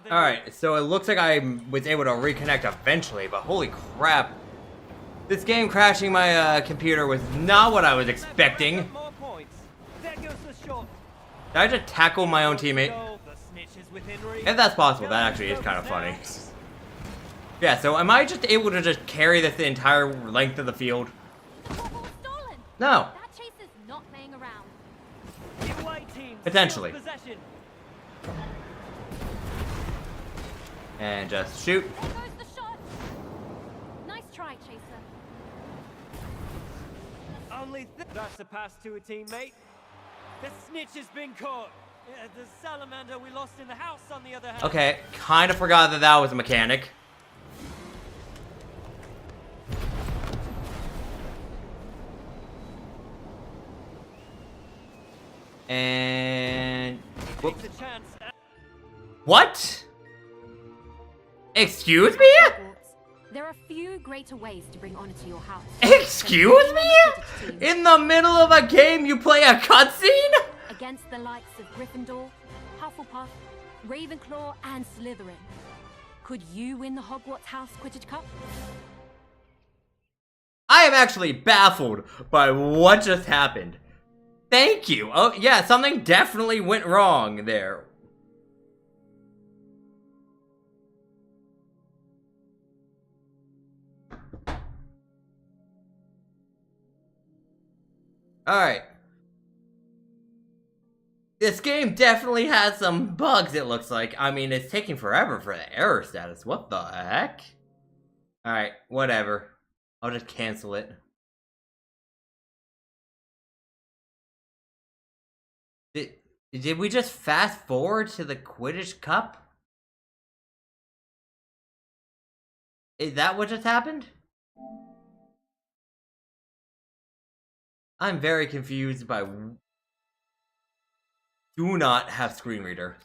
Alright, so it looks like I was able to reconnect eventually, but holy crap. This game crashing my computer was not what I was expecting. Did I just tackle my own teammate? If that's possible, that actually is kind of funny. Yeah, so am I just able to just carry this the entire length of the field? No. That chase is not playing around. Potentially. And just shoot. There goes the shot. Nice try, Chaser. That's a pass to a teammate. The snitch has been caught. The salamander we lost in the house, on the other hand. Okay, kind of forgot that that was a mechanic. And whoops. Takes a chance. What? Excuse me? There are few greater ways to bring honor to your house. Excuse me? In the middle of a game, you play a cutscene? Against the likes of Gryffindor, Hufflepuff, Ravenclaw, and Slytherin. Could you win the Hogwarts House Quidditch Cup? I am actually baffled by what just happened. Thank you. Oh, yeah, something definitely went wrong there. Alright. This game definitely has some bugs, it looks like. I mean, it's taking forever for the error status. What the heck? Alright, whatever. I'll just cancel it. Did we just fast forward to the Quidditch Cup? Is that what just happened? I'm very confused by... Do not have screen reader.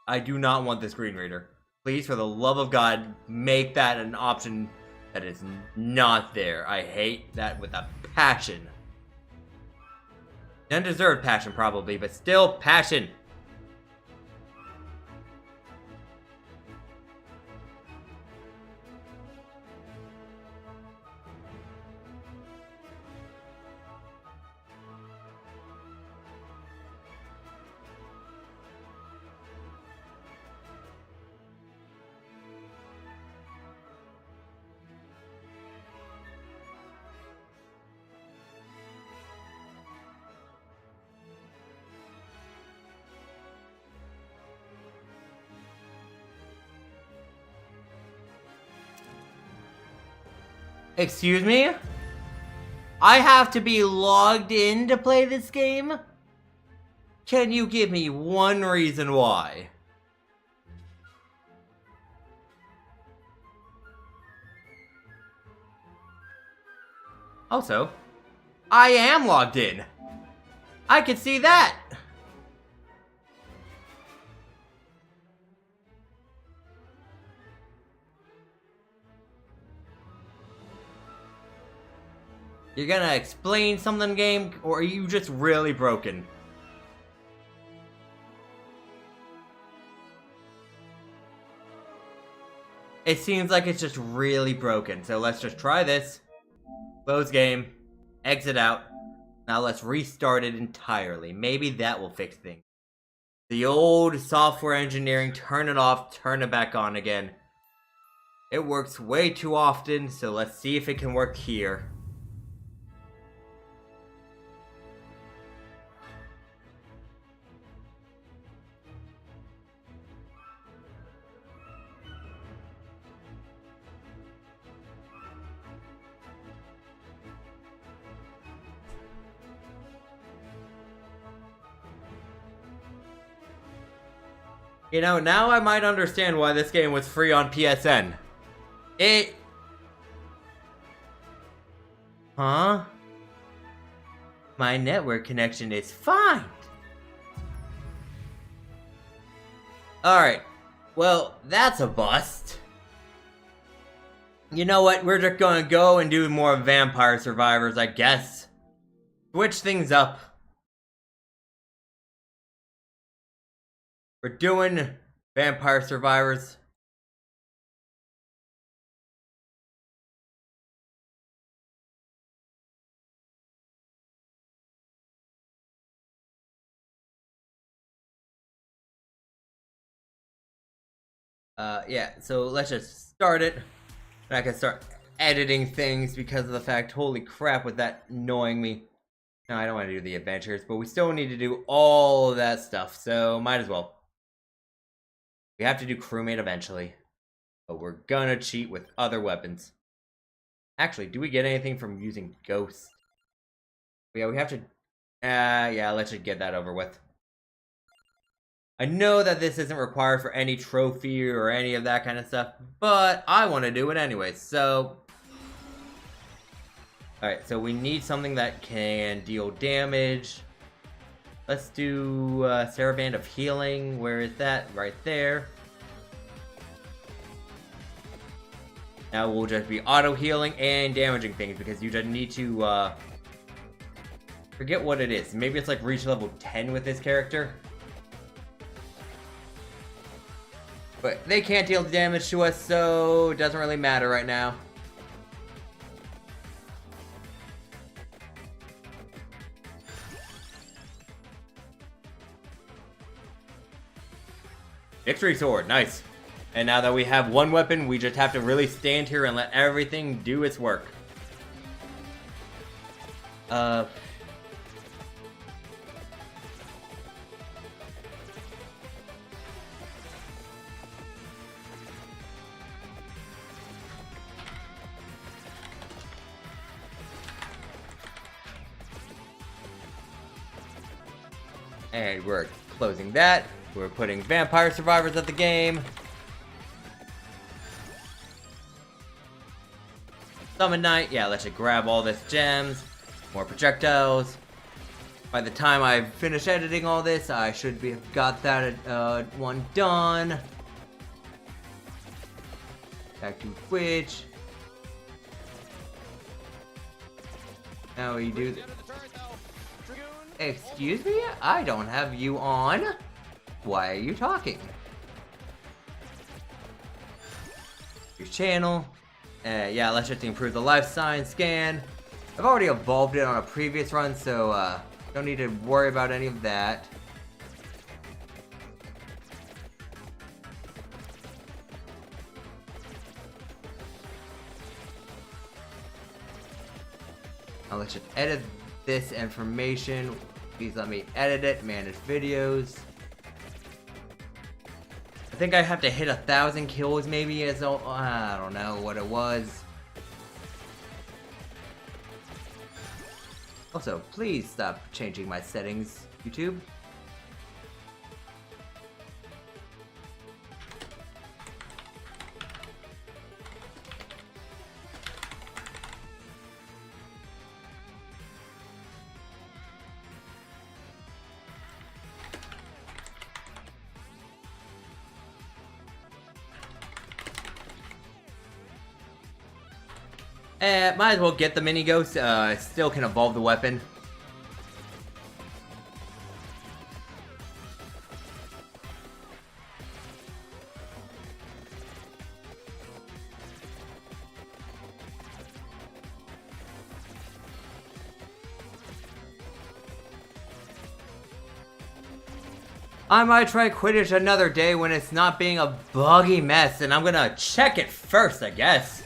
I do not want the screen reader. Please, for the love of God, make that an option that is not there. I hate that with a passion. Undeserved passion, probably, but still passion. Excuse me? I have to be logged in to play this game? Can you give me one reason why? Also, I am logged in. I can see that. You're gonna explain something, game, or are you just really broken? It seems like it's just really broken, so let's just try this. Close game, exit out. Now let's restart it entirely. Maybe that will fix things. The old software engineering, turn it off, turn it back on again. It works way too often, so let's see if it can work here. You know, now I might understand why this game was free on PSN. Huh? My network connection is fine. Alright. Well, that's a bust. You know what? We're just gonna go and do more Vampire Survivors, I guess. Switch things up. We're doing Vampire Survivors. Yeah, so let's just start it. And I can start editing things because of the fact, holy crap, was that annoying me. No, I don't want to do the adventures, but we still need to do all of that stuff, so might as well. We have to do crewmate eventually, but we're gonna cheat with other weapons. Actually, do we get anything from using ghosts? Yeah, we have to... yeah, let's just get that over with. I know that this isn't required for any trophy or any of that kind of stuff, but I want to do it anyway, so... Alright, so we need something that can deal damage. Let's do Saraband of Healing. Where is that? Right there. Now we'll just be auto-healing and damaging things because you just need to... forget what it is. Maybe it's like reach level 10 with this character. But they can't deal damage to us, so it doesn't really matter right now. Victory Sword, nice. And now that we have one weapon, we just have to really stand here and let everything do its work. And we're closing that. We're putting Vampire Survivors at the game. Summon Knight. Yeah, let's just grab all this gems. More projectiles. By the time I finish editing all this, I should be got that one done. Back to Quidditch. Now we do... Excuse me? I don't have you on. Why are you talking? Your channel. Yeah, let's just improve the life sign scan. I've already evolved it on a previous run, so don't need to worry about any of that. Now let's just edit this information. Please let me edit it, manage videos. I think I have to hit 1,000 kills maybe as I don't know what it was. Also, please stop changing my settings, YouTube. Might as well get the mini ghost. Still can evolve the weapon. I might try Quidditch another day when it's not being a buggy mess, and I'm gonna check it first, I guess.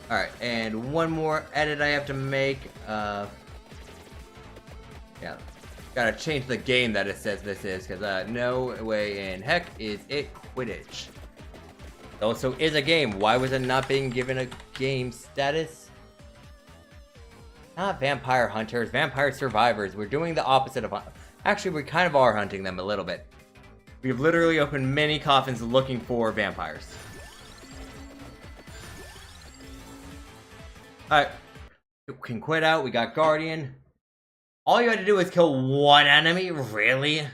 Alright, and one more edit I have to make. Yeah. Gotta change the game that it says this is, because no way in heck is it Quidditch. It also is a game. Why was it not being given a game status? Not Vampire Hunters, Vampire Survivors. We're doing the opposite of... Actually, we kind of are hunting them a little bit. We've literally opened many coffins looking for vampires. Alright, we can quit out. We got Guardian. All you had to do is kill one enemy? Really?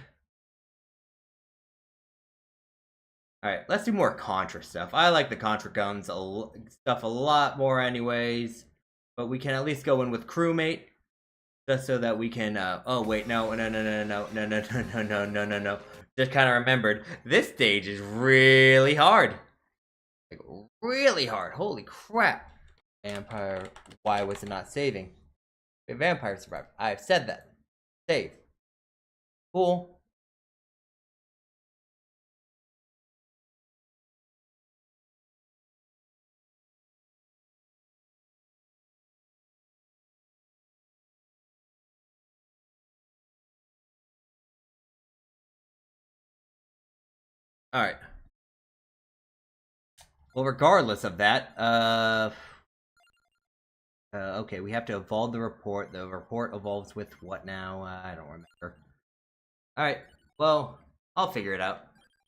Alright, let's do more Contra stuff. I like the Contra guns stuff a lot more anyways. But we can at least go in with crewmate. just so that we can, oh wait, no. Just kind of remembered, this stage is really hard. Like, really hard. Holy crap. Vampire, why was it not saving? A vampire survived. I've said that. Save. Cool. Alright. Well, regardless of that, okay, we have to evolve the report. The report evolves with what now? I don't remember. Alright, well, I'll figure it out.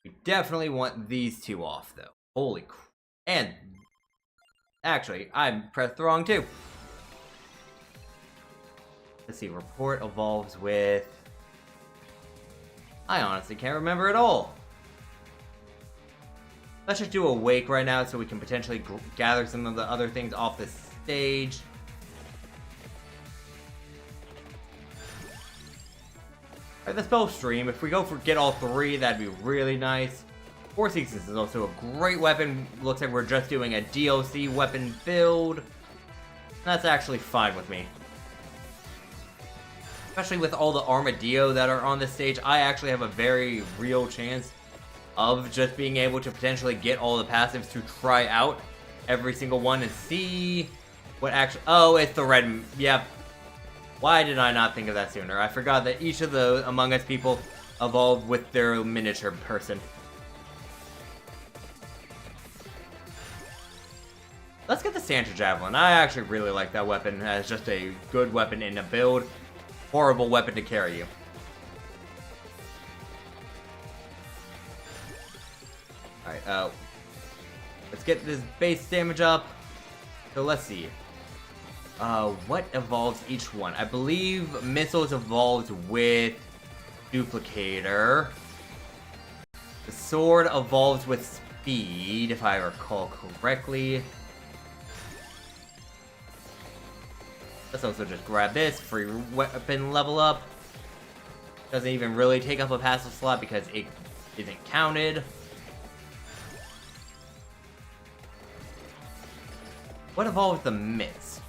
We definitely want these two off, though. Holy crap. And, actually, I pressed the wrong two. Let's see, report evolves with... I honestly can't remember at all. Let's just do a wake right now so we can potentially gather some of the other things off the stage. Alright, the spell stream. If we go for get all three, that'd be really nice. Four Seasons is also a great weapon. Looks like we're just doing a DLC weapon build. That's actually fine with me. Especially with all the Armadillo that are on this stage, I actually have a very real chance of just being able to potentially get all the passives to try out every single one and see what actually... Oh, it's the red... Yep. Why did I not think of that sooner? I forgot that each of the Among Us people evolved with their miniature person. Let's get the Santa Javelin. I actually really like that weapon as just a good weapon in a build. Horrible weapon to carry you. Alright, let's get this base damage up. So let's see. What evolves each one? I believe Missiles evolves with Duplicator. The Sword evolves with Speed, if I recall correctly. Let's also just grab this, free weapon level up. Doesn't even really take up a passive slot because it isn't counted. What evolves the mitts?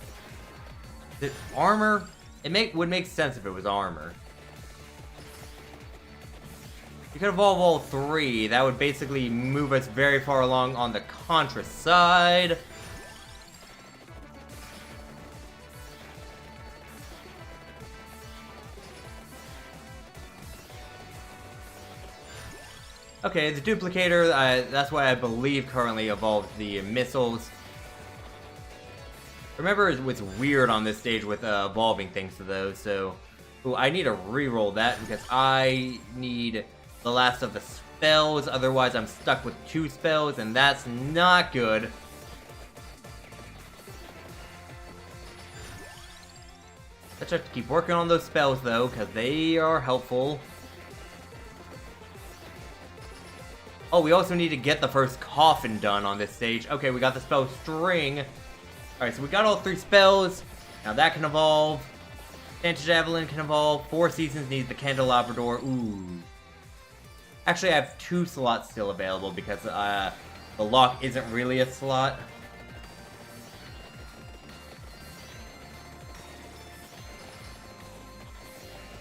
Is it armor? It would make sense if it was armor. You could evolve all three. That would basically move us very far along on the Contra side. Okay, the Duplicator, that's why I believe currently evolves the missiles. Remember, what's weird on this stage with evolving things to those, so... Ooh, I need to reroll that because I need the last of the spells, otherwise I'm stuck with 2 spells, and that's not good. Let's just keep working on those spells, though, because they are helpful. Oh, we also need to get the first coffin done on this stage. Okay, we got the spell string. Alright, so we got all 3 spells. Now that can evolve. Santa Javelin can evolve. 4 Seasons needs the Candelabrador. Ooh. Actually, I have 2 slots still available because the lock isn't really a slot.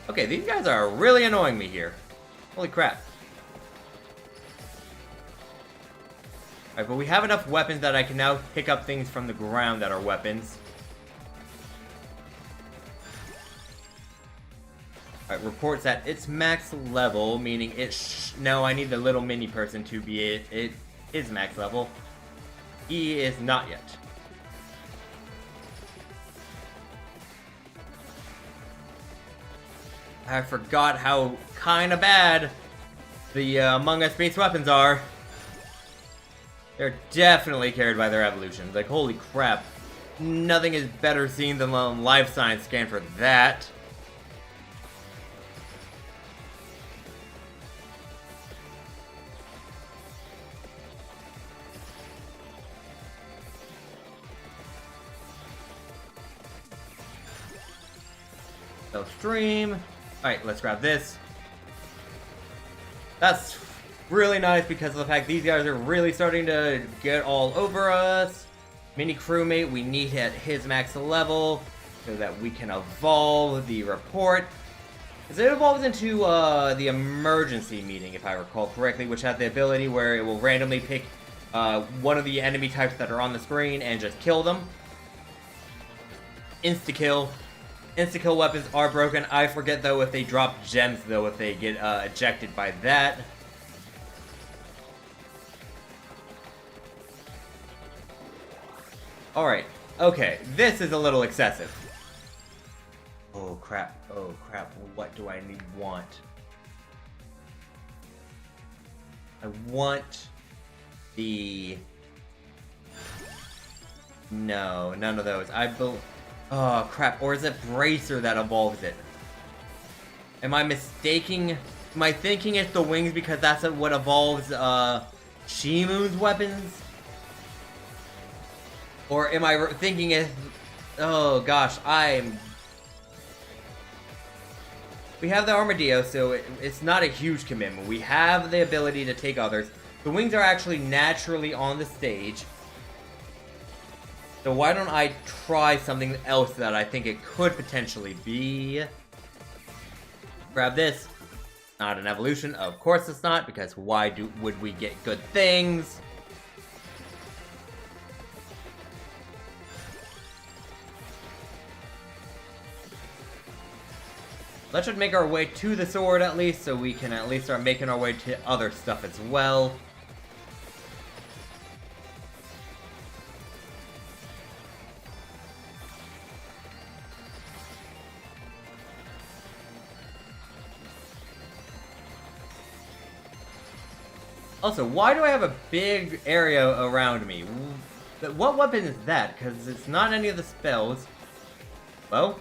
Okay, these guys are really annoying me here. Holy crap. Alright, but we have enough weapons that I can now pick up things from the ground that are weapons. Alright, reports at its max level, meaning it no, I need the little mini person to be it is max level. He is not yet. I forgot how kinda bad the Among Us base weapons are. They're definitely carried by their evolutions. Like, holy crap. Nothing is better seen than a life science scan for that. Self-stream. Alright, let's grab this. That's really nice because of the fact these guys are really starting to get all over us. Mini crewmate, we need at his max level so that we can evolve the report. Because it evolves into the emergency meeting, if I recall correctly, which has the ability where it will randomly pick one of the enemy types that are on the screen and just kill them. Insta-kill. Insta-kill weapons are broken. I forget, though, if they drop gems, though, if they get ejected by that. Alright. Okay. This is a little excessive. Oh, crap. Oh, crap. What do I want? I want the... No, none of those. Oh, crap. Or is it Bracer that evolves it? Am I mistaking... Am I thinking it's the wings because that's what evolves, Shimu's weapons? Or am I thinking it's... Oh, gosh. We have the Armadillo, so it's not a huge commitment. We have the ability to take others. The wings are actually naturally on the stage. So why don't I try something else that I think it could potentially be? Grab this. Not an evolution. Of course it's not, because why would we get good things? Let's just make our way to the sword at least, so we can at least start making our way to other stuff as well. Also, why do I have a big area around me? What weapon is that? Because it's not any of the spells. Hello?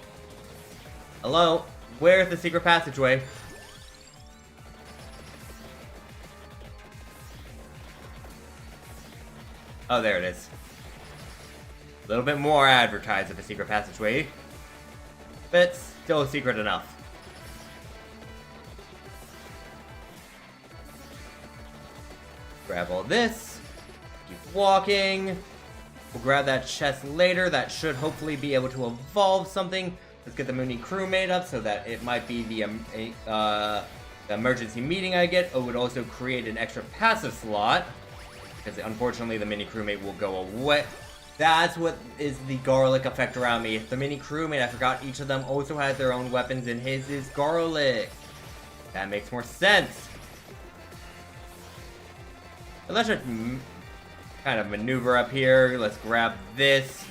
Hello? Where's the secret passageway? Oh, there it is. A little bit more advertised of a secret passageway. But still secret enough. Grab all this. Keep walking. We'll grab that chest later. That should hopefully be able to evolve something. Let's get the mini crewmate up so that it might be the emergency meeting I get. Oh, it would also create an extra passive slot. Because unfortunately the mini crewmate will go away. That's what is the garlic effect around me. The mini crewmate, I forgot each of them also has their own weapons, and his is garlic. That makes more sense. But let's just kind of maneuver up here. Let's grab this.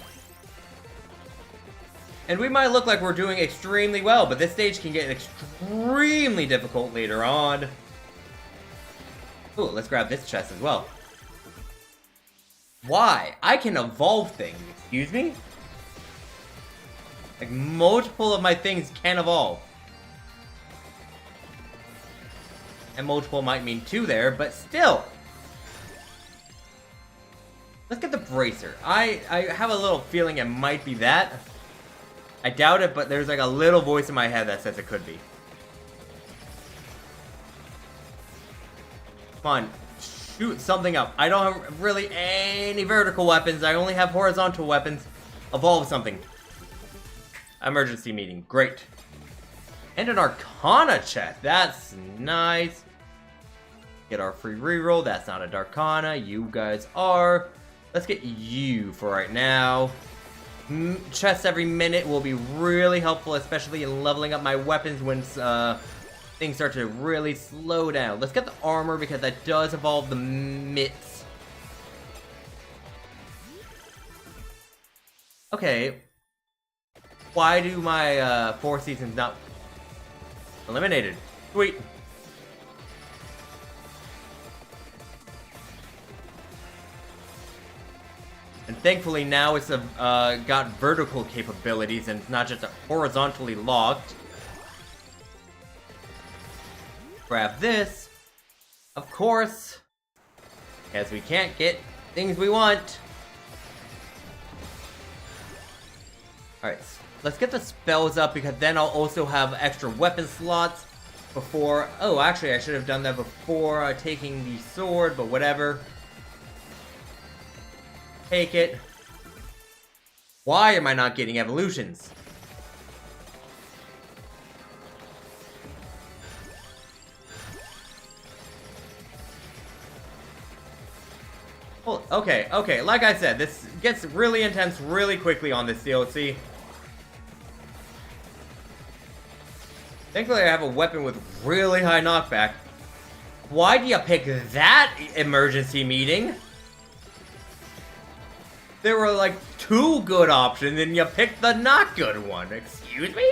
And we might look like we're doing extremely well, but this stage can get extremely difficult later on. Ooh, let's grab this chest as well. Why? I can evolve things. Excuse me? Like, multiple of my things can evolve. And multiple might mean 2 there, but still. Let's get the Bracer. I have a little feeling it might be that. I doubt it, but there's like a little voice in my head that says it could be. Come on. Shoot something up. I don't have really any vertical weapons. I only have horizontal weapons. Evolve something. Emergency meeting. Great. And an Arcana chest. That's nice. Get our free reroll. That's not a Darkana. You guys are. Let's get you for right now. Chests every minute will be really helpful, especially in leveling up my weapons when things start to really slow down. Let's get the armor because that does evolve the mitts. Okay. Why do my 4 seasons not eliminated? Sweet. And thankfully now it's got vertical capabilities and it's not just horizontally locked. Grab this. Of course. As we can't get things we want. Alright, Let's get the spells up, because then I'll also have extra weapon slots before... Oh, actually, I should have done that before taking the sword, but whatever. Take it. Why am I not getting evolutions? Well, okay, like I said, this gets really intense really quickly on this DLC. Thankfully, I have a weapon with really high knockback. Why do you pick that emergency meeting? There were like 2 good options and you picked the not good one. Excuse me?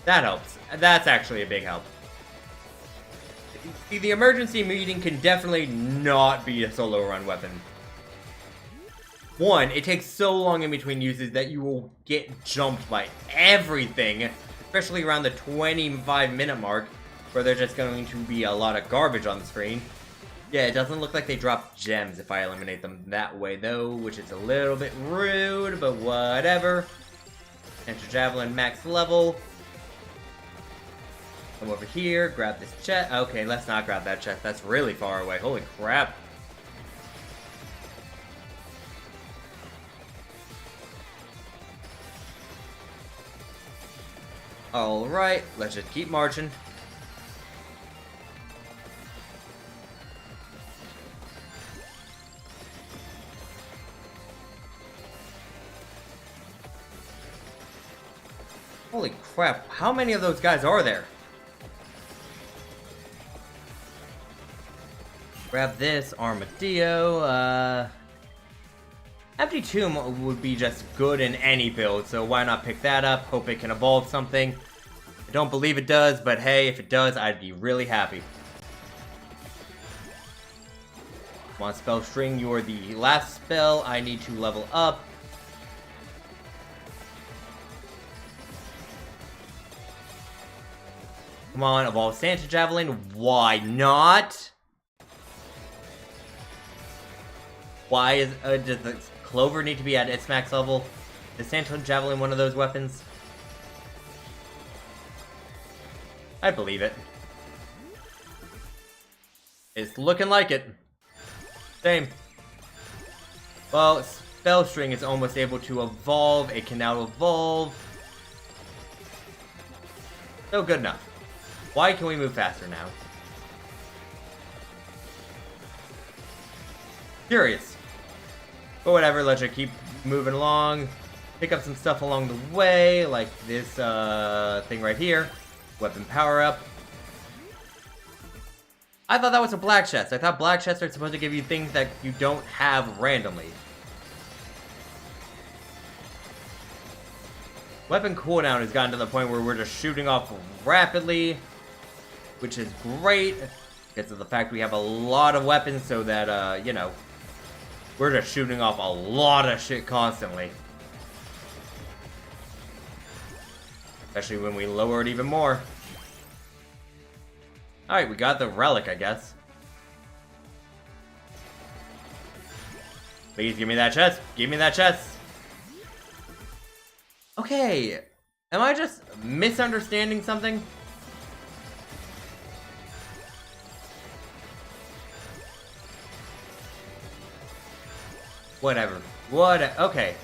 That helps. That's actually a big help. See, the emergency meeting can definitely not be a solo run weapon. 1, it takes so long in between uses that you will get jumped by everything, especially around the 25-minute mark, where there's just going to be a lot of garbage on the screen. Yeah, it doesn't look like they drop gems if I eliminate them that way, though, which is a little bit rude, but whatever. Enter Javelin max level. Come over here, grab this chest. Okay, let's not grab that chest. That's really far away. Holy crap. Alright, let's just keep marching. Holy crap, how many of those guys are there? Grab this, Armadillo, Empty Tomb would be just good in any build, so why not pick that up? Hope it can evolve something. I don't believe it does, but hey, if it does, I'd be really happy. Come on, Spell String, you're the last spell I need to level up. Come on, evolve Santa Javelin. Why not? Why does the Clover need to be at its max level? Is Santa Javelin one of those weapons? I believe it. It's looking like it. Same. Well, Spell String is almost able to evolve. It can now evolve. So good enough. Why can we move faster now? Curious. But whatever, let's just keep moving along. Pick up some stuff along the way, like this thing right here. Weapon power up. I thought that was a black chest. I thought black chests are supposed to give you things that you don't have randomly. Weapon cooldown has gotten to the point where we're just shooting off rapidly, which is great because of the fact we have a lot of weapons, so that, you know, we're just shooting off a lot of shit constantly. Especially when we lower it even more. Alright, we got the relic, I guess. Please give me that chest. Give me that chest. Okay. Am I just misunderstanding something? Whatever. Okay.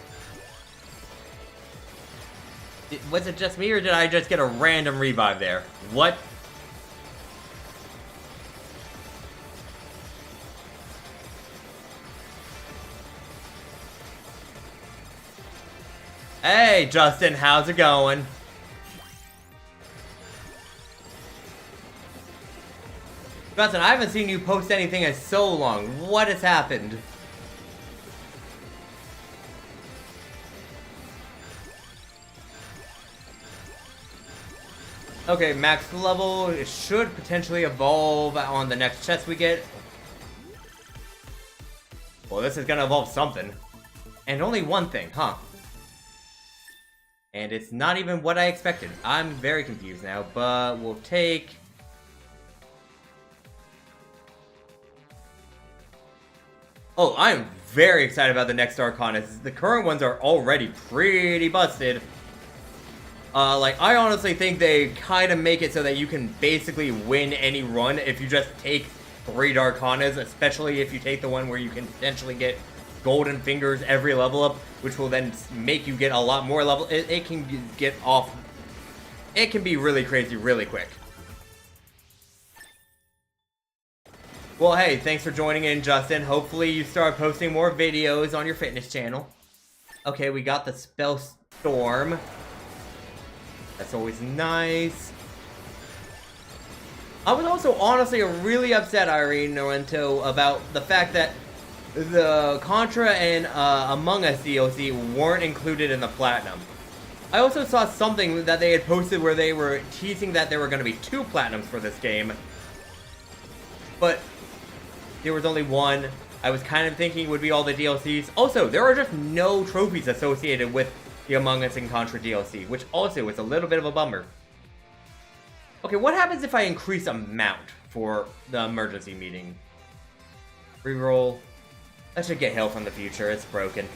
Was it just me, or did I just get a random revive there? What? Hey, Justin, how's it going? Justin, I haven't seen you post anything in so long. What has happened? Okay, max level. It should potentially evolve on the next chest we get. Well, this is gonna evolve something. And only one thing, huh? And it's not even what I expected. I'm very confused now, but we'll take... Oh, I'm very excited about the next Arcanas. The current ones are already pretty busted. Like, I honestly think they kind of make it so that you can basically win any run if you just take 3 Darkanas, especially if you take the one where you can potentially get golden fingers every level up, which will then make you get a lot more level. It can get off. It can be really crazy really quick. Well, hey, thanks for joining in, Justin. Hopefully you start posting more videos on your fitness channel. Okay, we got the Spell Storm. That's always nice. I was also honestly really upset, Irene Norento, about the fact that the Contra and Among Us DLC weren't included in the Platinum. I also saw something that they had posted where they were teasing that there were going to be 2 Platinums for this game. But there was only 1. I was kind of thinking it would be all the DLCs. Also, there are just no trophies associated with the Among Us and Contra DLC, which also is a little bit of a bummer. Okay, what happens if I increase amount for the emergency meeting? Reroll. That should get Hail from the future. It's broken.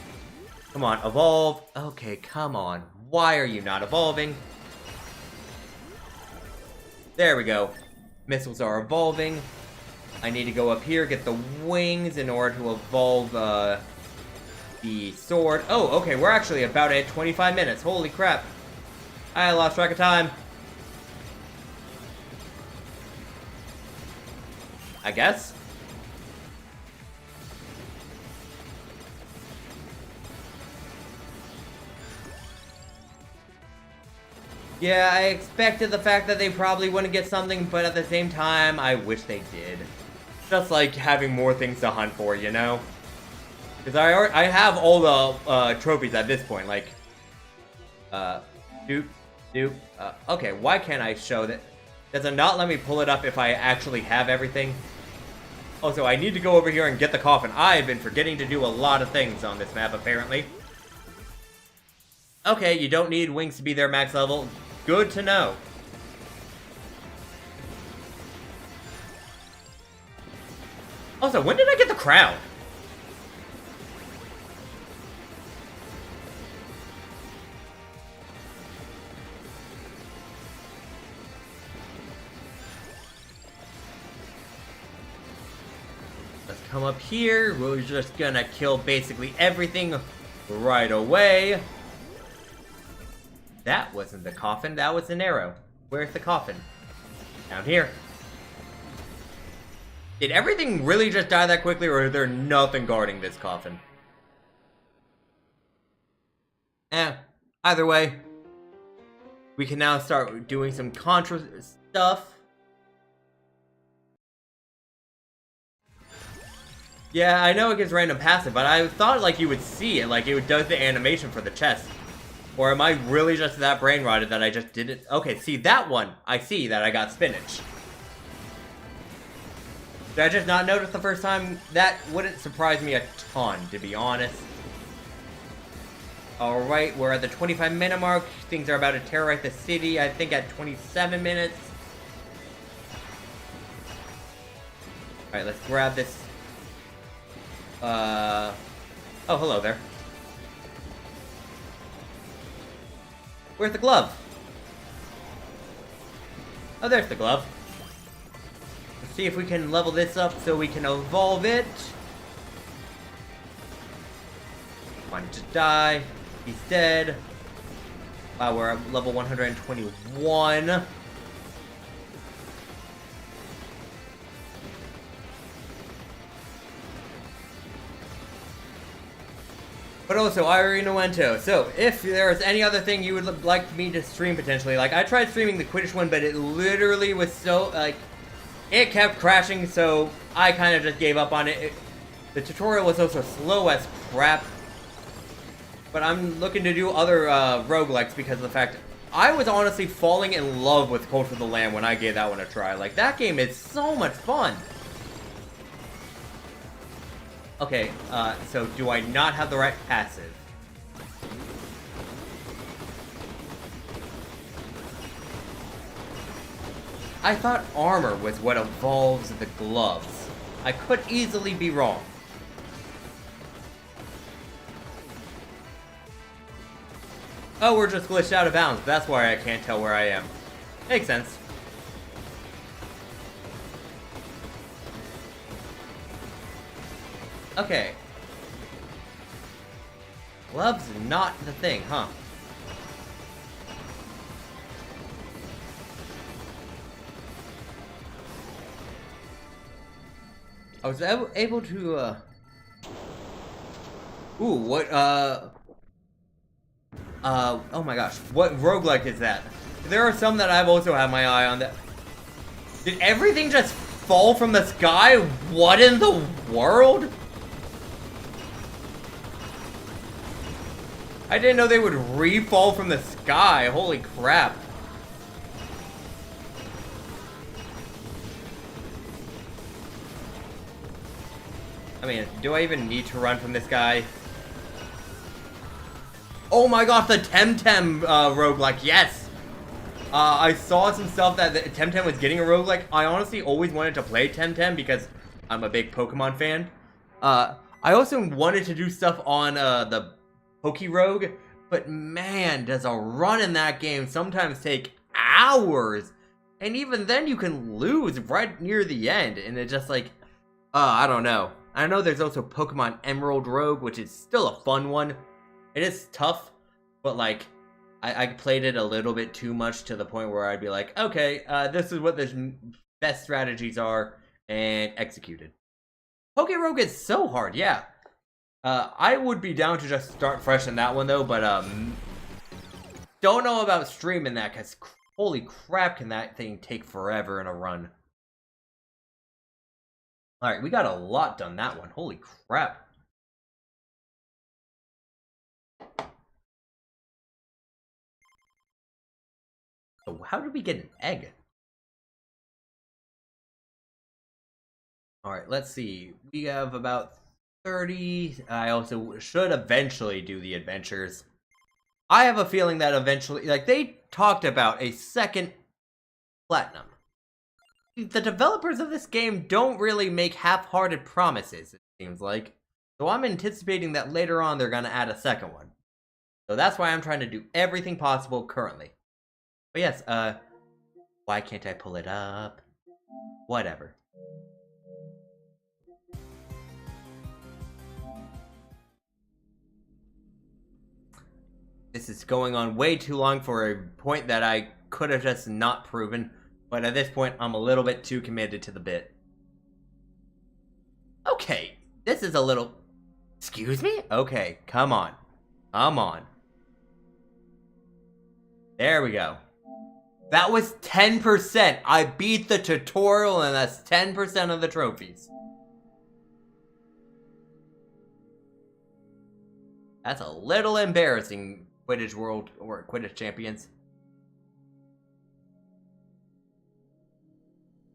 Come on, evolve. Okay, come on. Why are you not evolving? There we go. Missiles are evolving. I need to go up here, get the wings in order to evolve the sword. Oh, okay, we're actually about at 25 minutes. Holy crap. I lost track of time. I guess. Yeah, I expected the fact that they probably wouldn't get something, but at the same time, I wish they did. Just like having more things to hunt for, you know? Because I have all the trophies at this point, like... okay, why can't I show that? Does it not let me pull it up if I actually have everything? Also, I need to go over here and get the coffin. I have been forgetting to do a lot of things on this map, apparently. Okay, you don't need wings to be their max level. Good to know. Also, when did I get the crown? Let's come up here. We're just gonna kill basically everything right away. That wasn't the coffin, that was an arrow. Where's the coffin? Down here. Did everything really just die that quickly, or is there nothing guarding this coffin? Either way. We can now start doing some Contra stuff. Yeah, I know it gives random passive, but I thought like you would see it, like it does the animation for the chest. Or am I really just that brain rotted that I just didn't? Okay, see that one. I see that I got spinach. Did I just not notice the first time? That wouldn't surprise me a ton, to be honest. Alright, we're at the 25-minute mark. Things are about to terrorize the city, I think at 27 minutes. Alright, let's grab this. Oh, hello there. Where's the glove? Oh, there's the glove. Let's see if we can level this up so we can evolve it. Wanted to die. He's dead. Wow, we're at level 121. But also, Irene Norento. So, if there's any other thing you would like me to stream potentially, like I tried streaming the Quidditch one, but it literally was so like it kept crashing, so I kind of just gave up on it. The tutorial was also slow as crap. But I'm looking to do other roguelikes because of the fact I was honestly falling in love with Cult of the Lamb when I gave that one a try. Like that game is so much fun. Okay, so do I not have the right passive? I thought armor was what evolves the gloves. I could easily be wrong. Oh, we're just glitched out of bounds. That's why I can't tell where I am. Makes sense. Okay. Gloves not the thing, huh? I was able to, Ooh, what, oh my gosh. What roguelike is that? There are some that I've also had my eye on that... Did everything just fall from the sky? What in the world? I didn't know they would re-fall from the sky. Holy crap. I mean, do I even need to run from this guy? Oh my gosh, the Temtem roguelike, yes! I saw some stuff that the Temtem was getting a roguelike. I honestly always wanted to play Temtem because I'm a big Pokemon fan. I also wanted to do stuff on the Pokerogue, but man, does a run in that game sometimes take hours. And even then you can lose right near the end, and it's just like, I don't know. I know there's also Pokemon Emerald Rogue, which is still a fun one. It is tough, but like, I played it a little bit too much to the point where I'd be like, okay, this is what the best strategies are, and executed. Pokerogue is so hard, yeah. I would be down to just start fresh in that one though, but don't know about streaming that, because holy crap can that thing take forever in a run. Alright, we got a lot done that one, holy crap. So how did we get an egg? Alright, let's see. We have about 30. I also should eventually do the adventures. I have a feeling that eventually, like, they talked about a second platinum. The developers of this game don't really make half-hearted promises, it seems like. So I'm anticipating that later on they're gonna add a second one. So that's why I'm trying to do everything possible currently. But yes, why can't I pull it up? Whatever. This is going on way too long for a point that I could have just not proven. But at this point, I'm a little bit too committed to the bit. Okay, this is a little... Excuse me? Okay, come on. Come on. There we go. That was 10%. I beat the tutorial and that's 10% of the trophies. That's a little embarrassing, Quidditch World or Quidditch Champions.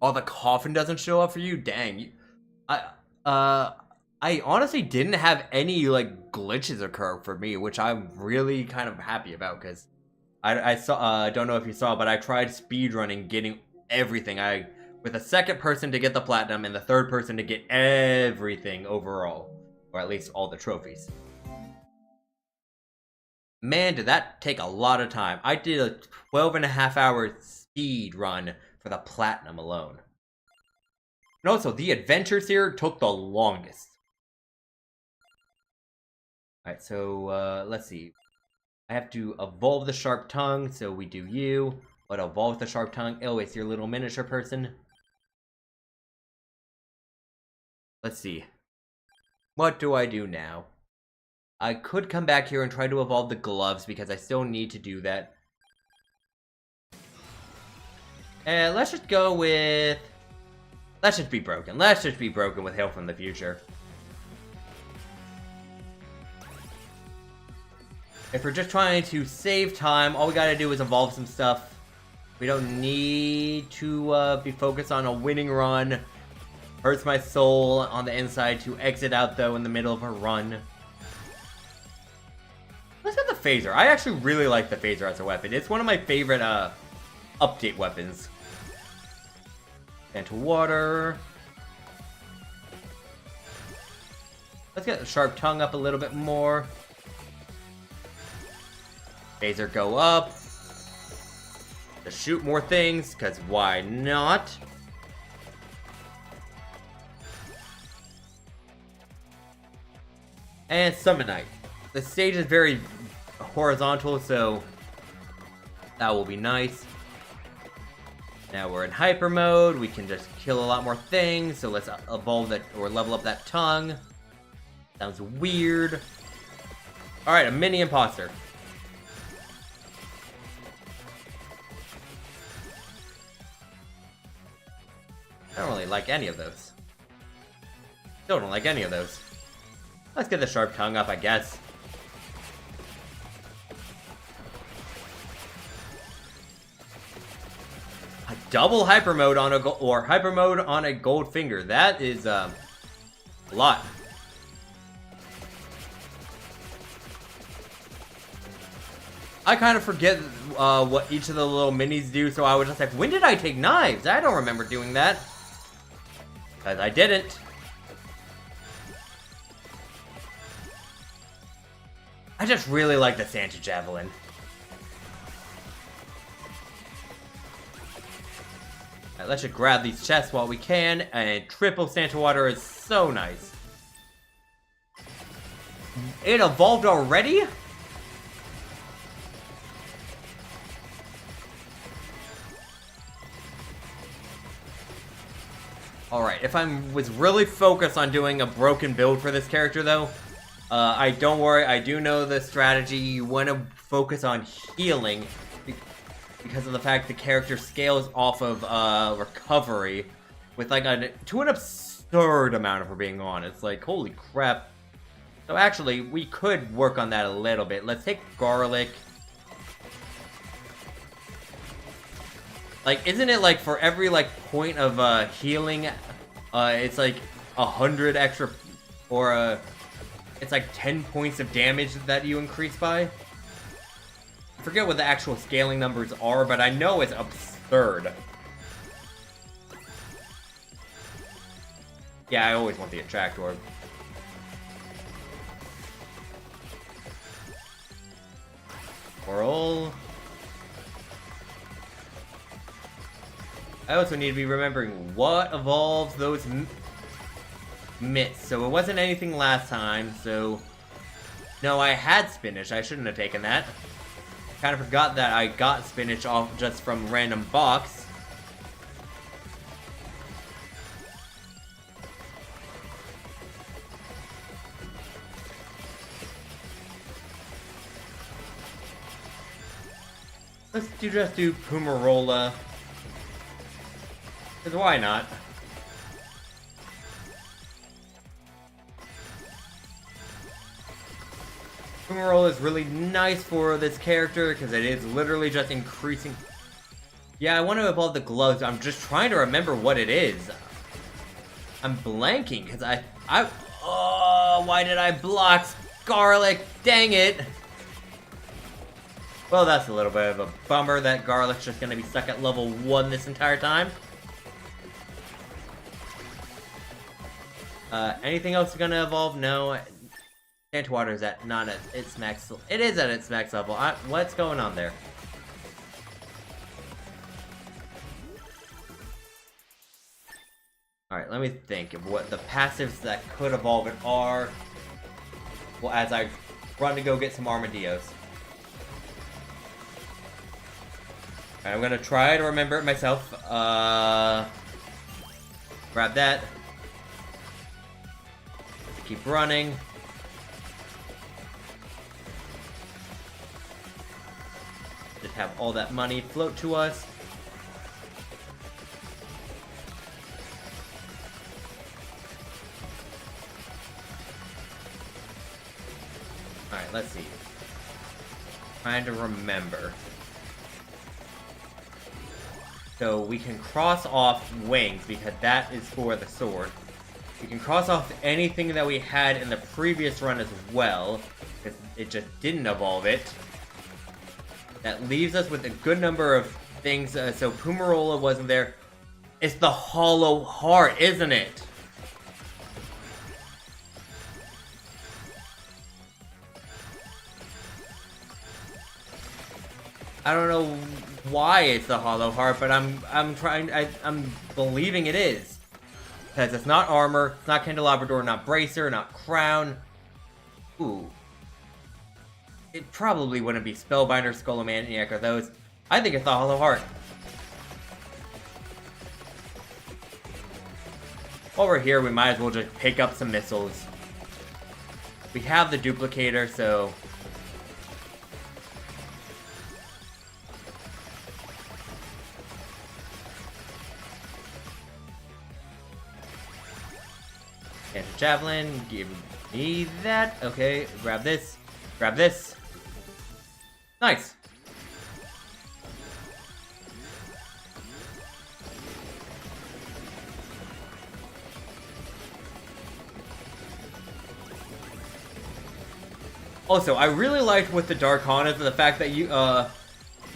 Oh, the coffin doesn't show up for you? Dang. I honestly didn't have any, like, glitches occur for me, which I'm really kind of happy about, because I saw, don't know if you saw, but I tried speedrunning, getting everything. With a second person to get the platinum, and the third person to get everything overall. Or at least all the trophies. Man, did that take a lot of time. I did a 12.5-hour speed run for the platinum alone. And also, the adventures here took the longest. Alright, so, let's see. I have to evolve the sharp tongue, so we do you. But evolve the sharp tongue. Oh, it's your little miniature person. Let's see. What do I do now? I could come back here and try to evolve the gloves, because I still need to do that. And let's just go with... Let's just be broken. Let's just be broken with Hail from the Future. If we're just trying to save time, all we gotta do is evolve some stuff. We don't need to be focused on a winning run. Hurts my soul on the inside to exit out, though, in the middle of a run. Let's get the phaser. I actually really like the phaser as a weapon. It's one of my favorite update weapons. Into water. Let's get the sharp tongue up a little bit more. Phaser go up. To shoot more things, because why not? And Summonite. The stage is very horizontal, so that will be nice. Now we're in hyper mode. We can just kill a lot more things. So let's evolve that or level up that tongue. Sounds weird. All right, a mini imposter. I don't really like any of those. Still don't like any of those. Let's get the sharp tongue up, I guess. A double hyper mode on a hyper mode on a gold finger. That is a lot. I kind of forget what each of the little minis do, so I was just like, when did I take knives? I don't remember doing that. Because I didn't. I just really like the Santa Javelin. Alright, let's just grab these chests while we can, and triple Santa Water is so nice. It evolved already? Alright, if I was really focused on doing a broken build for this character though, don't worry, I do know the strategy. You want to focus on healing because of the fact the character scales off of recovery with like to an absurd amount, if we're being honest. Like, holy crap. So actually, we could work on that a little bit. Let's take garlic. Like, isn't it like for every like point of healing, it's like 100 extra, or it's like 10 points of damage that you increase by? I forget what the actual scaling numbers are, but I know it's absurd. Yeah, I always want the attract orb. Whirl. I also need to be remembering what evolves those mitts. So it wasn't anything last time, so... No, I had spinach. I shouldn't have taken that. Kind of forgot that I got spinach off just from random box. Let's just do Pumarola. Because why not? Pumarola is really nice for this character because it is literally just increasing. Yeah, I want to evolve the gloves. I'm just trying to remember what it is. I'm blanking because oh, why did I block garlic? Dang it! Well, that's a little bit of a bummer that garlic's just going to be stuck at level 1 this entire time. Anything else gonna evolve? No. Santa Water is not at its max. It is at its max level. What's going on there? Alright, let me think of what the passives that could evolve it are. Well, as I run to go get some armadillos. Alright, I'm gonna try to remember it myself. Grab that. Keep running. Just have all that money float to us. Alright, let's see. Trying to remember. So we can cross off wings because that is for the sword. We can cross off anything that we had in the previous run as well, because it just didn't evolve it. That leaves us with a good number of things. So Pumarola wasn't there. It's the Hollow Heart, isn't it? I don't know why it's the Hollow Heart, but I'm believing it is. Because it's not armor, it's not candelabra door, not bracer, not crown. Ooh. It probably wouldn't be Spellbinder, Skullomaniac, or those. I think it's the Hollow Heart. While we're here, we might as well just pick up some missiles. We have the duplicator, so... And a javelin, give me that. Okay, grab this. Grab this. Nice. Also, I really liked with the Darkanas the fact that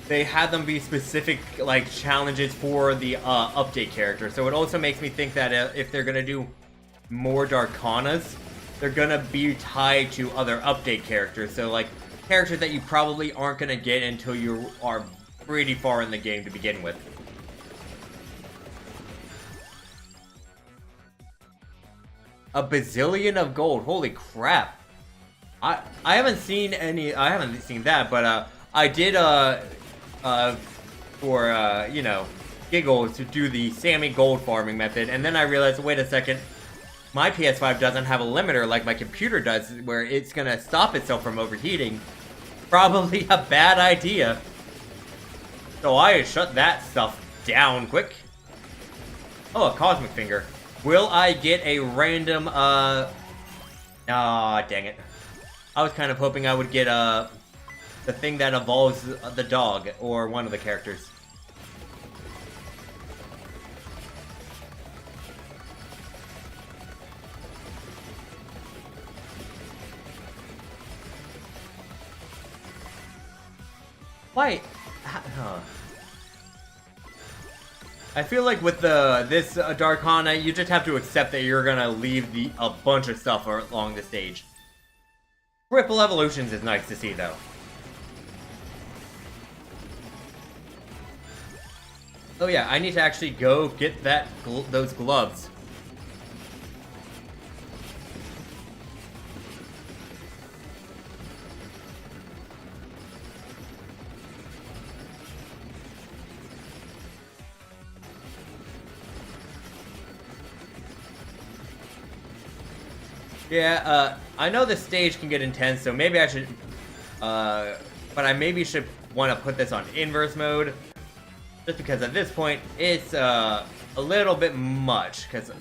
they had them be specific like challenges for the update character. So it also makes me think that if they're gonna do more Darkanas, they're gonna be tied to other update characters. So like characters that you probably aren't gonna get until you are pretty far in the game to begin with. A bazillion of gold. Holy crap. I haven't seen that, but I did for you know, giggles to do the Sammy gold farming method, and then I realized, wait a second, my PS5 doesn't have a limiter like my computer does, where it's gonna stop itself from overheating. Probably a bad idea. So I shut that stuff down quick. Oh, a cosmic finger. Will I get a random ah, dang it. I was kind of hoping I would get the thing that evolves the dog or one of the characters. Why? Huh. I feel like with this Darkana, you just have to accept that you're gonna leave a bunch of stuff along the stage. Triple evolutions is nice to see, though. Oh yeah, I need to actually go get those gloves. Yeah, I know the stage can get intense, so maybe I should, but I maybe should want to put this on inverse mode, just because at this point, it's, a little bit much, because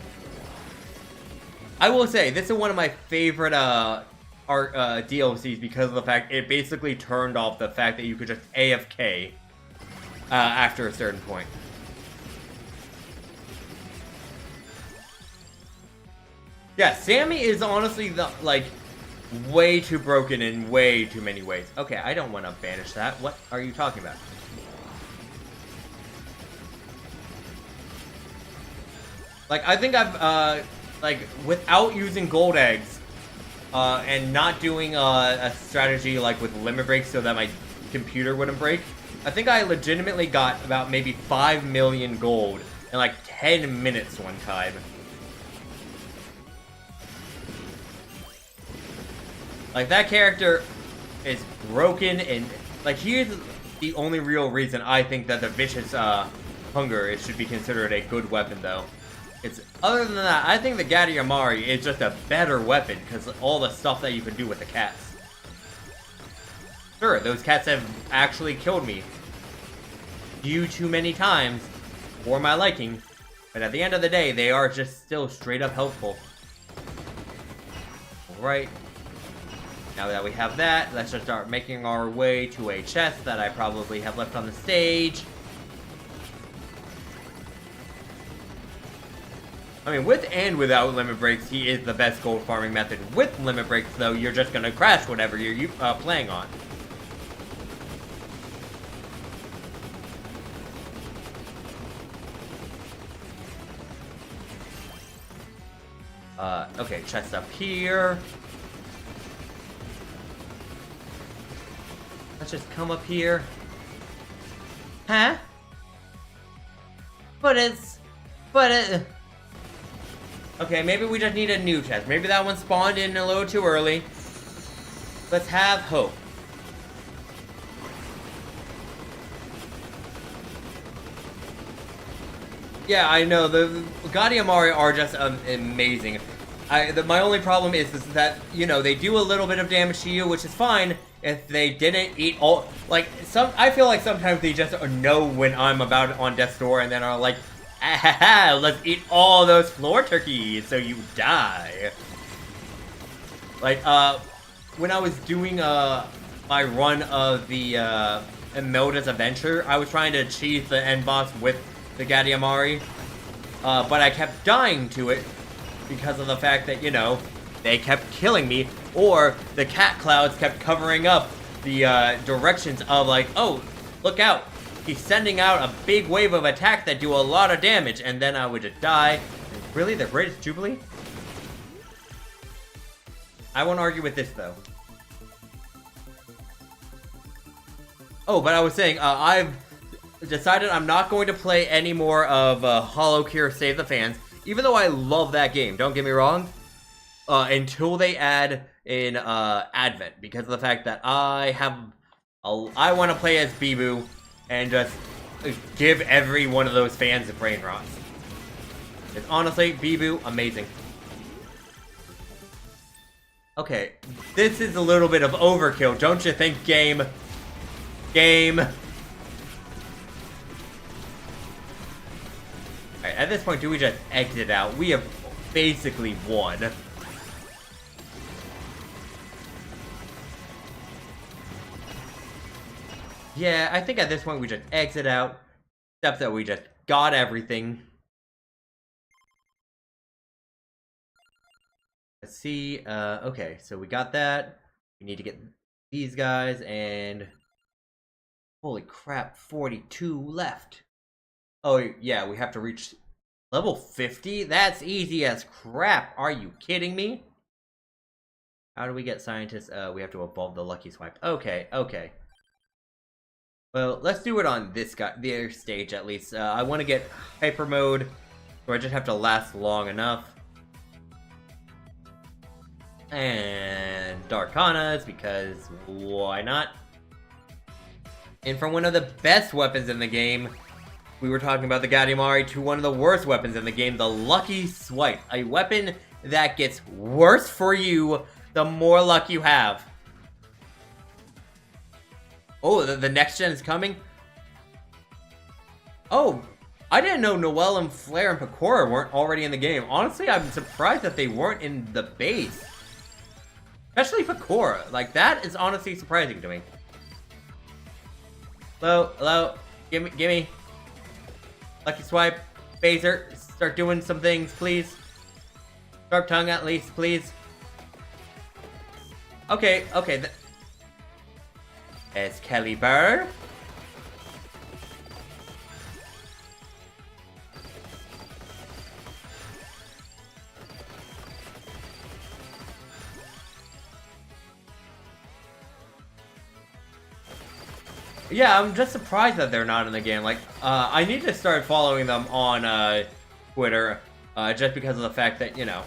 I will say, this is one of my favorite, DLCs, because of the fact it basically turned off the fact that you could just AFK, after a certain point. Yeah, Sammy is honestly way too broken in way too many ways. Okay, I don't want to banish that. What are you talking about? Like, I think I've, without using gold eggs, and not doing a strategy like with limit breaks so that my computer wouldn't break, I think I legitimately got about maybe 5 million gold in like 10 minutes one time. Like, that character is broken, and, like, here's the only real reason I think that the Vicious, Hunger should be considered a good weapon, though. Other than that, I think the Gadiamari is just a better weapon, because all the stuff that you can do with the cats. Sure, those cats have actually killed me few too many times, for my liking, but at the end of the day, they are just still straight up helpful. Alright. Now that we have that, let's just start making our way to a chest that I probably have left on the stage. I mean, with and without limit breaks, he is the best gold farming method. With limit breaks, though, you're just gonna crash whatever you're playing on. Okay, chest up here. Let's just come up here. Huh? But it... Okay, maybe we just need a new chest. Maybe that one spawned in a little too early. Let's have hope. Yeah, I know, the Gadiamari are just amazing. My only problem is that, you know, they do a little bit of damage to you, which is fine if they didn't eat all, like, I feel like sometimes they just know when I'm about on death's door and then are like, ah, let's eat all those floor turkeys so you die. Like, when I was doing, my run of the, Imelda's Adventure, I was trying to achieve the end boss with the Gadiamari, but I kept dying to it because of the fact that, you know, they kept killing me, or the cat clouds kept covering up the directions of like, oh, look out, he's sending out a big wave of attack that do a lot of damage, and then I would just die. Really, the greatest Jubilee? I won't argue with this though. Oh, but I was saying, I've decided I'm not going to play any more of Hollow Cure Save the Fans, even though I love that game, don't get me wrong, until they add in Advent, because of the fact that I want to play as Bibu and just give every one of those fans the brain rots. It's honestly, Bibu, amazing. Okay, this is a little bit of overkill, don't you think, game? Game. Alright, at this point, do we just exit out? We have basically won. Yeah, I think at this point we just exit out. Except that we just got everything. Let's see, okay, so we got that. We need to get these guys, and... holy crap, 42 left. Oh, yeah, we have to reach level 50? That's easy as crap. Are you kidding me? How do we get scientists? We have to evolve the Lucky Swipe. Okay, okay. Well, let's do it on this guy, the stage at least. I want to get Hyper Mode, where I just have to last long enough. And Darkanas, because why not? And from one of the best weapons in the game, we were talking about the Gadiamari, to one of the worst weapons in the game, the Lucky Swipe. A weapon that gets worse for you the more luck you have. Oh, the next gen is coming? Oh, I didn't know Noelle and Flair and Pecora weren't already in the game. Honestly, I'm surprised that they weren't in the base. Especially Pecora. Like, that is honestly surprising to me. Hello, hello, gimme. Lucky Swipe, Phaser, start doing some things, please. Sharp Tongue at least, please. Okay, okay. Excalibur. Yeah, I'm just surprised that they're not in the game. Like, I need to start following them on Twitter, just because of the fact that, you know,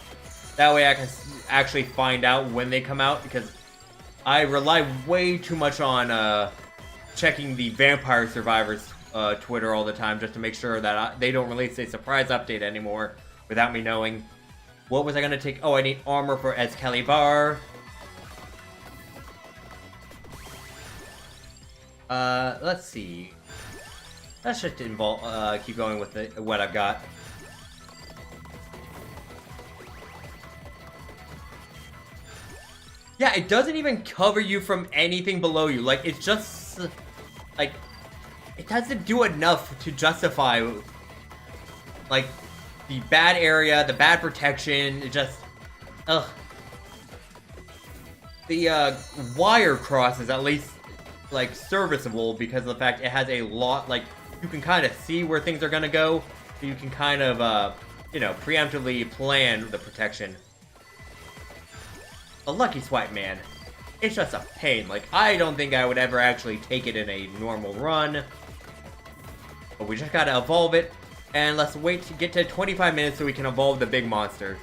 that way I can actually find out when they come out, because I rely way too much on checking the Vampire Survivors Twitter all the time, just to make sure that they don't release a surprise update anymore without me knowing. What was I gonna take? Oh, I need armor for Excalibur. Let's see. Let's just keep going with what I've got. Yeah, it doesn't even cover you from anything below you. Like, it's just, like, it doesn't do enough to justify, like, the bad area, the bad protection. It just, ugh. The, wire cross is at least, like, serviceable because of the fact it has a lot, like, you can kind of see where things are gonna go, so you can kind of, you know, preemptively plan the protection. The Lucky Swipe, man, it's just a pain. Like, I don't think I would ever actually take it in a normal run. But we just gotta evolve it. And let's wait to get to 25 minutes so we can evolve the big monster.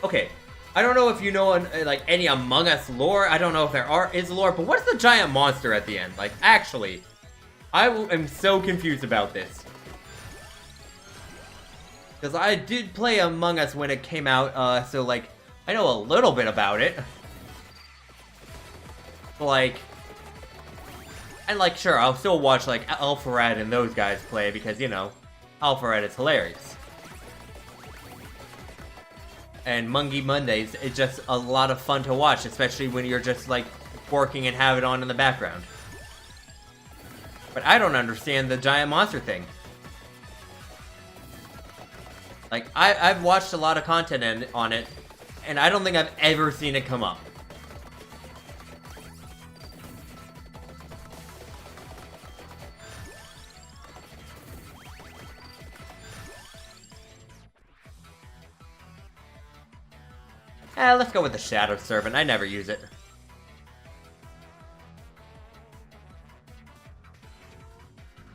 Okay, I don't know if you know like any Among Us lore. I don't know if there is lore, but what's the giant monster at the end? Like, actually, I am so confused about this. Because I did play Among Us when it came out, so like, I know a little bit about it. But like, and like, sure, I'll still watch like Alpharad and those guys play because, you know, Alpharad is hilarious. And Mungie Mondays is just a lot of fun to watch, especially when you're just like working and have it on in the background. But I don't understand the giant monster thing. Like, I've watched a lot of content on it, and I don't think I've ever seen it come up. Let's go with the Shadow Servant. I never use it.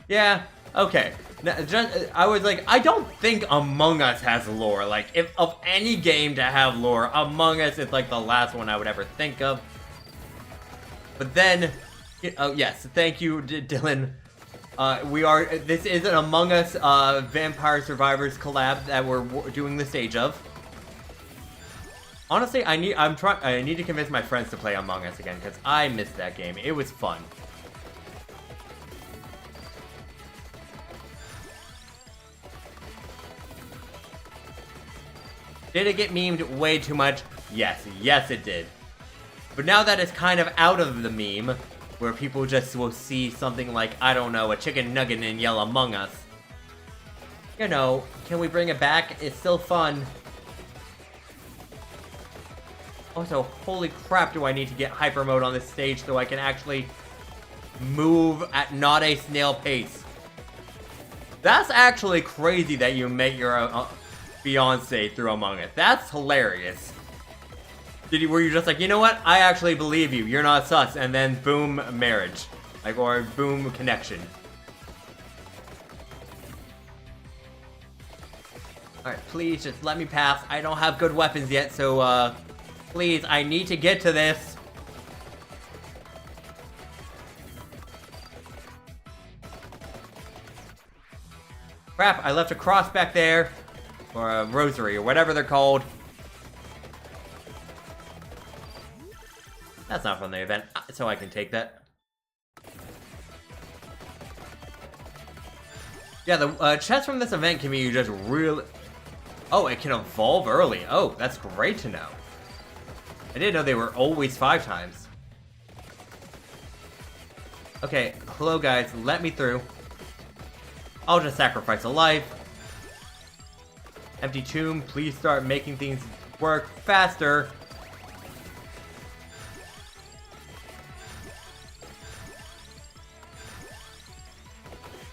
Yeah, okay. I was like, I don't think Among Us has lore. Like, if of any game to have lore, Among Us is like the last one I would ever think of. But then, oh yes, thank you, Dylan. This is an Among Us Vampire Survivors collab that we're doing the stage of. Honestly, I need to convince my friends to play Among Us again, because I missed that game. It was fun. Did it get memed way too much? Yes. Yes, it did. But now that it's kind of out of the meme, where people just will see something like, I don't know, a chicken nugget and yell Among Us. You know, can we bring it back? It's still fun. Also, holy crap, do I need to get hyper mode on this stage so I can actually move at not a snail pace. That's actually crazy that you met your fiance through Among Us. That's hilarious. Were you just like, you know what? I actually believe you. You're not sus. And then boom, marriage. Like, or boom, connection. Alright, please just let me pass. I don't have good weapons yet, so, please, I need to get to this. Crap, I left a cross back there. Or a rosary, or whatever they're called. That's not from the event, so I can take that. Yeah, the chests from this event can be just really... Oh, it can evolve early. Oh, that's great to know. I didn't know they were always 5 times. Okay, hello guys, let me through. I'll just sacrifice a life. Empty tomb, please start making things work faster.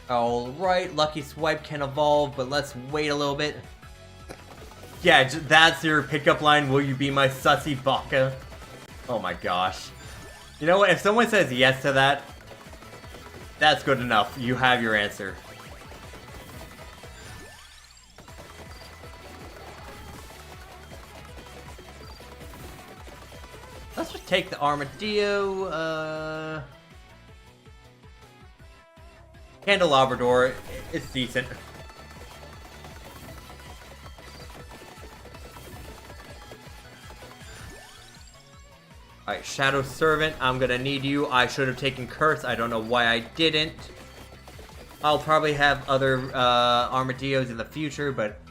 Alright, Lucky Swipe can evolve, but let's wait a little bit. Yeah, that's your pickup line, will you be my sussy baka? Oh my gosh. You know what, if someone says yes to that, that's good enough. You have your answer. Let's just take the Armadillo, Candelabra door, it's decent. Alright, Shadow Servant, I'm gonna need you. I should have taken Curse, I don't know why I didn't. I'll probably have other Armadillos in the future, but...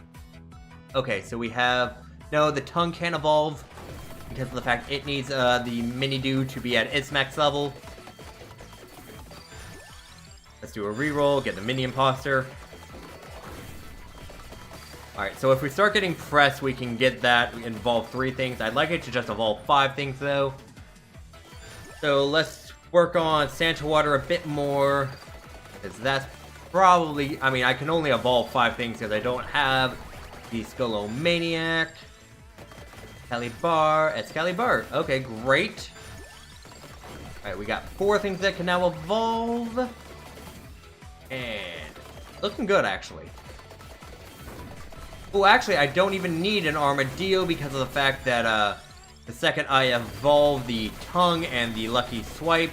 Okay, so we have... No, the tongue can't evolve, because of the fact it needs the Mini-Do to be at its max level. Let's do a reroll, get the Mini Imposter. Alright, so if we start getting press, we can get that, we evolve 3 things. I'd like it to just evolve 5 things, though. So let's work on Santa Water a bit more, because that's probably... I mean, I can only evolve 5 things because I don't have the Skullomaniac. Excalibur, okay, great. Alright, we got 4 things that can now evolve. And looking good, actually. Oh, actually, I don't even need an Armadillo because of the fact that, the second I evolve the Tongue and the Lucky Swipe,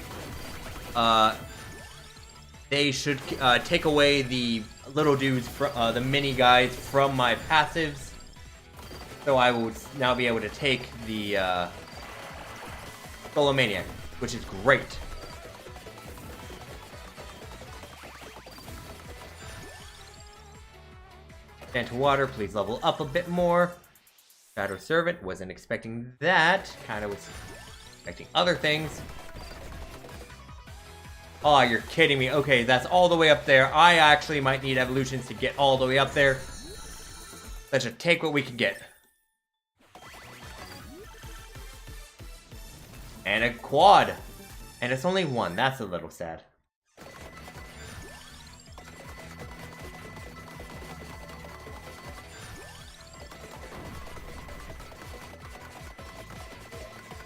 they should, take away the little dudes, the mini guys from my passives. So I will now be able to take the, Solo Maniac, which is great. Santa Water, please level up a bit more. Shadow Servant, wasn't expecting that. Kind of was expecting other things. Oh, you're kidding me. Okay, that's all the way up there. I actually might need evolutions to get all the way up there. Let's just take what we can get. And a quad. And it's only 1. That's a little sad.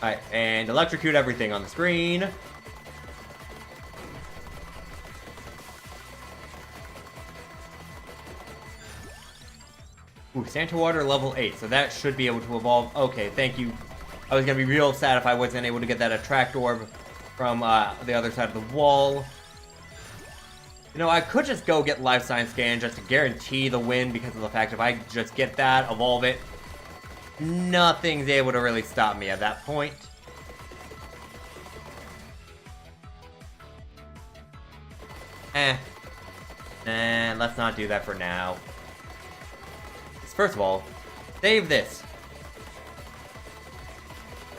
Alright, and electrocute everything on the screen. Ooh, Santa Water level 8, so that should be able to evolve. Okay, thank you. I was gonna be real sad if I wasn't able to get that attract orb from the other side of the wall. You know, I could just go get Life Science Scan just to guarantee the win because of the fact if I just get that, evolve it, nothing's able to really stop me at that point. Let's not do that for now. First of all, save this.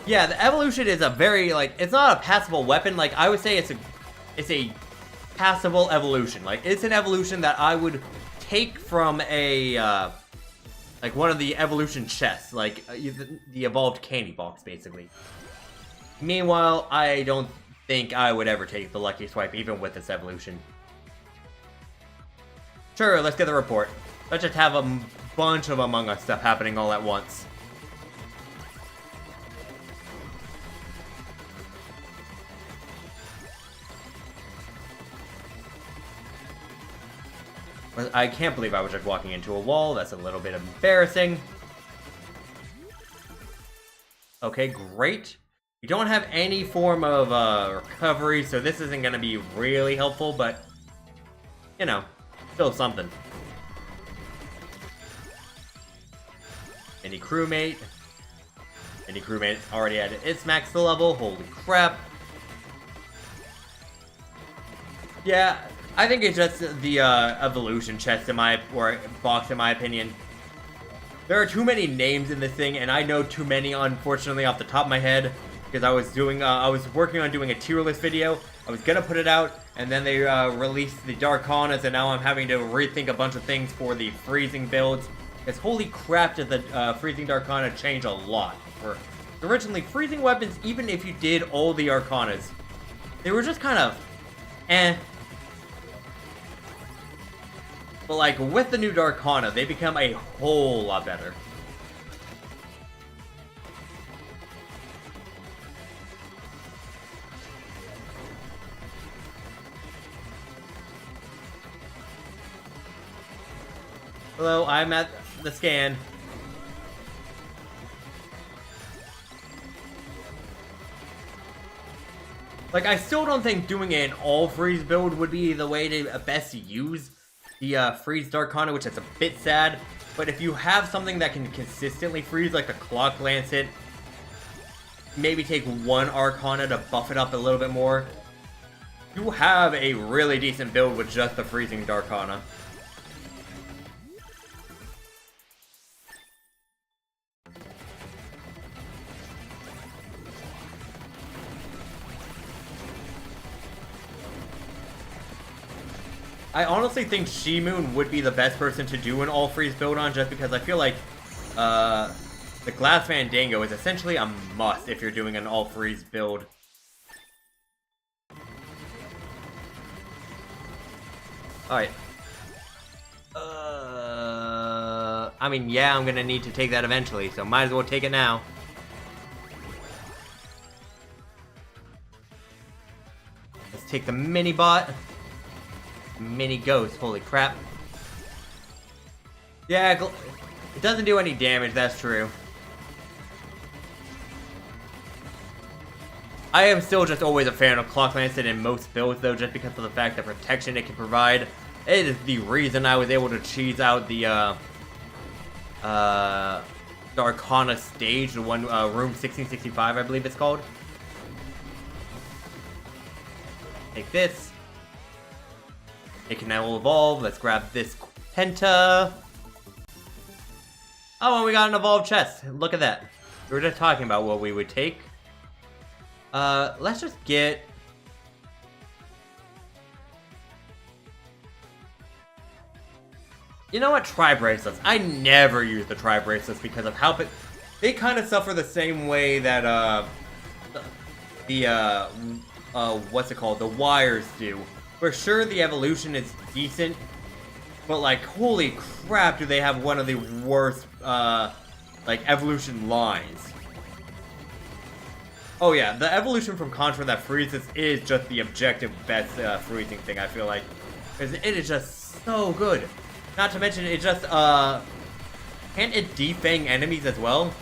Yeah, the evolution is a very, like, it's not a passable weapon. Like, I would say it's a passable evolution. Like, it's an evolution that I would take from a, like, one of the evolution chests. Like, the evolved candy box, basically. Meanwhile, I don't think I would ever take the Lucky Swipe, even with this evolution. Sure, let's get the report. Let's just have a bunch of Among Us stuff happening all at once. I can't believe I was just walking into a wall. That's a little bit embarrassing. Okay, great. We don't have any form of recovery, so this isn't going to be really helpful, but, you know, still something. Any crewmate. Any crewmate already at its max level. Holy crap. Yeah, I think it's just the evolution chest or box in my opinion. There are too many names in this thing, and I know too many, unfortunately, off the top of my head. Because I was working on doing a tier list video. I was gonna put it out, and then they released the Darkonas, and now I'm having to rethink a bunch of things for the freezing builds. Because holy crap, did the freezing Darkana change a lot. For originally, freezing weapons, even if you did all the Arcanas, they were just kind of eh. But like, with the new Darkana, they become a whole lot better. Hello, I'm at the scan. Like, I still don't think doing an all-freeze build would be the way to best use the freeze Darkana, which is a bit sad. But if you have something that can consistently freeze, like the Clock Lancet, maybe take one Arcana to buff it up a little bit more, you have a really decent build with just the freezing Darkana. I honestly think She-Moon would be the best person to do an all-freeze build on, just because I feel like the Glass Fandango is essentially a must if you're doing an all-freeze build. Alright. I mean, yeah, I'm gonna need to take that eventually, so might as well take it now. Let's take the mini bot. Mini ghost, holy crap. Yeah, it doesn't do any damage, that's true. I am still just always a fan of Clock Lancet in most builds, though, just because of the fact that protection it can provide. It is the reason I was able to cheese out the Arcana stage, the one, room 1665, I believe it's called. Take this. It can now evolve. Let's grab this Penta. Oh, and we got an evolved chest. Look at that. We were just talking about what we would take. Let's just get... You know what? Tri-bracelets. I never use the tri-bracelets because of how... They kind of suffer the same way that, what's it called? The wires do. For sure, the evolution is decent, but, like, holy crap, do they have one of the worst, like, evolution lines. Oh yeah, the evolution from Contra that freezes is just the objective best, freezing thing, I feel like. Because it is just so good. Not to mention, it just, can't it defang enemies as well?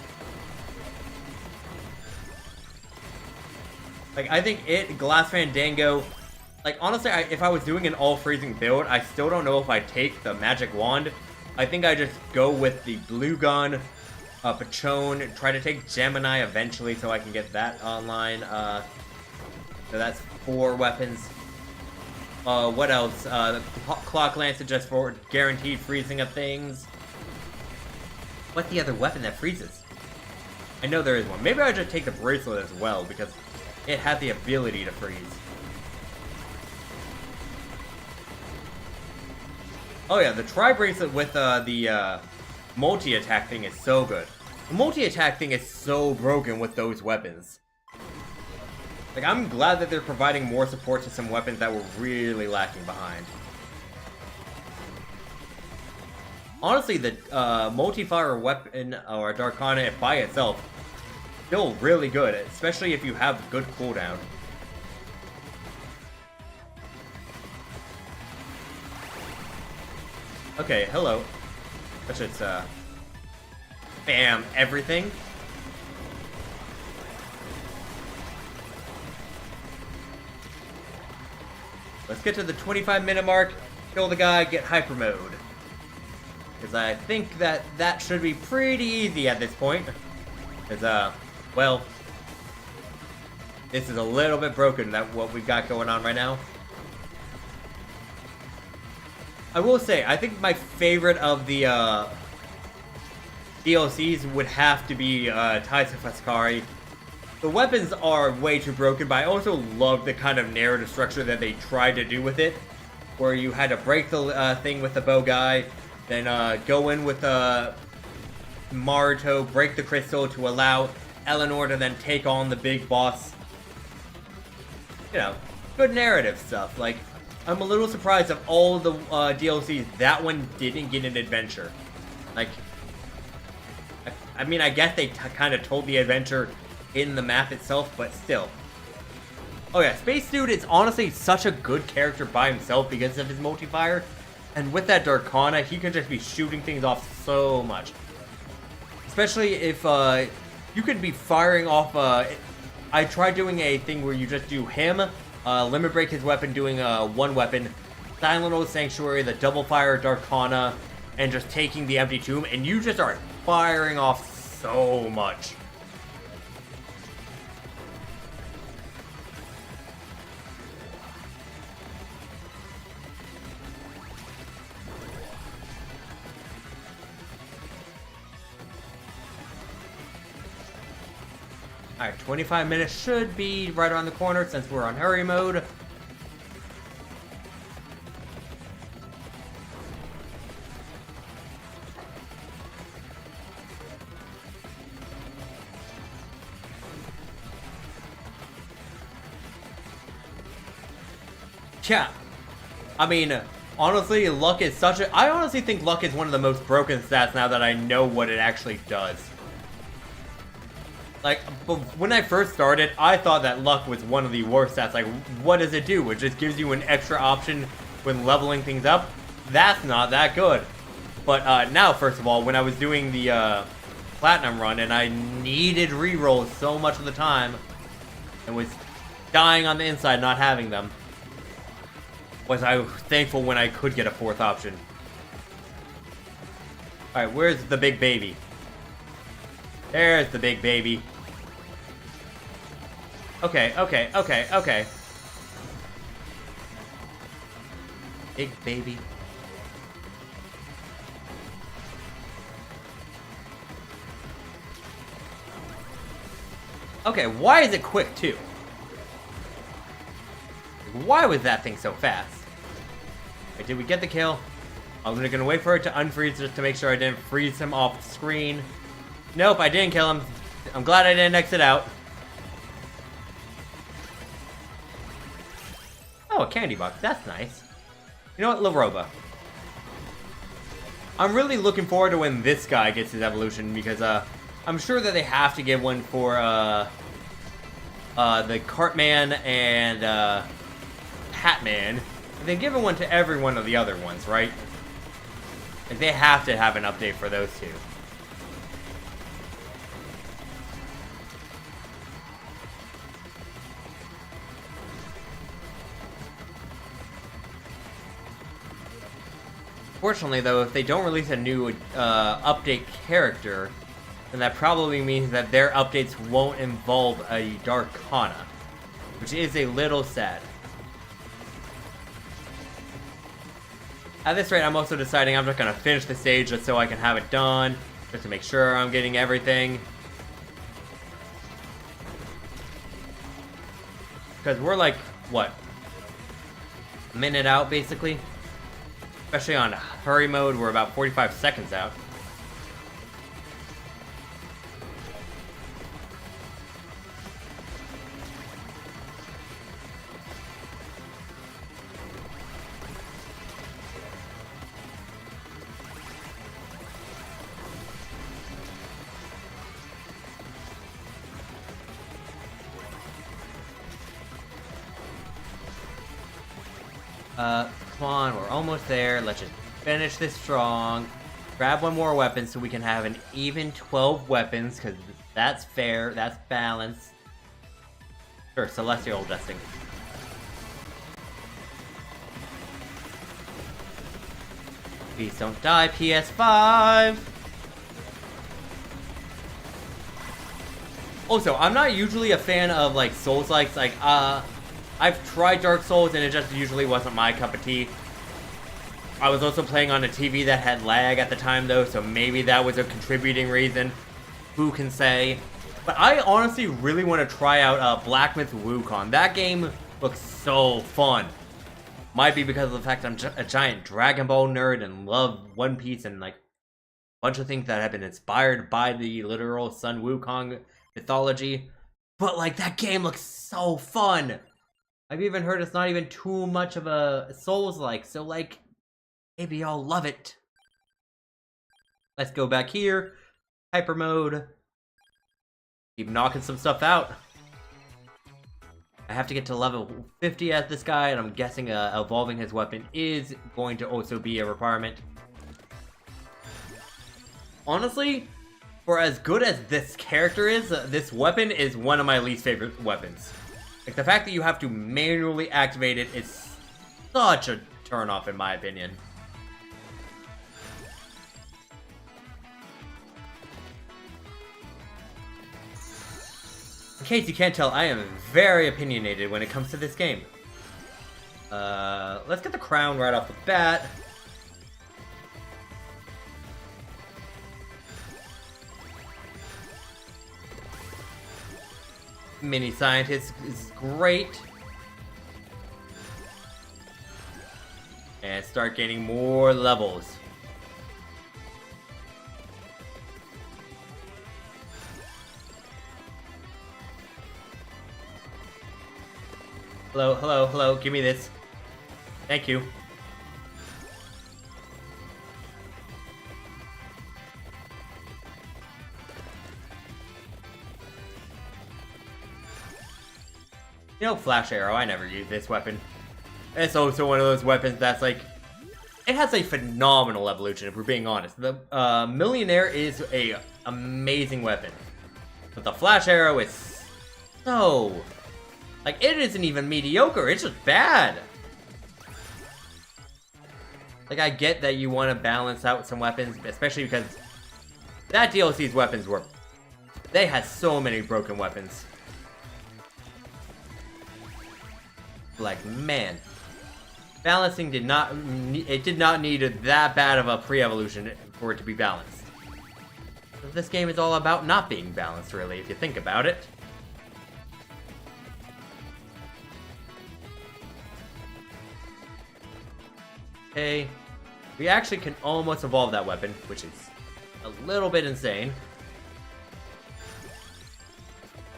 Like, I think it, Glass Fandango... Like, honestly, if I was doing an all-freezing build, I still don't know if I'd take the Magic Wand. I think I just go with the Blue Gun, Patron, try to take Gemini eventually so I can get that online. So that's 4 weapons. What else? Clock Lancet just for guaranteed freezing of things. What's the other weapon that freezes? I know there is one. Maybe I should take the Bracelet as well, because it has the ability to freeze. Oh yeah, the Tri-Bracelet with the multi-attack thing is so good. The multi-attack thing is so broken with those weapons. Like, I'm glad that they're providing more support to some weapons that were really lacking behind. Honestly, the multi-fire weapon, or Darkana by itself, still really good, especially if you have good cooldown. Okay, hello. Let's just, bam, everything. Let's get to the 25-minute mark, kill the guy, get hyper mode. Because I think that that should be pretty easy at this point. Because, well, this is a little bit broken, that what we've got going on right now. I will say, I think my favorite of the DLCs would have to be Ties of Fuscari. The weapons are way too broken, but I also love the kind of narrative structure that they tried to do with it. Where you had to break the thing with the bow guy, then go in with Maruto, break the crystal to allow Eleanor to then take on the big boss. You know, good narrative stuff. Like, I'm a little surprised of all the DLCs, that one didn't get an adventure. Like, I mean, I guess they kind of told the adventure in the map itself, but still. Oh yeah, Space Dude is honestly such a good character by himself because of his multi-fire. And with that Darkana, he can just be shooting things off so much. Especially if you could be firing off... I tried doing a thing where you just do him... Limit Break his weapon doing one weapon, Silent Old Sanctuary, the double fire Darkana, and just taking the Empty Tomb, and you just are firing off so much. Alright, 25 minutes should be right around the corner since we're on hurry mode. Yeah. I mean, honestly, luck is such a... I honestly think luck is one of the most broken stats now that I know what it actually does. Like, but when I first started, I thought that luck was one of the worst stats. Like, what does it do? It just gives you an extra option when leveling things up. That's not that good. But now, first of all, when I was doing the platinum run and I needed rerolls so much of the time and was dying on the inside not having them, was I thankful when I could get a fourth option. Alright, where's the big baby? There's the big baby. Okay. Big baby. Okay, why is it quick too? Why was that thing so fast? Wait, did we get the kill? I'm gonna wait for it to unfreeze just to make sure I didn't freeze him off the screen. Nope, I didn't kill him. I'm glad I didn't exit out. Oh, a candy box. That's nice. You know what? Laroba. I'm really looking forward to when this guy gets his evolution because I'm sure that they have to give one for the Cartman and Hatman. They've given one to every one of the other ones, right? Like they have to have an update for those two. Fortunately, though, if they don't release a new update character, then that probably means that their updates won't involve a Darkana, which is a little sad. At this rate, I'm also deciding I'm just gonna finish the stage just so I can have it done, just to make sure I'm getting everything. Because we're like, what? A minute out, basically? Especially on hurry mode, we're about 45 seconds out. Come on, we're almost there. Let's just finish this strong. Grab one more weapon so we can have an even 12 weapons, because that's fair, that's balanced. Sure, Celestial Dusting. Please don't die, PS5! Also, I'm not usually a fan of, like, Souls-likes. Like, I've tried Dark Souls and it just usually wasn't my cup of tea. I was also playing on a TV that had lag at the time though, so maybe that was a contributing reason. Who can say? But I honestly really want to try out Black Myth Wukong. That game looks so fun. Might be because of the fact I'm a giant Dragon Ball nerd and love One Piece and like a bunch of things that have been inspired by the literal Sun Wukong mythology. But like that game looks so fun. I've even heard it's not even too much of a Souls-like, so like, maybe I'll love it. Let's go back here. Hyper mode. Keep knocking some stuff out. I have to get to level 50 as this guy, and I'm guessing evolving his weapon is going to also be a requirement. Honestly, for as good as this character is, this weapon is one of my least favorite weapons. Like, the fact that you have to manually activate it is such a turn-off in my opinion. In case you can't tell, I am very opinionated when it comes to this game. Let's get the crown right off the bat. Mini Scientist is great. And start getting more levels. Hello, hello, hello, give me this. Thank you. You know, Flash Arrow, I never used this weapon. It's also one of those weapons that's like, it has a phenomenal evolution, if we're being honest. The Millionaire is a amazing weapon. But the Flash Arrow is so... like, it isn't even mediocre, it's just bad. Like, I get that you want to balance out some weapons, especially because that DLC's weapons were... they had so many broken weapons. Like, man. Balancing did not need that bad of a pre-evolution for it to be balanced. So this game is all about not being balanced, really, if you think about it. Okay. We actually can almost evolve that weapon, which is a little bit insane.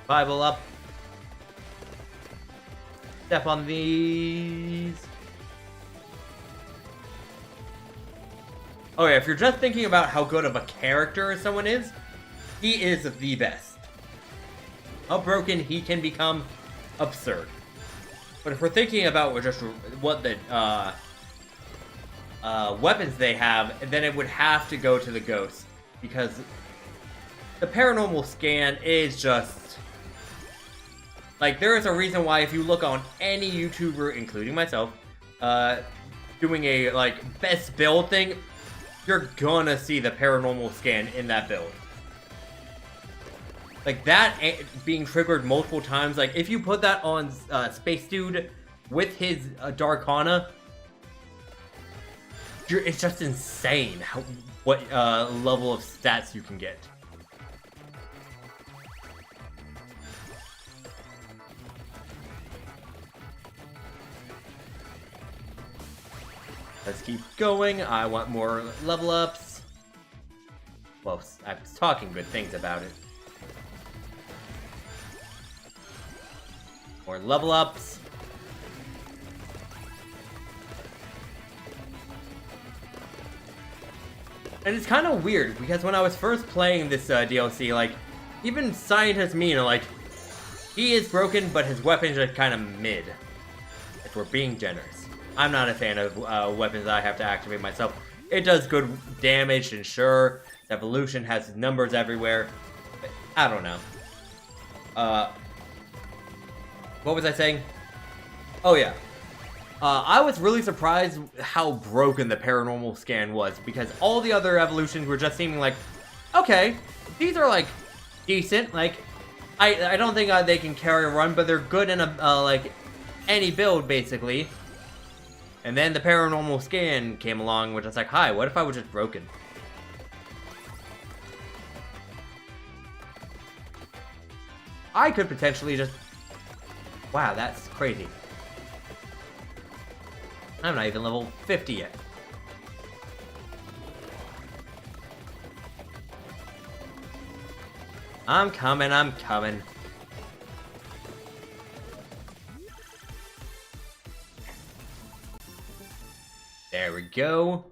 Bible up. Step on these. Oh yeah, if you're just thinking about how good of a character someone is, he is the best. How broken he can become, absurd. But if we're thinking about just what the weapons they have, then it would have to go to the Ghost, because the paranormal scan is just... like, there is a reason why if you look on any YouTuber, including myself, doing a, like, best build thing, you're gonna see the paranormal scan in that build. Like, that being triggered multiple times, like, if you put that on Space Dude with his Darkana, it's just insane what level of stats you can get. Let's keep going. I want more level ups. Well, I was talking good things about it. More level ups. And it's kind of weird, because when I was first playing this DLC, like, even Scientist Mina, like, he is broken, but his weapons are kind of mid. If we're being generous. I'm not a fan of weapons that I have to activate myself. It does good damage, and sure, evolution has numbers everywhere. But I don't know. What was I saying? Oh yeah. I was really surprised how broken the paranormal scan was, because all the other evolutions were just seeming like, okay, these are like decent. Like, I don't think they can carry a run, but they're good in a like any build basically. And then the paranormal scan came along, which I was like, hi, what if I was just broken? I could potentially just... wow, that's crazy. I'm not even level 50 yet. I'm coming, I'm coming. There we go.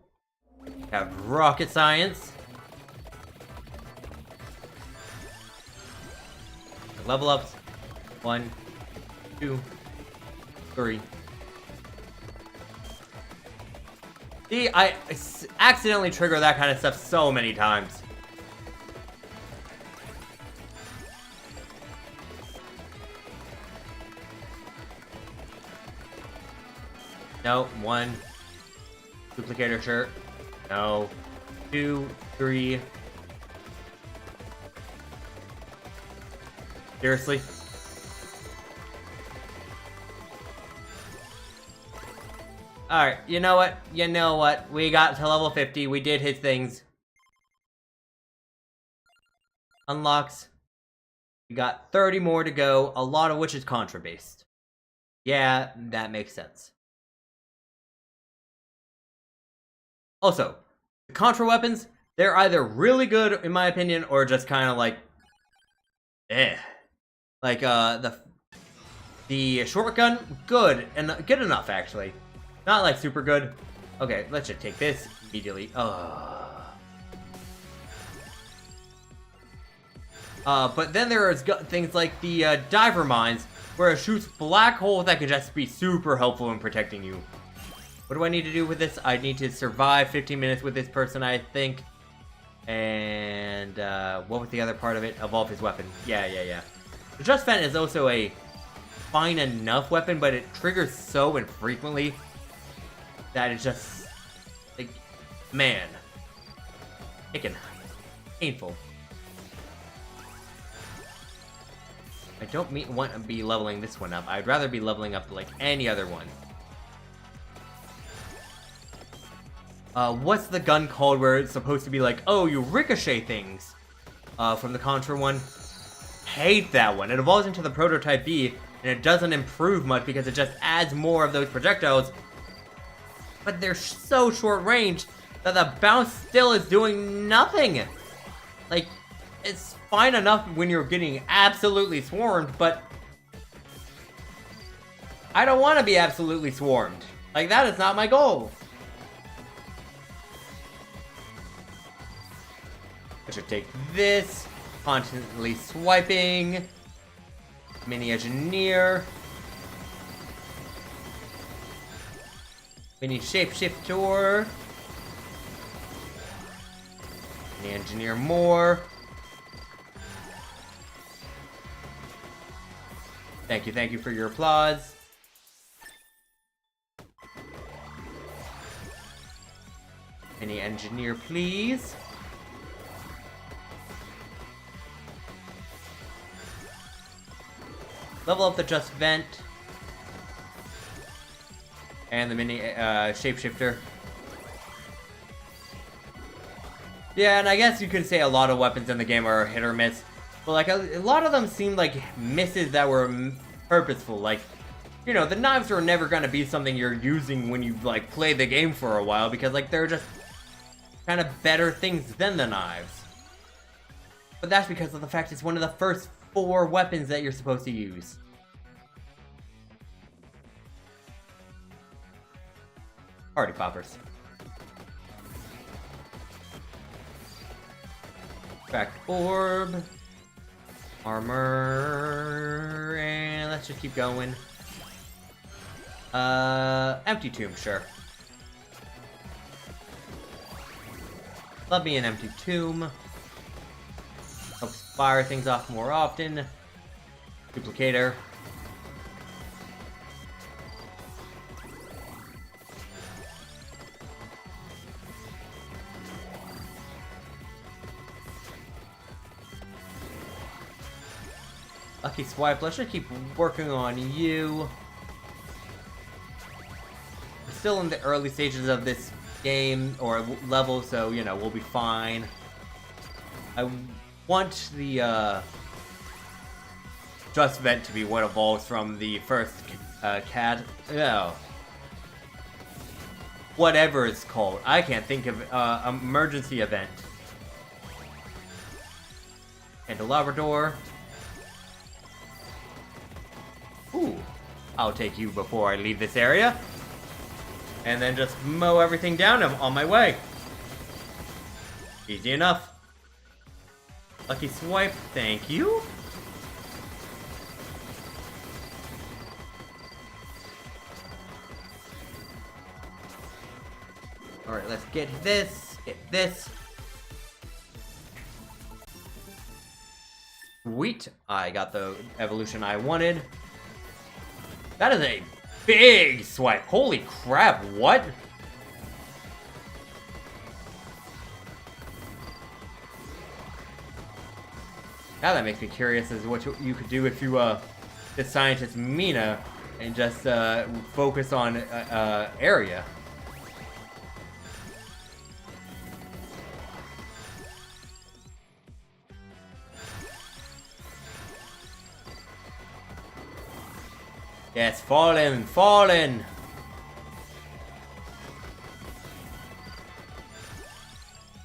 Have rocket science. Level ups. 1, 2, 3. See, I accidentally trigger that kind of stuff so many times. No, 1. Duplicator shirt. No. 2, 3. Seriously? Alright, you know what? You know what? We got to level 50. We did his things. Unlocks. We got 30 more to go, a lot of which is Contra-based. Yeah, that makes sense. Also, the Contra weapons, they're either really good, in my opinion, or just kind of like... eh. Like, the shotgun, good, and good enough, actually. Not, like, super good. Okay, let's just take this immediately. But then there's things like the diver mines, where it shoots black holes that can just be super helpful in protecting you. What do I need to do with this? I need to survive 15 minutes with this person, I think. And, what was the other part of it? Evolve his weapon. Yeah. The Just Vent is also a fine enough weapon, but it triggers so infrequently that it's just, like, man. Painful. I don't want to be leveling this one up. I'd rather be leveling up like any other one. What's the gun called where it's supposed to be like, oh, you ricochet things? From the Contra one. Hate that one. It evolves into the Prototype B, and it doesn't improve much because it just adds more of those projectiles. But they're so short range that the bounce still is doing nothing. Like, it's fine enough when you're getting absolutely swarmed, but I don't want to be absolutely swarmed. Like, that is not my goal. I should take this. Constantly swiping. Mini Engineer. Mini Shapeshifter. Mini Engineer more. Thank you for your applause. Mini Engineer, please. Level up the Just Vent. And the mini Shapeshifter. Yeah, and I guess you could say a lot of weapons in the game are hit or miss. But, like, a lot of them seemed like misses that were purposeful. Like, you know, the knives are never going to be something you're using when you, like, play the game for a while. Because, like, they're just kind of better things than the knives. But that's because of the fact it's one of the first 4 weapons that you're supposed to use. Party poppers. Cracked orb. Armor. And let's just keep going. Empty tomb, sure. Love me an empty tomb. Helps fire things off more often. Duplicator. Lucky Swipe, let's just keep working on you. We're still in the early stages of this game, or level, so, you know, we'll be fine. I want the, Just Vent to be what evolves from the first, whatever it's called. I can't think of, emergency event. And a Labrador. Ooh, I'll take you before I leave this area. And then just mow everything down on my way. Easy enough. Lucky Swipe, thank you. Alright, let's get this, Sweet, I got the evolution I wanted. That is a big swipe. Holy crap, what? Now that makes me curious as to what you could do if you, did Scientist Mina and just, focus on, area. Yes, fallen!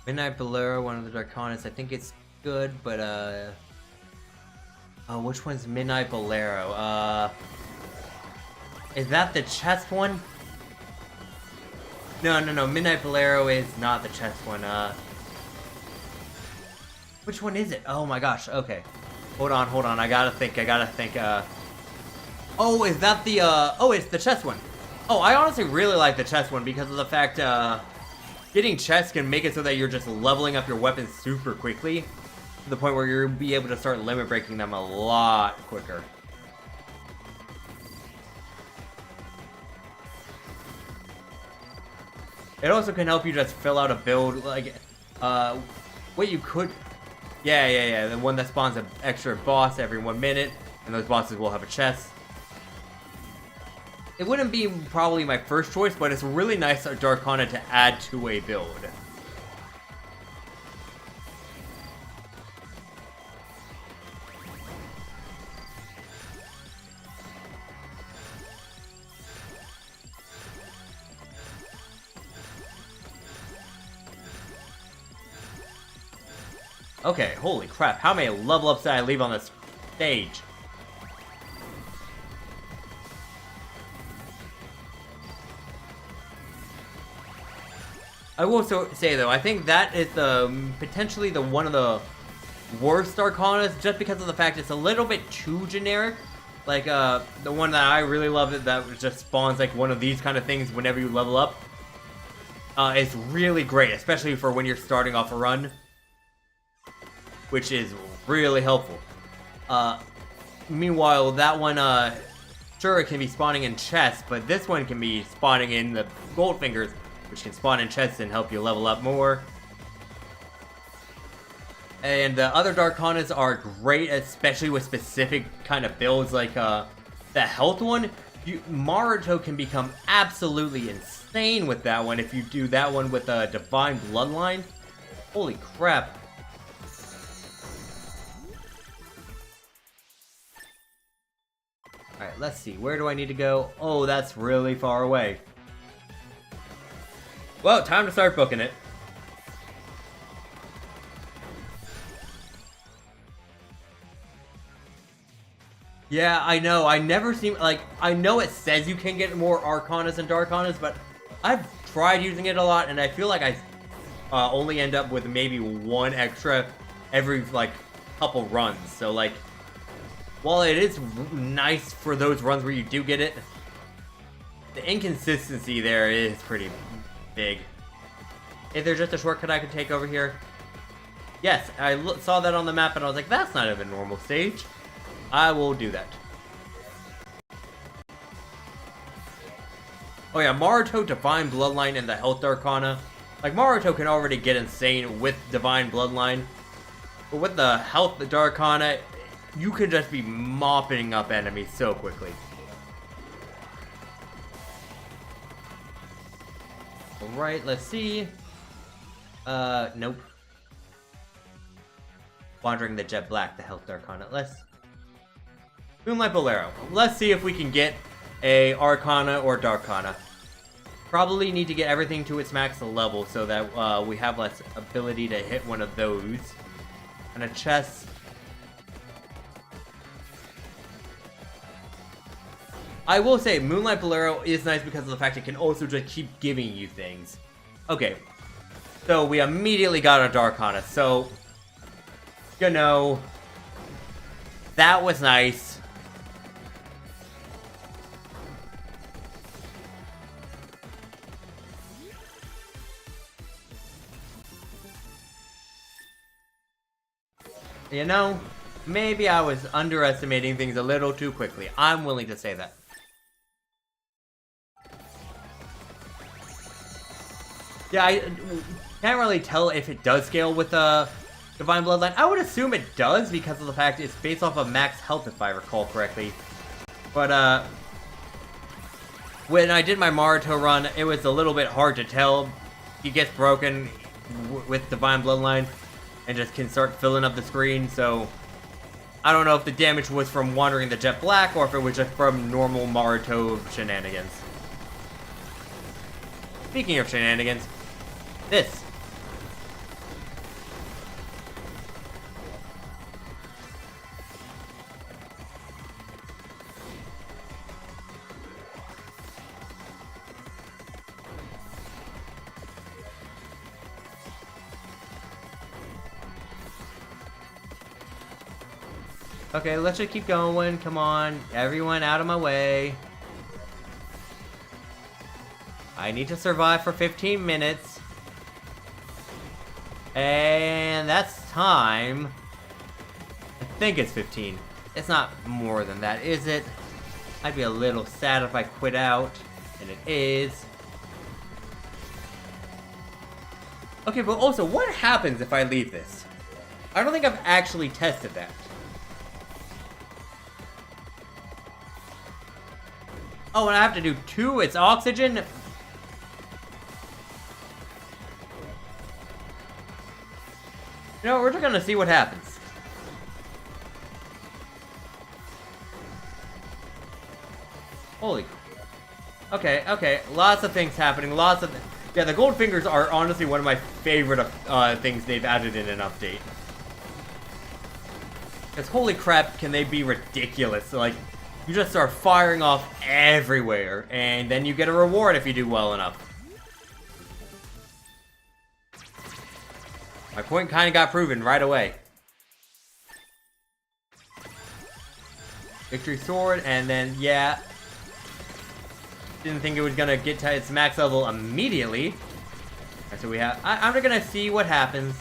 Midnight Bolero, one of the Draconis. I think it's good, but, oh, which one's Midnight Bolero? Is that the chest one? No. Midnight Bolero is not the chest one. Which one is it? Oh my gosh, okay. Hold on. I gotta think. Oh, is that the, oh, it's the chest one. Oh, I honestly really like the chest one because of the fact, getting chests can make it so that you're just leveling up your weapons super quickly. To the point where you'll be able to start limit breaking them a lot quicker. It also can help you just fill out a build, like, what you could... Yeah, the one that spawns an extra boss every 1 minute, and those bosses will have a chest. It wouldn't be probably my first choice, but it's really nice Darkana to add to a build. Okay, holy crap, how many level ups did I leave on this stage? I will say though, I think that is potentially one of the worst Arcanas, just because of the fact it's a little bit too generic. Like the one that I really love that just spawns like one of these kind of things whenever you level up. It's really great, especially for when you're starting off a run, which is really helpful. Meanwhile, that one, sure, it can be spawning in chests, but this one can be spawning in the Goldfingers, which can spawn in chests and help you level up more. And the other Darkanas are great, especially with specific kind of builds, like the health one. Maruto can become absolutely insane with that one if you do that one with a Divine Bloodline. Holy crap. Alright, let's see. Where do I need to go? Oh, that's really far away. Well, time to start booking it. Yeah, I know. I never seem like... I know it says you can get more Arcanas and Darkanas, but I've tried using it a lot, and I feel like I only end up with maybe one extra every, like, couple runs. So, like, while it is nice for those runs where you do get it, the inconsistency there is pretty big. Is there just a shortcut I could take over here? Yes, I saw that on the map and I was like, that's not even a normal stage. I will do that. Oh yeah, Maruto, Divine Bloodline, and the Health Arcana. Like, Maruto can already get insane with Divine Bloodline. But with the Health Arcana, you can just be mopping up enemies so quickly. Alright, let's see. Nope. Wandering the Jet Black, the Health Arcana. Let's... Moonlight Bolero. Let's see if we can get a Arcana or Darkana. Probably need to get everything to its max level so that we have less ability to hit one of those. And a chest. I will say, Moonlight Bolero is nice because of the fact it can also just keep giving you things. Okay. So we immediately got a Darkana. So, you know, that was nice. You know, maybe I was underestimating things a little too quickly. I'm willing to say that. Yeah, I can't really tell if it does scale with Divine Bloodline. I would assume it does because of the fact it's based off of max health, if I recall correctly. But, when I did my Maruto run, it was a little bit hard to tell. He gets broken with Divine Bloodline and just can start filling up the screen, so I don't know if the damage was from wandering the Jet Black or if it was just from normal Maruto shenanigans. Speaking of shenanigans, this. Okay, let's just keep going. Come on. Everyone out of my way. I need to survive for 15 minutes. And that's time. I think it's 15. It's not more than that, is it? I'd be a little sad if I quit out. And it is. Okay, but also, what happens if I leave this? I don't think I've actually tested that. Oh, and I have to do 2? It's oxygen? You know, we're just gonna see what happens. Holy. Okay, okay. Lots of things happening. Lots of... Yeah, the gold fingers are honestly one of my favorite things they've added in an update. Because holy crap, can they be ridiculous. Like, you just start firing off everywhere, and then you get a reward if you do well enough. My point kind of got proven right away. Victory sword, and then, yeah. Didn't think it was gonna get to its max level immediately. Alright, so we have... I'm just gonna see what happens.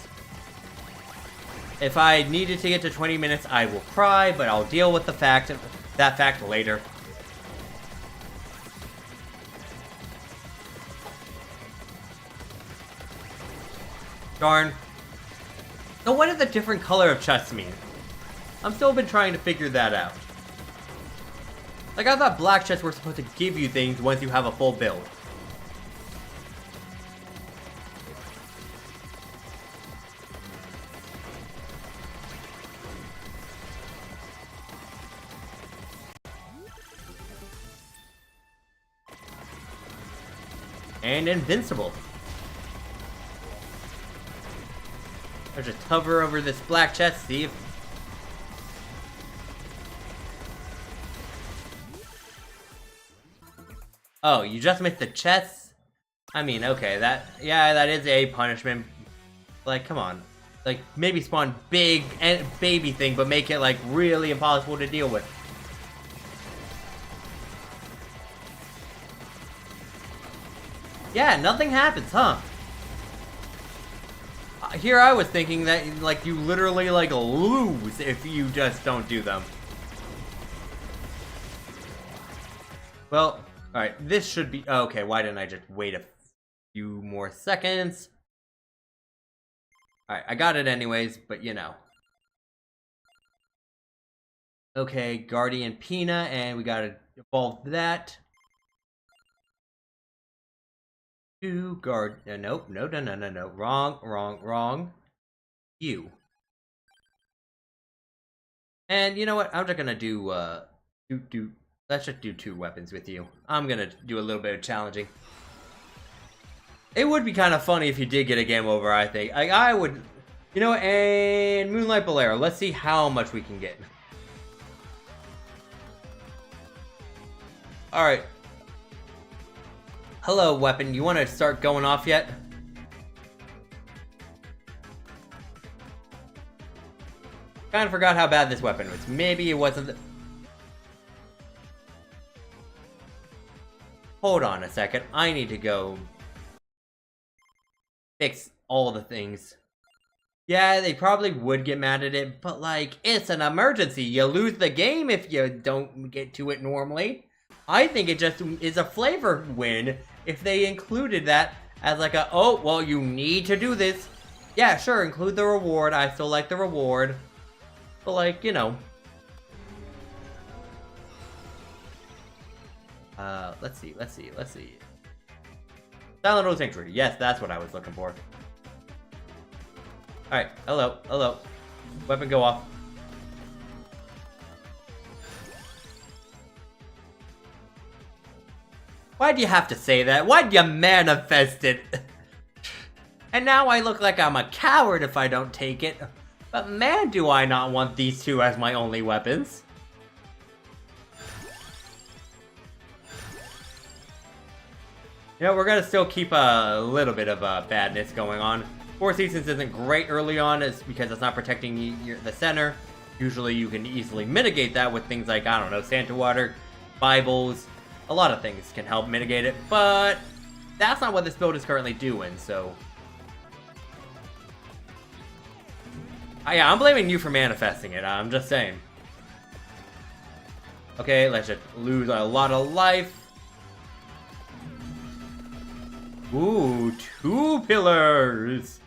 If I needed to get to 20 minutes, I will cry, but I'll deal with that fact later. Darn. So what does the different color of chests mean? I'm still been trying to figure that out. Like, I thought black chests were supposed to give you things once you have a full build. And invincible. I'll just hover over this black chest, see if... Oh, you just missed the chest? I mean, okay, that is a punishment. Like, come on. Like, maybe spawn big and baby thing, but make it, like, really impossible to deal with. Yeah, nothing happens, huh? Here I was thinking that, like, you literally, like, lose if you just don't do them. Well, alright, this should be... Oh, okay, why didn't I just wait a few more seconds? Alright, I got it anyways, but you know. Okay, Guardian Pina, and we gotta evolve that. Nope, no. Wrong. You. And you know what? I'm just gonna do, let's just do 2 weapons with you. I'm gonna do a little bit of challenging. It would be kind of funny if you did get a game over, I think. I would, you know, and Moonlight Bolero. Let's see how much we can get. Alright. Hello, weapon. You want to start going off yet? Kind of forgot how bad this weapon was. Maybe it wasn't the... Hold on a second. I need to go... fix all the things. Yeah, they probably would get mad at it, but like, it's an emergency. You lose the game if you don't get to it normally. I think it just is a flavor win if they included that as like a, oh, well, you need to do this. Yeah, sure, include the reward. I still like the reward. But like, you know. Let's see. Silent Hill Sanctuary. Yes, that's what I was looking for. Alright, hello. Weapon go off. Why'd you have to say that? Why'd you manifest it? And now I look like I'm a coward if I don't take it. But man, do I not want these 2 as my only weapons. You know, we're gonna still keep a little bit of badness going on. 4 Seasons isn't great early on, is because it's not protecting the center. Usually you can easily mitigate that with things like, I don't know, Santa water, Bibles, a lot of things can help mitigate it, but that's not what this build is currently doing, so... yeah, I'm blaming you for manifesting it, I'm just saying. Okay, let's just lose a lot of life. Ooh, 2 pillars!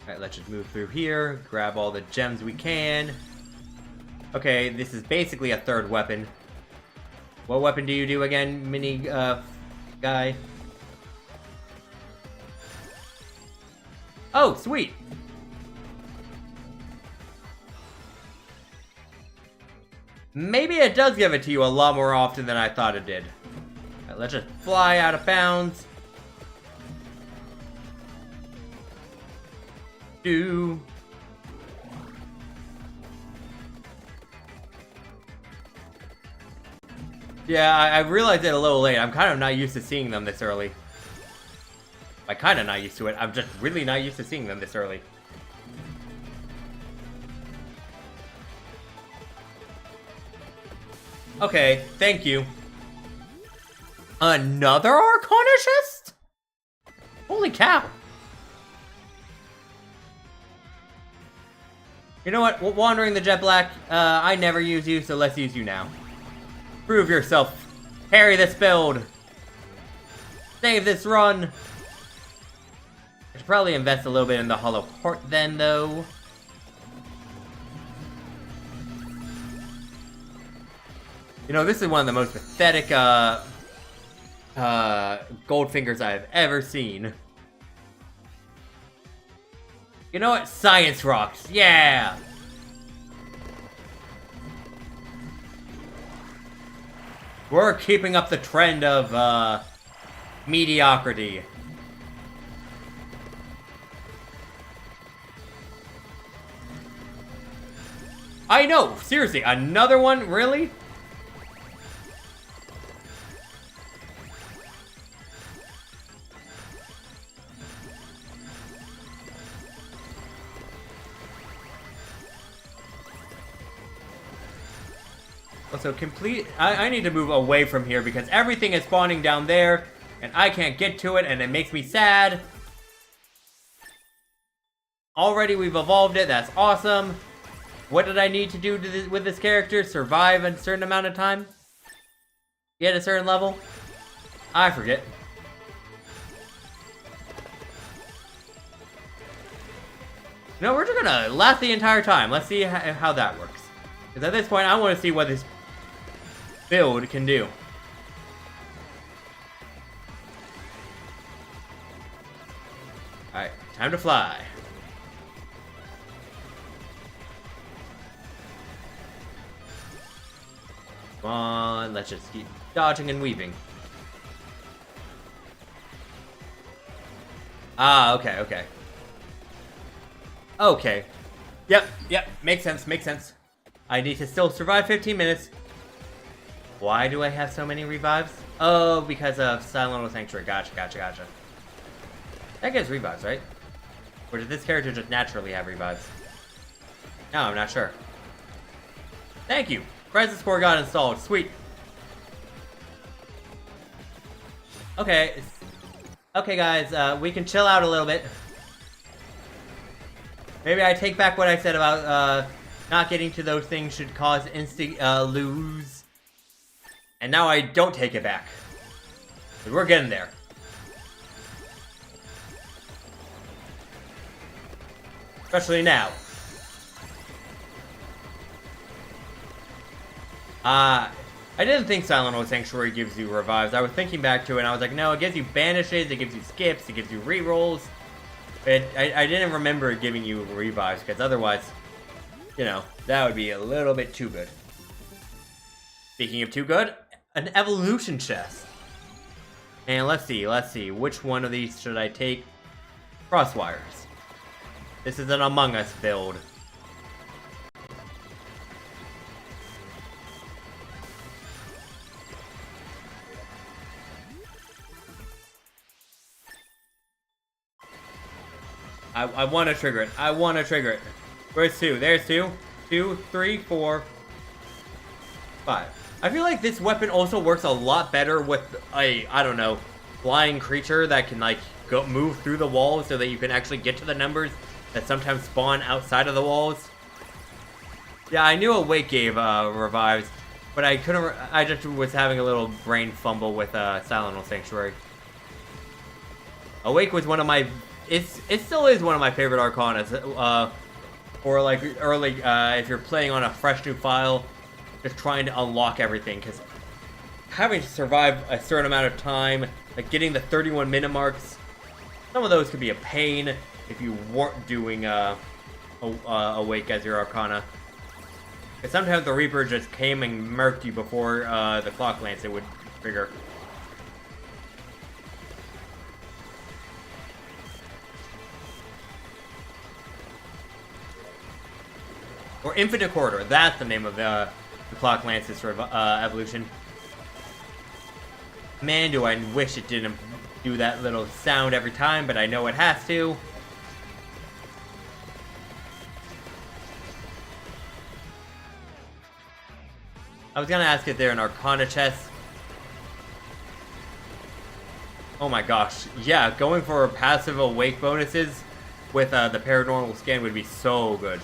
Alright, let's just move through here, grab all the gems we can. Okay, this is basically a third weapon. What weapon do you do again, mini, guy? Oh, sweet! Maybe it does give it to you a lot more often than I thought it did. Alright, let's just fly out of bounds. Yeah, I realized it a little late. I'm kind of not used to seeing them this early. I'm kind of not used to it. I'm just really not used to seeing them this early. Okay, thank you. Another Arcanicist? Holy cow. You know what? Wandering the Jet Black, I never use you, so let's use you now. Prove yourself. Carry this build. Save this run. I should probably invest a little bit in the Hollow Heart then, though. You know, this is one of the most pathetic, Goldfingers I've ever seen. You know what? Science rocks. Yeah! We're keeping up the trend of, mediocrity. I know! Seriously, another one? Really? Also, I need to move away from here because everything is spawning down there, and I can't get to it, and it makes me sad. Already we've evolved it, that's awesome. What did I need to do with this character? Survive a certain amount of time? Get a certain level? I forget. No, we're just gonna last the entire time. Let's see how that works. Because at this point, I want to see what this build can do. Alright, time to fly. Come on, let's just keep dodging and weaving. Ah, okay, okay. Okay. Yep, makes sense, makes sense. I need to still survive 15 minutes. Why do I have so many revives? Oh, because of Silent Sanctuary. Gotcha. That gets revives, right? Or did this character just naturally have revives? No, I'm not sure. Thank you. Crisis Core got installed. Sweet. Okay. Okay, guys. We can chill out a little bit. Maybe I take back what I said about, not getting to those things should cause instant, lose. And now I don't take it back. But we're getting there. Especially now. I didn't think Silent Sanctuary gives you revives. I was thinking back to it and I was like, no, it gives you banishes, it gives you skips, it gives you rerolls. But I didn't remember it giving you revives, because otherwise, you know, that would be a little bit too good. Speaking of too good, an evolution chest. And let's see, which one of these should I take? Crosswires. This is an Among Us build. I want to trigger it. I want to trigger it. Where's 2? There's 2. 2, 3, 4, 5. I feel like this weapon also works a lot better with a, I don't know, flying creature that can, like, move through the walls so that you can actually get to the numbers that sometimes spawn outside of the walls. Yeah, I knew Awake gave revives, but I couldn't. I just was having a little brain fumble with Silent Hill Sanctuary. Awake was one of my. It still is one of my favorite Arcanas. Or like early, if you're playing on a fresh new file, just trying to unlock everything, because having to survive a certain amount of time, like getting the 31-minute marks, some of those could be a pain if you weren't doing Awake as your Arcana. Because sometimes the Reaper just came and murked you before the Clock Lance it would trigger. Or Infinite Corridor, that's the name of the Clock Lance's evolution. Man, do I wish it didn't do that little sound every time, but I know it has to. I was gonna ask if they're an Arcana chest. Oh my gosh, yeah, going for passive Awake bonuses with the Paranormal Scan would be so good.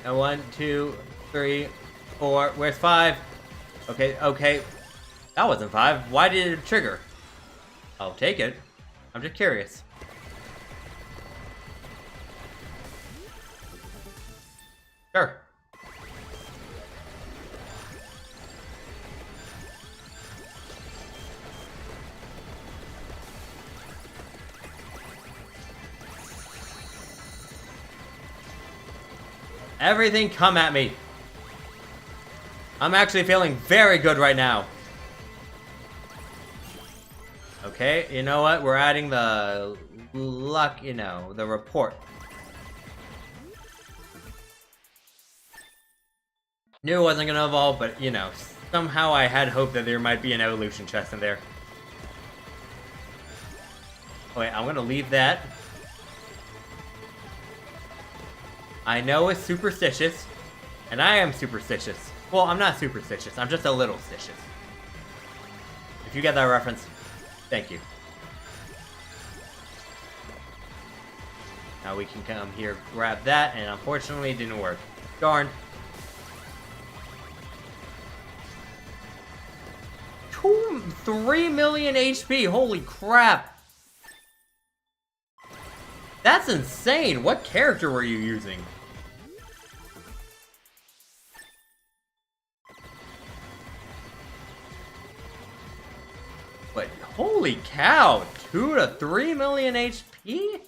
One, 2, 3, 4. Where's 5? Okay, okay. That wasn't 5. Why did it trigger? I'll take it. I'm just curious. Sure. Everything come at me. I'm actually feeling very good right now. Okay, you know what? We're adding the luck, you know, the report. Knew it wasn't gonna evolve, but, you know, somehow I had hope that there might be an evolution chest in there. Oh, wait, I'm gonna leave that. I know it's superstitious, and I am superstitious. Well, I'm not superstitious, I'm just a little stitious. If you get that reference, thank you. Now we can come here, grab that, and unfortunately it didn't work. Darn. 3 million HP, holy crap! That's insane! What character were you using? But holy cow! 2 to 3 million HP?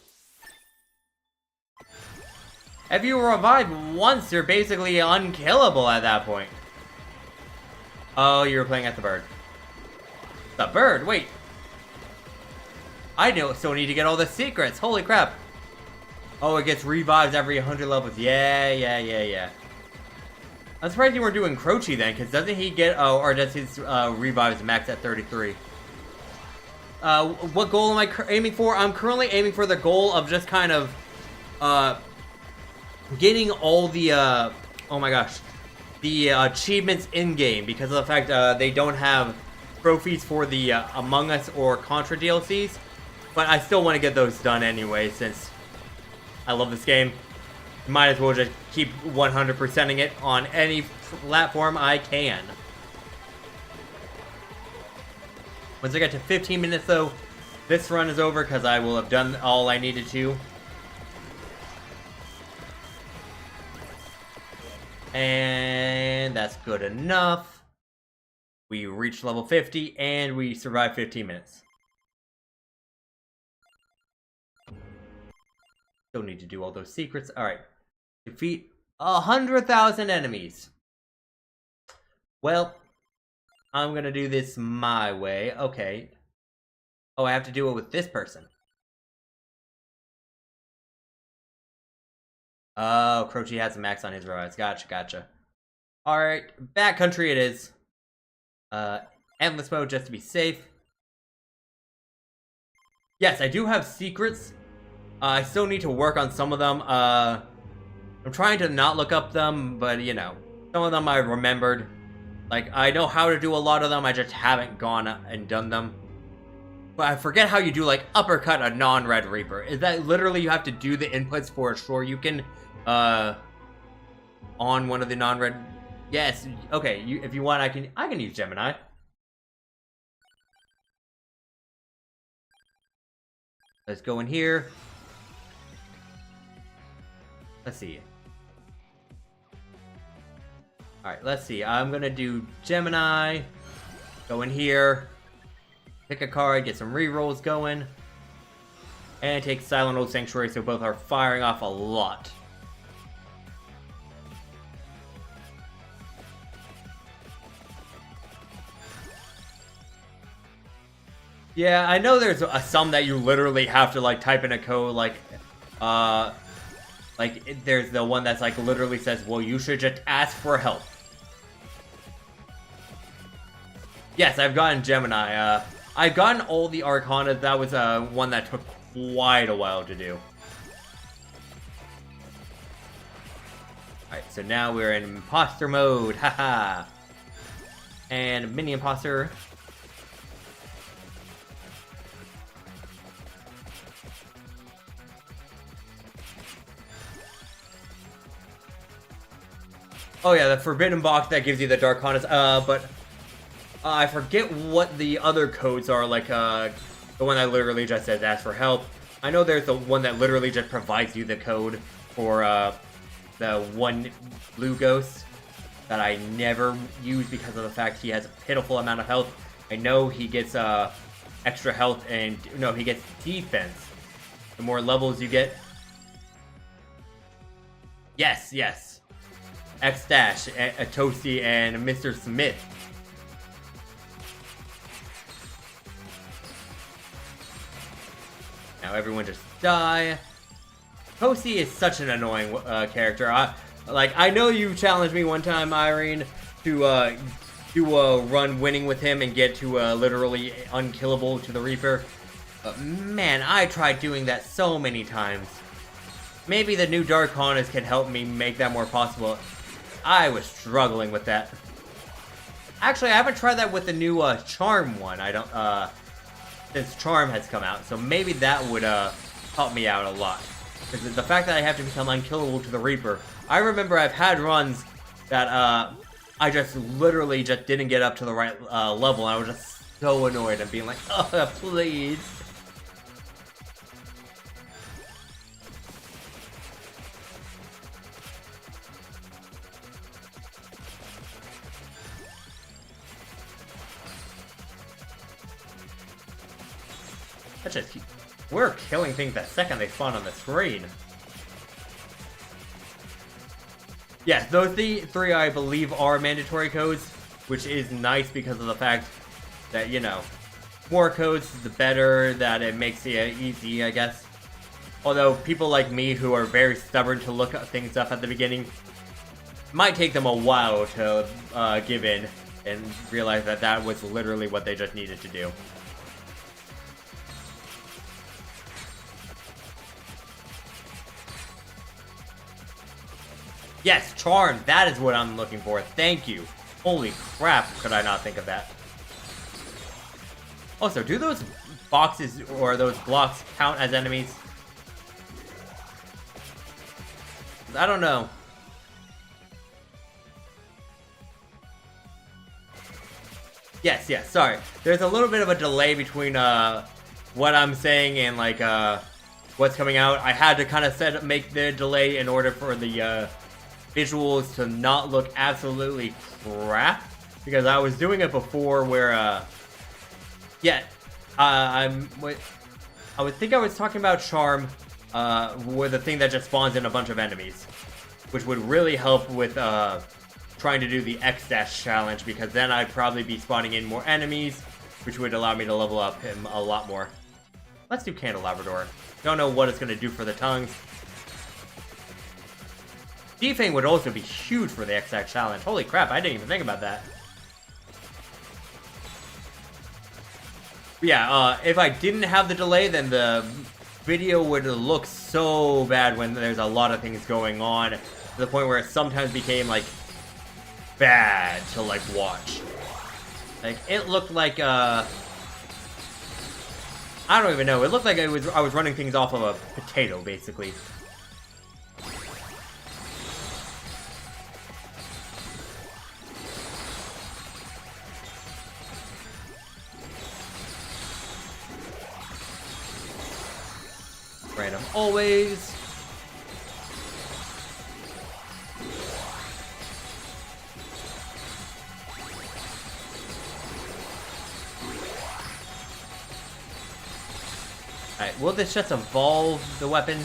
If you revive once, you're basically unkillable at that point. Oh, you were playing at the bird. The bird? Wait. I still need to get all the secrets. Holy crap. Oh, it gets revived every 100 levels. Yeah. I'm surprised you weren't doing Croce then, because doesn't he get... Oh, or does his revives max at 33? What goal am I aiming for? I'm currently aiming for the goal of just kind of... getting all the... oh my gosh. The achievements in-game, because of the fact they don't have trophies for the Among Us or Contra DLCs. But I still want to get those done anyway, since I love this game. Might as well just keep 100%ing it on any platform I can. Once I get to 15 minutes though, this run is over because I will have done all I needed to. And that's good enough. We reached level 50 and we survived 15 minutes. Still need to do all those secrets. Alright. Defeat 100,000 enemies. Well, I'm gonna do this my way. Okay. Oh, I have to do it with this person. Oh, Croce has a max on his robots. Gotcha. Alright, backcountry it is. Endless mode just to be safe. Yes, I do have secrets. I still need to work on some of them. I'm trying to not look up them, but you know, some of them I remembered. Like, I know how to do a lot of them, I just haven't gone and done them. But I forget how you do, like, uppercut a non-red reaper. Is that literally you have to do the inputs for a sure you can, on one of the non-red... Yes, okay, if you want, I can use Gemini. Let's go in here. Let's see. Alright, let's see. I'm gonna do Gemini. Go in here. Pick a card, get some rerolls going. And take Silent Old Sanctuary, so both are firing off a lot. Yeah, I know there's some that you literally have to, like, type in a code, like, there's the one that's, like, literally says, well, you should just ask for help. Yes, I've gotten Gemini. I've gotten all the Arcana. That was, one that took quite a while to do. Alright, so now we're in Imposter mode, haha. And Mini Imposter. Oh yeah, the Forbidden Box that gives you the Darkonis, but I forget what the other codes are, like, the one that literally just says ask for help. I know there's the one that literally just provides you the code for, the one blue ghost that I never use because of the fact he has a pitiful amount of health. I know he gets, extra health and, no, he gets defense. The more levels you get. Yes. X-Dash, Atosi, and Mr. Smith. Now everyone just die. Tosi is such an annoying character. I know you challenged me one time, Irene, to do a run winning with him and get to literally unkillable to the Reaper. But man, I tried doing that so many times. Maybe the new Dark Harness can help me make that more possible. I was struggling with that. Actually, I haven't tried that with the new Charm one. I don't, since Charm has come out, so maybe that would help me out a lot. Because the fact that I have to become unkillable to the Reaper, I remember I've had runs that I just literally just didn't get up to the right level, and I was just so annoyed and being like, oh, please. We're killing things the second they spawn on the screen. Yes, those three I believe are mandatory codes, which is nice because of the fact that, you know, more codes the better, that it makes it easy, I guess. Although people like me who are very stubborn to look things up at the beginning, might take them a while to give in and realize that that was literally what they just needed to do. Yes, Charm, that is what I'm looking for. Thank you. Holy crap, could I not think of that. Also, do those boxes or those blocks count as enemies? I don't know. Yes, sorry. There's a little bit of a delay between what I'm saying and like what's coming out. I had to kind of make the delay in order for the visuals to not look absolutely crap, because I was doing it before where I would think I was talking about Charm with the thing that just spawns in a bunch of enemies, which would really help with trying to do the X-Dash challenge, because then I'd probably be spawning in more enemies, which would allow me to level up him a lot more. Let's do Candelabrador. Don't know what it's going to do for the tongues. defang would also be huge for the exact challenge. Holy crap, I didn't even think about that. Yeah, if I didn't have the delay, then the video would look so bad when there's a lot of things going on, to the point where it sometimes became, like, bad to, like, watch. Like, it looked like, I don't even know. It looked like I was running things off of a potato, basically. Random always. Alright, will this just evolve the weapon?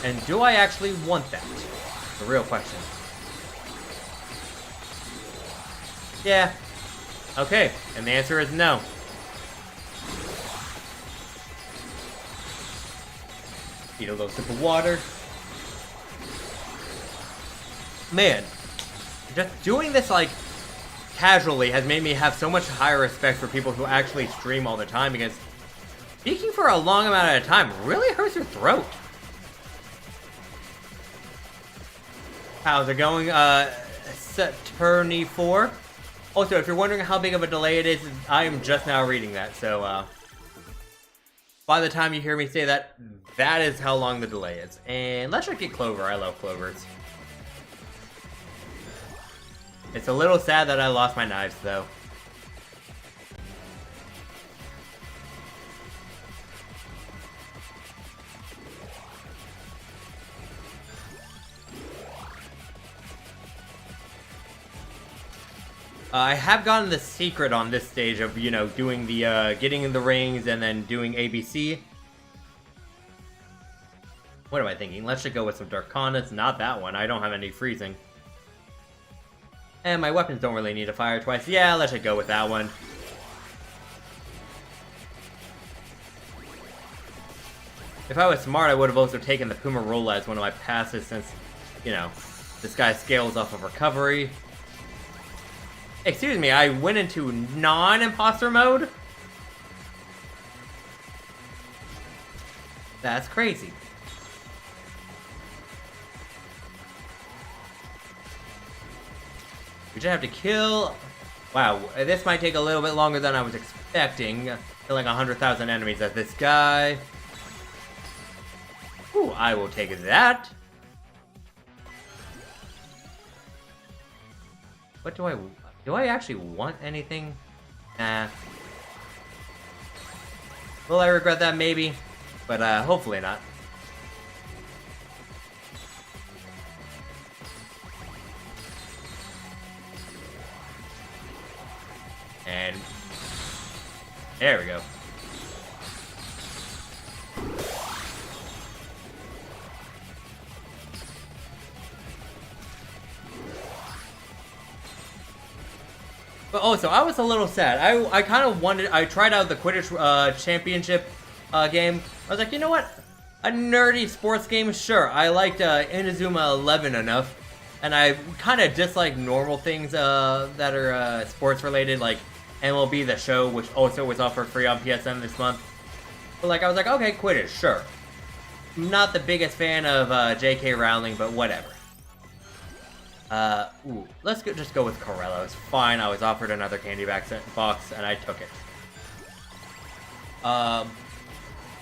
And do I actually want that? The real question. Yeah. Okay, and the answer is no. Eat a little sip of water. Man, just doing this, like, casually has made me have so much higher respect for people who actually stream all the time, because speaking for a long amount of time really hurts your throat. How's it going, Saturny4? Also, if you're wondering how big of a delay it is, I am just now reading that, so, by the time you hear me say that, that is how long the delay is. And let's just get Clover. I love Clovers. It's a little sad that I lost my knives, though. I have gotten the secret on this stage of, you know, doing the, getting in the rings and then doing ABC. What am I thinking? Let's just go with some Darkana's. Not that one. I don't have any freezing. And my weapons don't really need to fire twice. Yeah, let's just go with that one. If I was smart, I would have also taken the Pumarola as one of my passes, since, you know, this guy scales off of recovery. Excuse me, I went into non-imposter mode? That's crazy. We just have to kill... Wow, this might take a little bit longer than I was expecting. Killing 100,000 enemies as this guy. Ooh, I will take that. What do I... Do I actually want anything? Nah. Will I regret that? Maybe. But, hopefully not. And... there we go. But also, I was a little sad. I kind of wanted... I tried out the Quidditch championship game. I was like, you know what? A nerdy sports game? Sure. I liked Inazuma 11 enough. And I kind of dislike normal things that are sports related, like MLB The Show, which also was offered free on PSN this month. But like, I was like, okay, Quidditch, sure. Not the biggest fan of J.K. Rowling, but whatever. Ooh, let's just go with Corello. It's fine. I was offered another candy box, and I took it.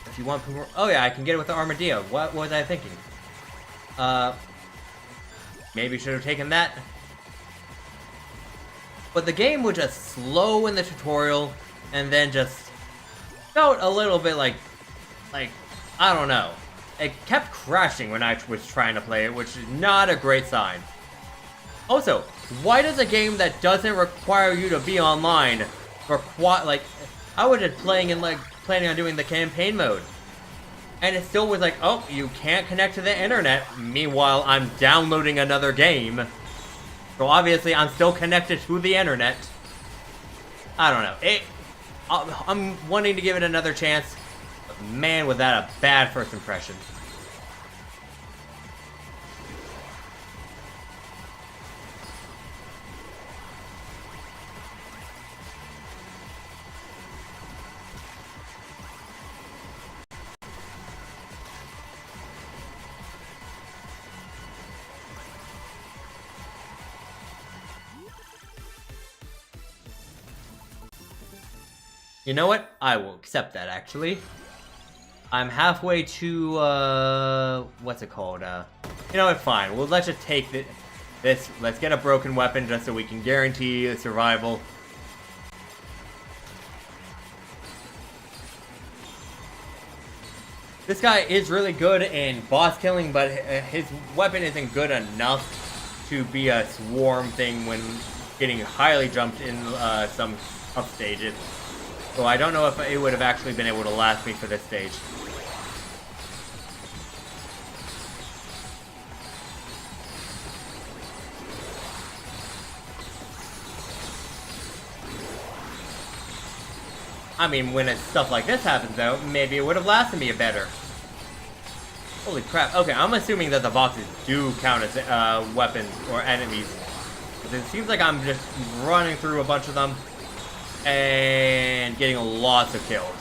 If you want... Oh yeah, I can get it with the Armadillo. What was I thinking? Maybe should have taken that. But the game was just slow in the tutorial, and then just felt a little bit like, I don't know. It kept crashing when I was trying to play it, which is not a great sign. Also, why does a game that doesn't require you to be online like, I was just playing and like planning on doing the campaign mode, and it still was like, oh, you can't connect to the internet. Meanwhile, I'm downloading another game, so obviously I'm still connected to the internet. I don't know. I'm wanting to give it another chance, but man, was that a bad first impression. You know what? I will accept that, actually. I'm halfway to, what's it called? You know what? Fine. Well, let's just take this. Let's get a broken weapon just so we can guarantee the survival. This guy is really good in boss killing, but his weapon isn't good enough to be a swarm thing when getting highly jumped in some tough stages. So I don't know if it would have actually been able to last me for this stage. I mean, when stuff like this happens, though, maybe it would have lasted me better. Holy crap. Okay, I'm assuming that the boxes do count as weapons or enemies. But it seems like I'm just running through a bunch of them and getting lots of kills.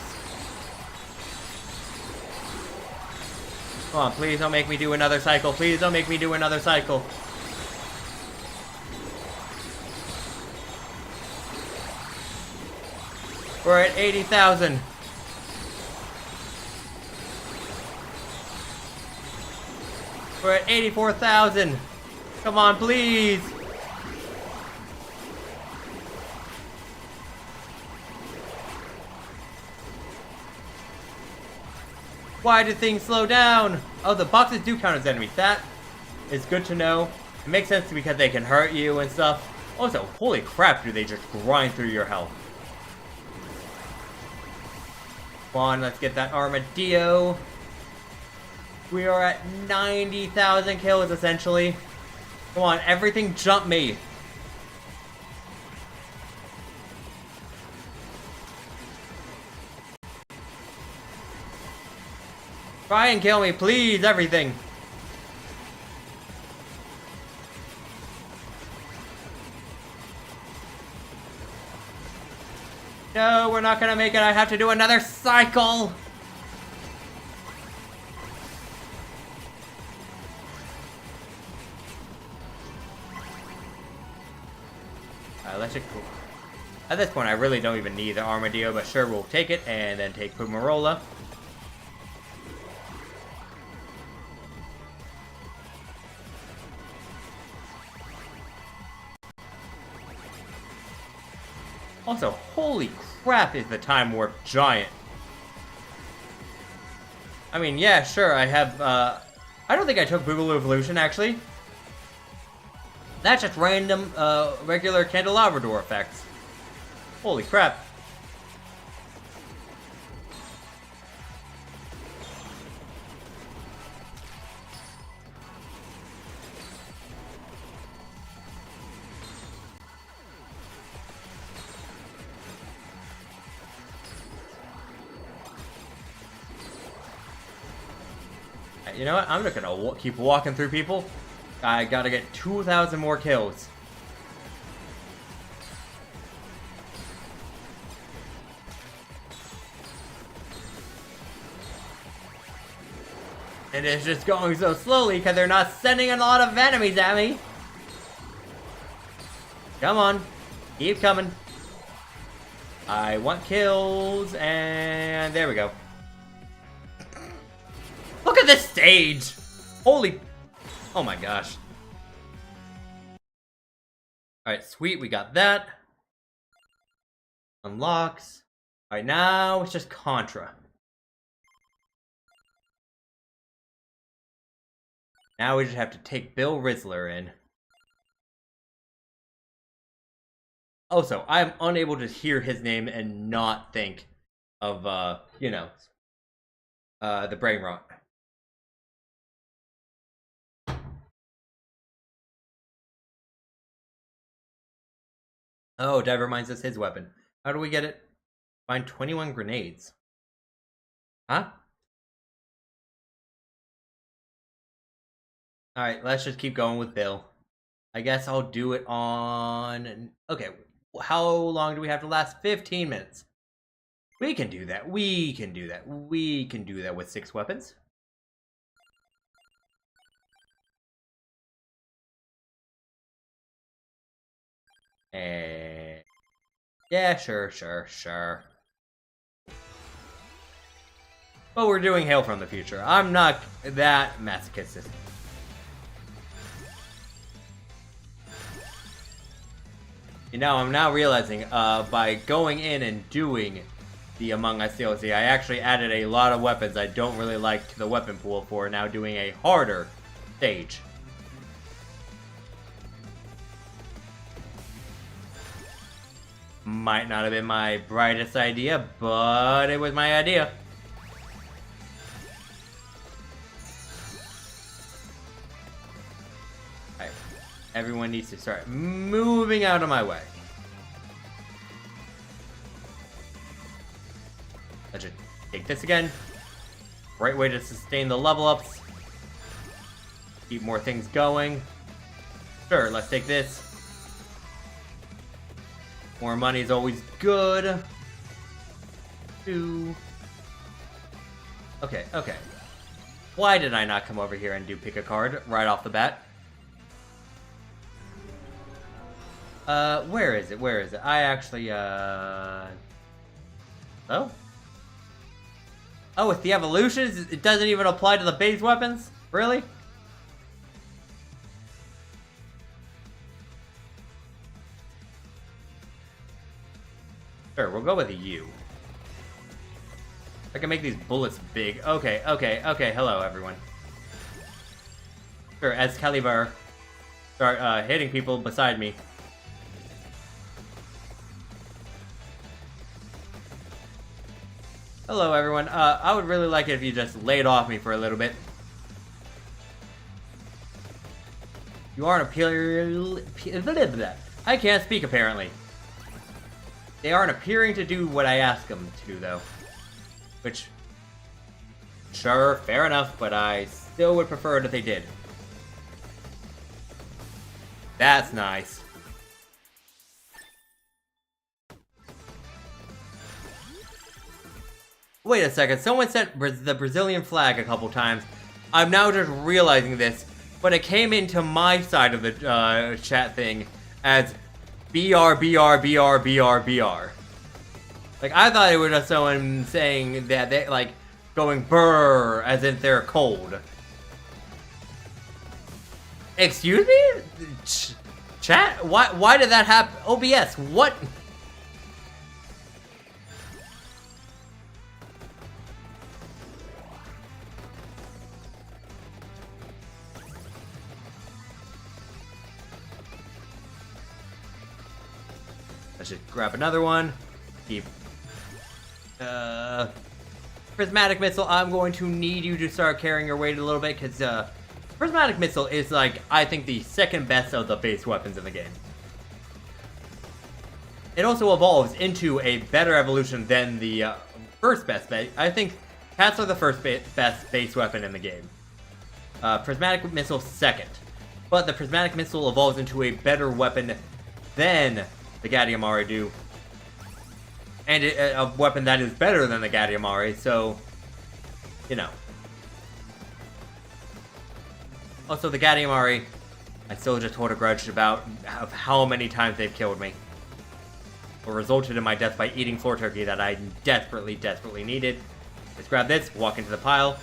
Come on, please don't make me do another cycle. Please don't make me do another cycle. We're at 80,000. We're at 84,000. Come on, please. Why did things slow down? Oh, the boxes do count as enemies. That is good to know. It makes sense because they can hurt you and stuff. Also, holy crap, do they just grind through your health. Come on, let's get that armadillo. We are at 90,000 kills, essentially. Come on, everything jump me. Try and kill me, please, everything. No, we're not gonna make it. I have to do another cycle. Alright, let's just... At this point, I really don't even need the armadillo, but sure, we'll take it, and then take Pumarola. Also, holy crap is the Time Warp giant. I mean, yeah, sure, I have, I don't think I took Boogaloo Evolution, actually. That's just random, regular candelabra door effects. Holy crap. You know what? I'm just gonna keep walking through people. I gotta get 2,000 more kills. And it's just going so slowly because they're not sending a lot of enemies at me. Come on. Keep coming. I want kills, and there we go. Look at this stage! Holy... Oh my gosh. Alright, sweet, we got that. Unlocks. Alright, now it's just Contra. Now we just have to take Bill Rizzler in. Also, I'm unable to hear his name and not think of, you know, the brain rot. Oh, Dev reminds us his weapon. How do we get it? Find 21 grenades. Huh? Alright, let's just keep going with Bill. I guess I'll do it on... Okay, how long do we have to last? 15 minutes. We can do that. We can do that. We can do that with 6 weapons. And... yeah, sure. But we're doing Hail from the Future. I'm not that masochistic. You know, I'm now realizing, by going in and doing the Among Us DLC, I actually added a lot of weapons I don't really like to the weapon pool for now doing a harder stage. Might not have been my brightest idea, but it was my idea. Alright, everyone needs to start moving out of my way. Let's just take this again. Great way to sustain the level ups. Keep more things going. Sure, let's take this. More money is always good. Okay. Why did I not come over here and do pick a card right off the bat? Where is it? I actually, Oh, with the evolutions, it doesn't even apply to the base weapons? Really? Sure, we'll go with a U. I can make these bullets big. Okay, hello everyone. Sure, Excalibur. Start hitting people beside me. Hello everyone. I would really like it if you just laid off me for a little bit. You aren't appearing. I can't speak apparently. They aren't appearing to do what I ask them to do, though. Which, sure, fair enough, but I still would prefer it if they did. That's nice. Wait a second, someone said the Brazilian flag a couple times. I'm now just realizing this, but it came into my side of the chat thing as BR. Like, I thought it was just someone saying that they, like, going brr, as if they're cold. Excuse me? Chat? Why did that happen? OBS, what? Let's just grab another one. Keep. Prismatic Missile, I'm going to need you to start carrying your weight a little bit, because, Prismatic Missile is, like, I think the second best of the base weapons in the game. It also evolves into a better evolution than the, first best base. I think cats are the first best base weapon in the game. Prismatic Missile second. But the Prismatic Missile evolves into a better weapon than the Gadiamari do. And a weapon that is better than the Gadiamari, so, you know. Also, the Gadiamari, I still just hold a grudge about how many times they've killed me. Or resulted in my death by eating floor turkey that I desperately needed. Let's grab this, walk into the pile.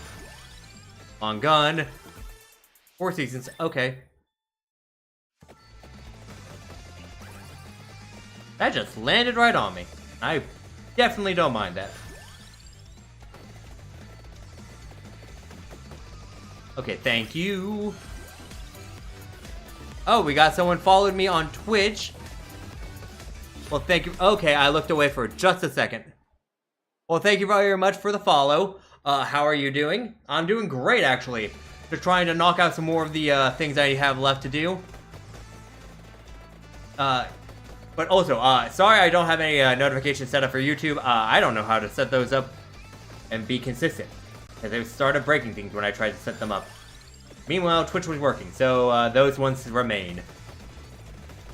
Long gun. 4 seasons, okay. That just landed right on me. I definitely don't mind that. Okay, thank you. Oh, we got someone followed me on Twitch. Well, thank you. Okay, I looked away for just a second. Well, thank you very much for the follow. How are you doing? I'm doing great, actually. Just trying to knock out some more of the things I have left to do. But also, sorry I don't have any notifications set up for YouTube. I don't know how to set those up and be consistent. Because they started breaking things when I tried to set them up. Meanwhile, Twitch was working, so those ones remain.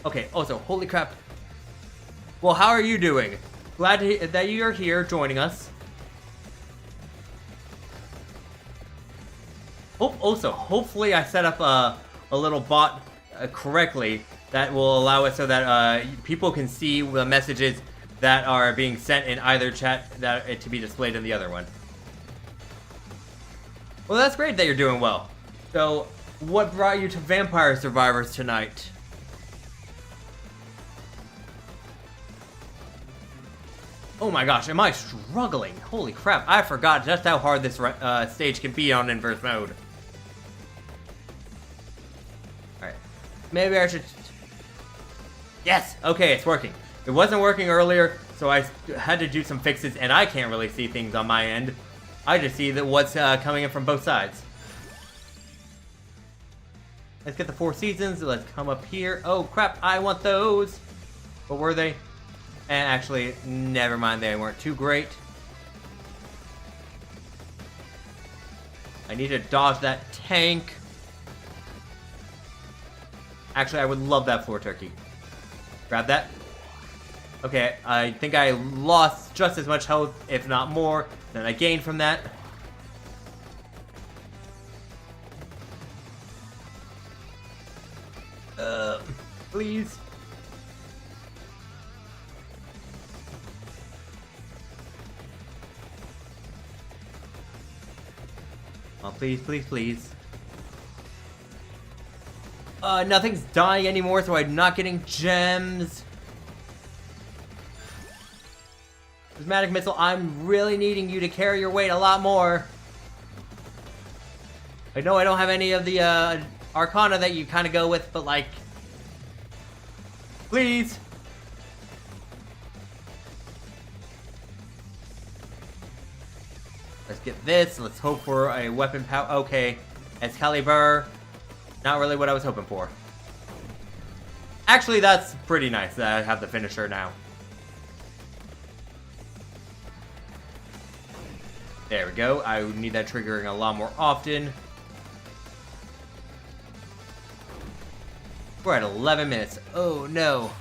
Okay, also, holy crap. Well, how are you doing? Glad that you're here joining us. Also, hopefully I set up a little bot correctly that will allow it so that people can see the messages that are being sent in either chat that to be displayed in the other one. Well, that's great that you're doing well. So, what brought you to Vampire Survivors tonight? Oh my gosh, am I struggling? Holy crap, I forgot just how hard this stage can be on inverse mode. Alright, maybe I should... Yes, okay, it's working. It wasn't working earlier, so I had to do some fixes, and I can't really see things on my end. I just see that what's coming in from both sides. Let's get the 4 seasons. Let's come up here. Oh crap, I want those. What were they? And actually, never mind, they weren't too great. I need to dodge that tank. Actually, I would love that floor turkey. Grab that. Okay, I think I lost just as much health, if not more, than I gained from that. Please. Oh, please, please, please. Nothing's dying anymore, so I'm not getting gems. Prismatic Missile, I'm really needing you to carry your weight a lot more. I know I don't have any of the, Arcana that you kind of go with, but like... Please! Let's get this. Let's hope for a weapon power. Okay. Excalibur. Not really what I was hoping for. Actually, that's pretty nice that I have the finisher now. There we go. I need that triggering a lot more often. We're at 11 minutes. Oh no.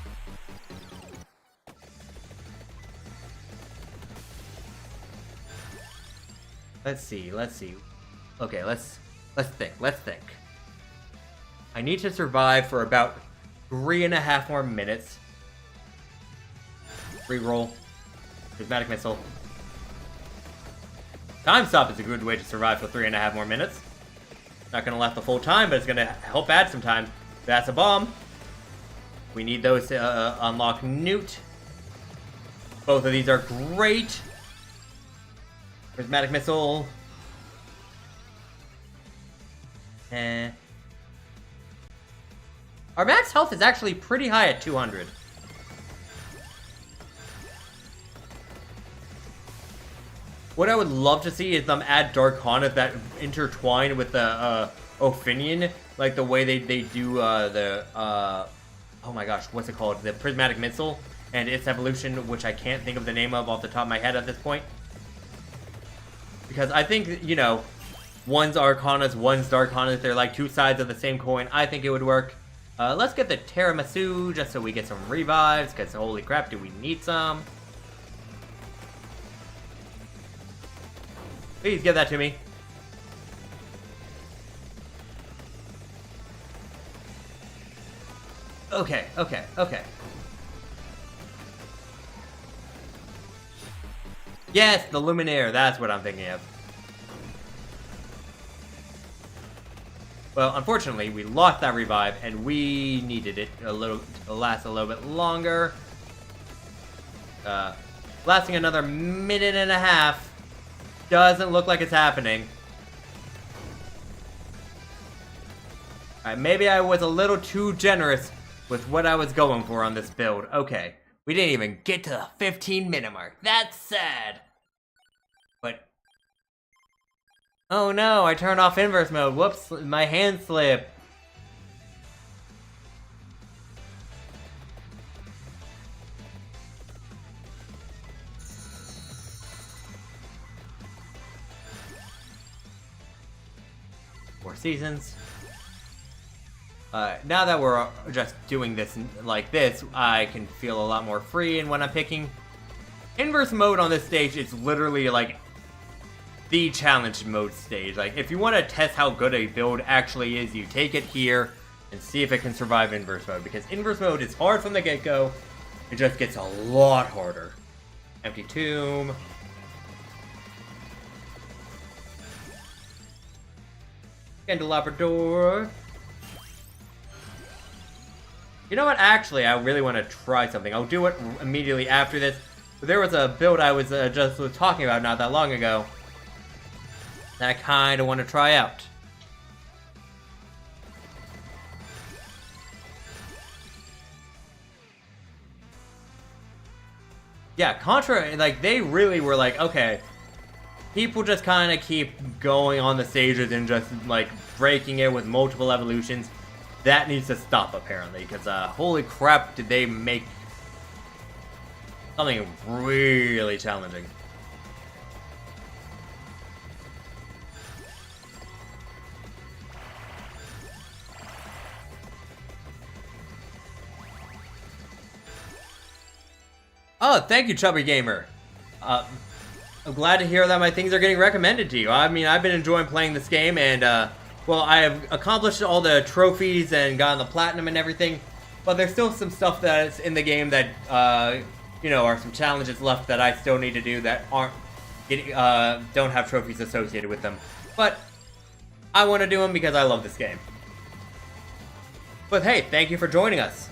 Let's see. Okay, let's think. I need to survive for about 3.5 more minutes. Reroll. Prismatic Missile. Time Stop is a good way to survive for 3.5 more minutes. Not gonna last the full time, but it's gonna help add some time. That's a bomb. We need those to unlock Newt. Both of these are great. Prismatic Missile. Our max health is actually pretty high at 200. What I would love to see is them add Dark Haunted that intertwine with the Ophinion, like the way they do oh my gosh, what's it called? The Prismatic Missile and its evolution, which I can't think of the name of off the top of my head at this point. Because I think, you know, one's Arcanas, one's Dark Haunted, they're like two sides of the same coin. I think it would work. Let's get the Tiramisu just so we get some revives, because holy crap, do we need some? Please give that to me. Okay. Yes, the Luminaire, that's what I'm thinking of. Well, unfortunately, we lost that revive, and we needed it to last a little bit longer. Lasting another 1.5 minutes. Doesn't look like it's happening. Alright, maybe I was a little too generous with what I was going for on this build. Okay, we didn't even get to the 15-minute mark. That's sad. But... oh no, I turned off inverse mode. Whoops, my hand slipped. Seasons. Now that we're just doing this like this, I can feel a lot more free in when I'm picking. Inverse mode on this stage is literally like the challenge mode stage. Like, if you want to test how good a build actually is, you take it here and see if it can survive inverse mode, because inverse mode is hard from the get-go. It just gets a lot harder. Empty tomb. Candelabrador. You know what? Actually, I really want to try something. I'll do it immediately after this. But there was a build I was just talking about not that long ago that I kind of want to try out. Yeah, Contra, like, they really were like, okay, people just kind of keep going on the stages and just, like, breaking it with multiple evolutions. That needs to stop, apparently, because, holy crap, did they make something really challenging. Oh, thank you, Chubby Gamer. I'm glad to hear that my things are getting recommended to you. I mean, I've been enjoying playing this game, and, well, I have accomplished all the trophies and gotten the platinum and everything, but there's still some stuff that's in the game that, you know, are some challenges left that I still need to do that aren't getting, don't have trophies associated with them. But I want to do them because I love this game. But hey, thank you for joining us.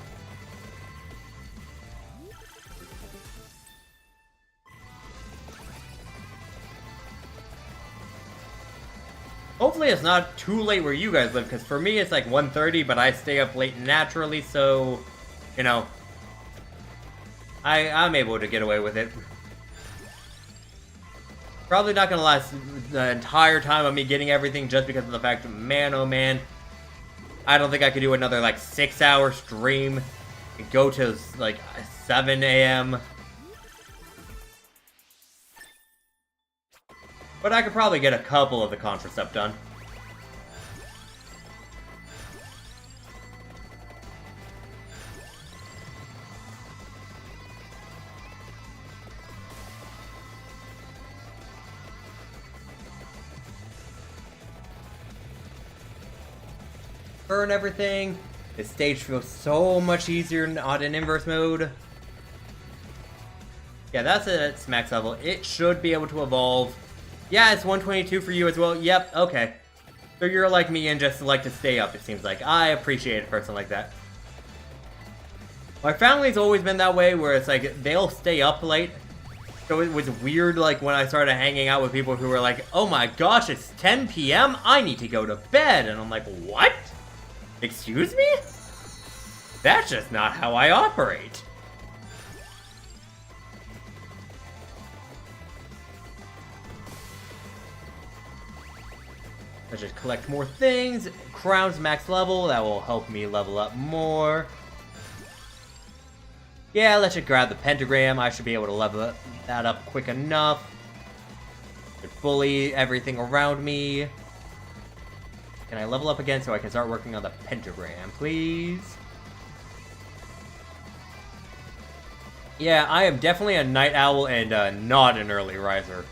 Hopefully it's not too late where you guys live, because for me it's like 1:30, but I stay up late naturally, so, you know, I'm able to get away with it. Probably not gonna last the entire time of me getting everything just because of the fact that, man, oh man, I don't think I could do another, like, 6-hour stream and go to, like, 7 a.m. But I could probably get a couple of the Contra stuff done. Burn everything. This stage feels so much easier not in inverse mode. Yeah, that's it at max level. It should be able to evolve. Yeah, it's 122 for you as well. Yep, okay. So you're like me and just like to stay up, it seems like. I appreciate a person like that. My family's always been that way, where it's like, they'll stay up late. So it was weird, like, when I started hanging out with people who were like, oh my gosh, it's 10 p.m., I need to go to bed. And I'm like, what? Excuse me? That's just not how I operate. Let's just collect more things. Crown's max level. That will help me level up more. Yeah, let's just grab the pentagram. I should be able to level that up quick enough. Bully everything around me. Can I level up again so I can start working on the pentagram, please? Yeah, I am definitely a night owl and not an early riser.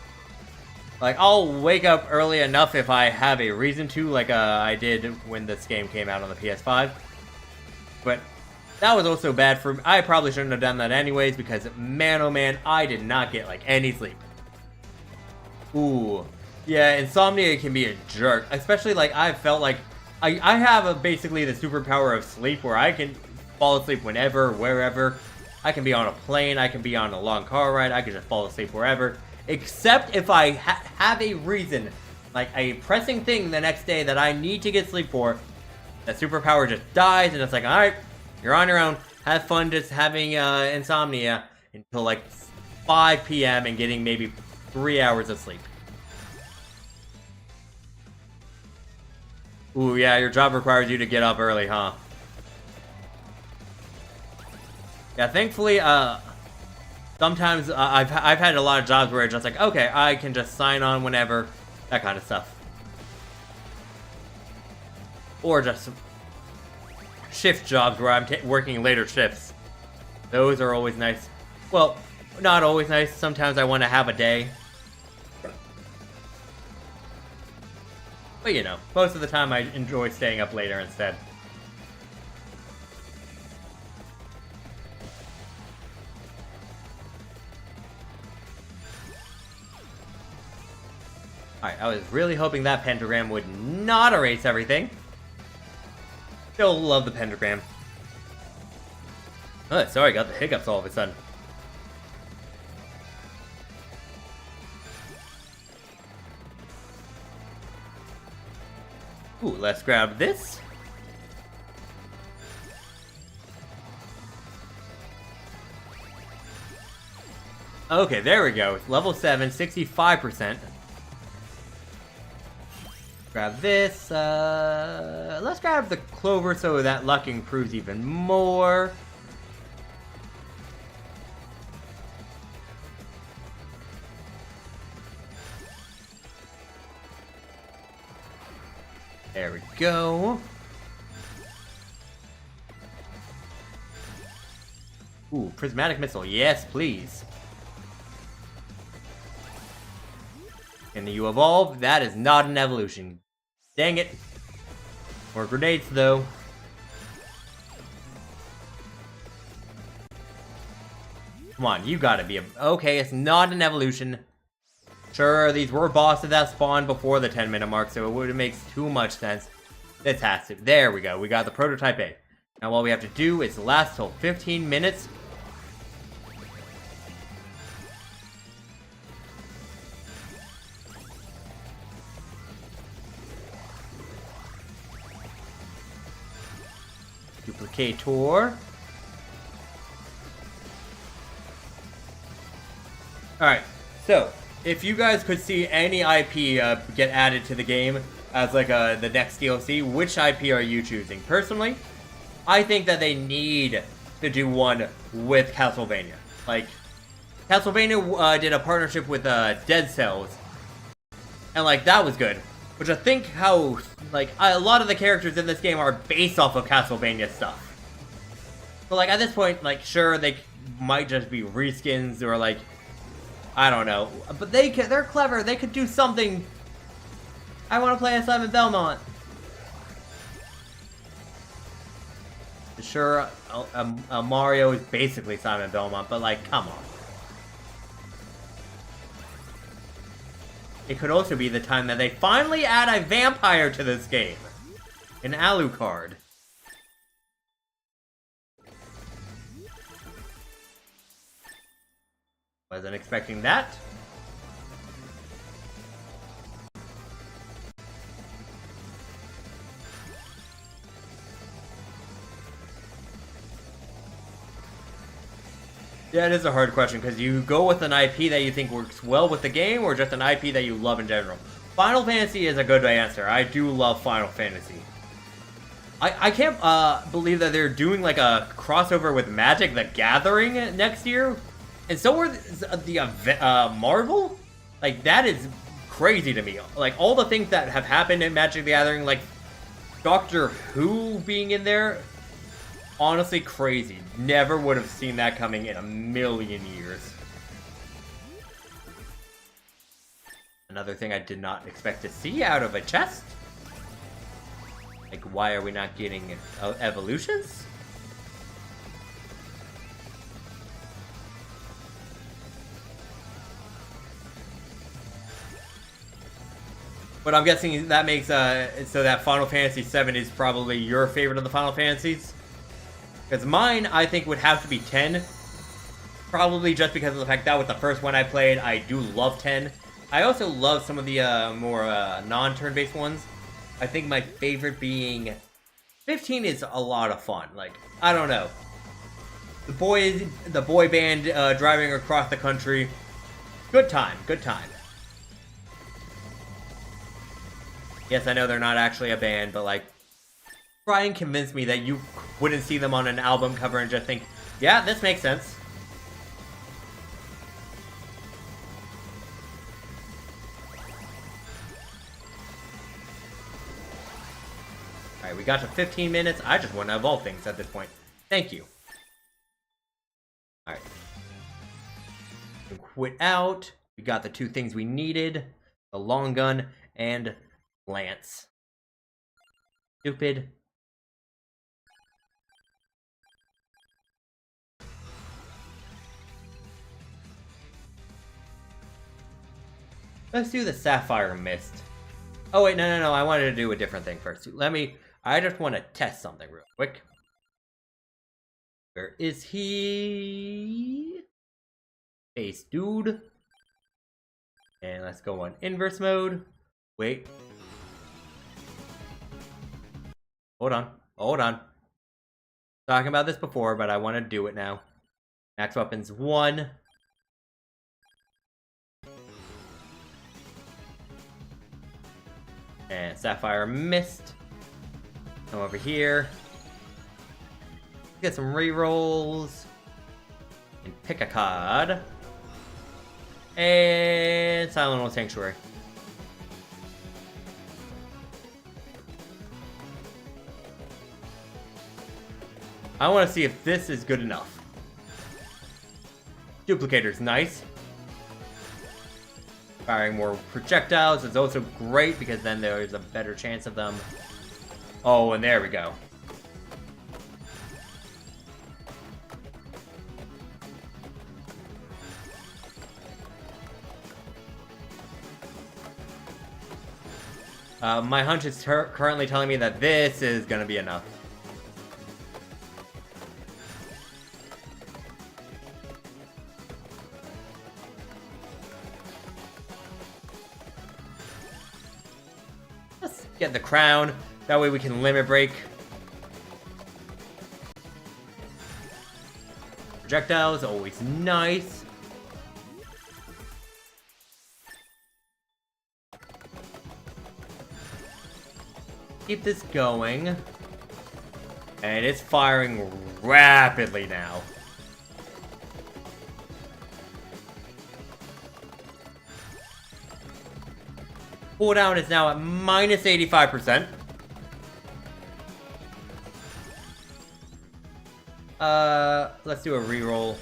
Like, I'll wake up early enough if I have a reason to, like I did when this game came out on the PS5. But that was also bad for me. I probably shouldn't have done that anyways, because man oh man, I did not get, like, any sleep. Ooh. Yeah, insomnia can be a jerk. Especially, like, I felt like I have basically the superpower of sleep, where I can fall asleep whenever, wherever. I can be on a plane, I can be on a long car ride, I can just fall asleep wherever. Except if I have a reason, like a pressing thing the next day that I need to get sleep for, that superpower just dies, and it's like, alright, you're on your own. Have fun just having insomnia until like 5 p.m. and getting maybe 3 hours of sleep. Ooh, yeah, your job requires you to get up early, huh? Yeah, thankfully, sometimes I've had a lot of jobs where it's just like, okay, I can just sign on whenever, that kind of stuff. Or just shift jobs where I'm working later shifts. Those are always nice. Well, not always nice. Sometimes I want to have a day. But you know, most of the time I enjoy staying up later instead. Alright, I was really hoping that pentagram would not erase everything. Still love the pentagram. Oh, sorry, got the hiccups all of a sudden. Ooh, let's grab this. Okay, there we go. Level 7, 65%. Grab this. Let's grab the clover so that luck improves even more. There we go. Ooh, prismatic missile. Yes, please. Can you evolve? That is not an evolution. Dang it. More grenades, though. Come on, you gotta be a... Okay, it's not an evolution. Sure, these were bosses that spawned before the 10-minute mark, so it wouldn't make too much sense. This has to... There we go. We got the prototype A. Now all we have to do is last till 15 minutes. Duplicator. Alright, so, if you guys could see any IP get added to the game as like the next DLC, which IP are you choosing? Personally, I think that they need to do one with Castlevania. Like, Castlevania did a partnership with Dead Cells, and like, that was good. Which I think how, like, a lot of the characters in this game are based off of Castlevania stuff. But like, at this point, like, sure, they might just be reskins or like, I don't know. But they're clever, they could do something. I want to play as Simon Belmont. Sure, Mario is basically Simon Belmont, but like, come on. It could also be the time that they finally add a vampire to this game. An Alucard. Wasn't expecting that. Yeah, it is a hard question, because you go with an IP that you think works well with the game, or just an IP that you love in general. Final Fantasy is a good answer. I do love Final Fantasy. I can't believe that they're doing like a crossover with Magic the Gathering next year. And so are the Marvel? Like, that is crazy to me. Like, all the things that have happened in Magic the Gathering, like Doctor Who being in there, honestly crazy. Never would have seen that coming in a million years. Another thing I did not expect to see out of a chest. Like, why are we not getting evolutions? But I'm guessing that makes so that Final Fantasy VII is probably your favorite of the Final Fantasies. Because mine, I think, would have to be 10. Probably just because of the fact that was the first one I played. I do love 10. I also love some of the more non-turn-based ones. I think my favorite being 15 is a lot of fun. Like, I don't know. The boy band driving across the country. Good time, good time. Yes, I know they're not actually a band, but like, try and convince me that you wouldn't see them on an album cover and just think, yeah, this makes sense. Alright, we got to 15 minutes. I just want to evolve things at this point. Thank you. Alright. Quit out. We got the two things we needed. The long gun and lance. Stupid. Let's do the Sapphire Mist. Oh wait, no. I wanted to do a different thing first. I just want to test something real quick. Where is he? Face dude. And let's go on inverse mode. Wait. Hold on. Talking about this before, but I want to do it now. Max weapons 1. And Sapphire Mist. Come over here. Get some rerolls. And pick a card. And Silent Old Sanctuary. I want to see if this is good enough. Duplicator's nice. Firing more projectiles is also great because then there's a better chance of them. Oh, and there we go. My hunch is currently telling me that this is gonna be enough. Let's get the crown. That way we can limit break. Projectiles, always nice. Keep this going. And it's firing rapidly now. Cooldown is now at minus 85%. Let's do a reroll.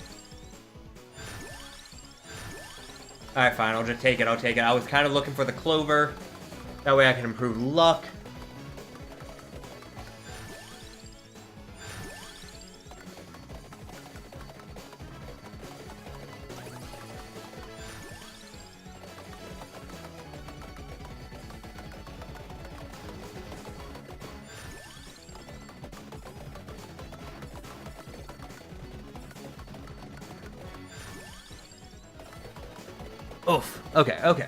Alright, fine, I'll just take it, I was kind of looking for the clover. That way I can improve luck. Oof. Okay.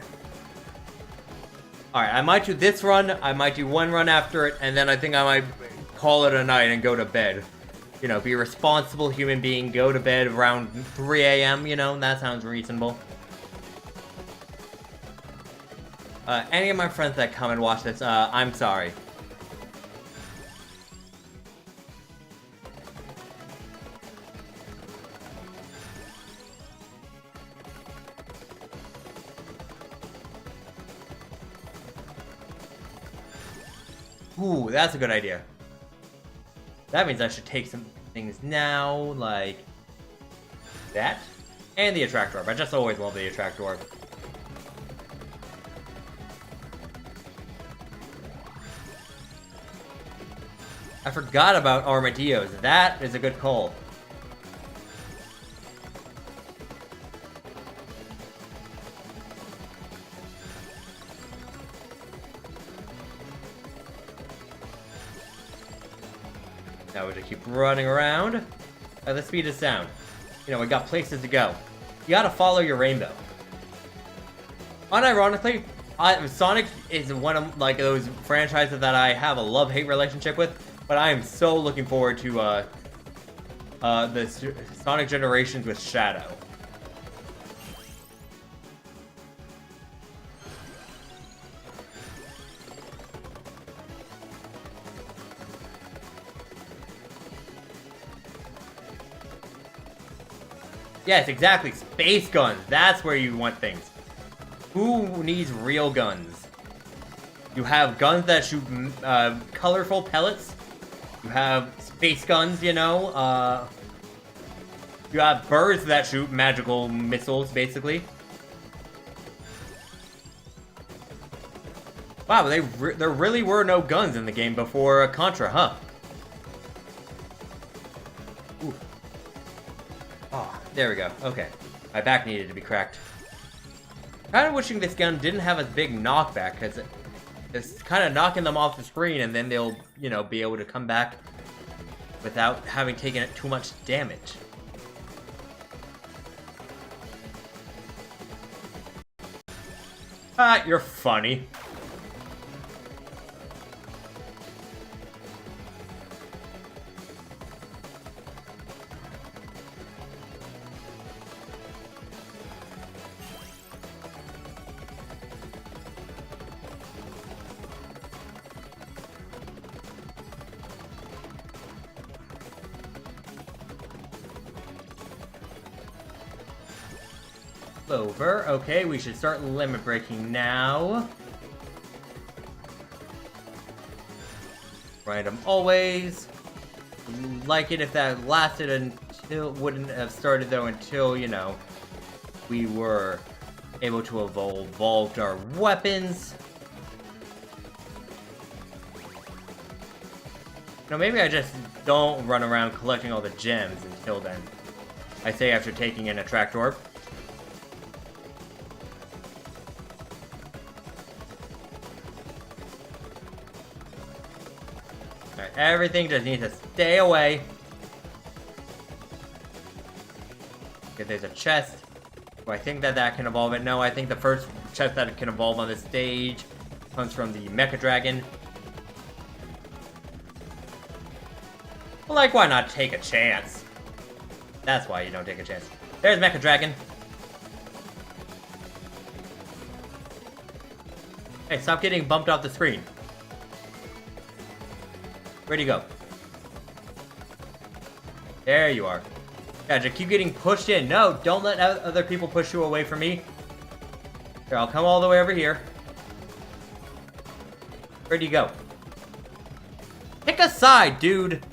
Alright, I might do this run, I might do one run after it, and then I think I might call it a night and go to bed. You know, be a responsible human being, go to bed around 3 a.m., you know, that sounds reasonable. Any of my friends that come and watch this, I'm sorry. Ooh, that's a good idea. That means I should take some things now, like that. And the Attractor Orb. I just always love the Attractor Orb. I forgot about Armadillos. That is a good call. Now we just keep running around at the speed of sound. You know, we got places to go. You gotta follow your rainbow. Unironically, Sonic is one of like those franchises that I have a love-hate relationship with, but I am so looking forward to the Sonic Generations with Shadow. Yes, exactly. Space guns. That's where you want things. Who needs real guns? You have guns that shoot colorful pellets. You have space guns, you know. You have birds that shoot magical missiles, basically. Wow, there really were no guns in the game before Contra, huh? Ooh. Oh, there we go. Okay. My back needed to be cracked. Kind of wishing this gun didn't have a big knockback, because it's kind of knocking them off the screen, and then they'll, you know, be able to come back without having taken too much damage. Ah, you're funny. Over. Okay, we should start limit breaking now. Random always. Like it if that lasted until, wouldn't have started though until, you know, we were able to evolve our weapons. No, maybe I just don't run around collecting all the gems until then. I say after taking an attract orb. Everything just needs to stay away. Okay, there's a chest. Do I think that can evolve it? No, I think the first chest that can evolve on this stage comes from the Mecha Dragon. Well, like, why not take a chance? That's why you don't take a chance. There's Mecha Dragon. Hey, stop getting bumped off the screen. Where'd he go? There you are. Yeah, just keep getting pushed in. No, don't let other people push you away from me. Here, I'll come all the way over here. Where'd he go? Pick a side, dude.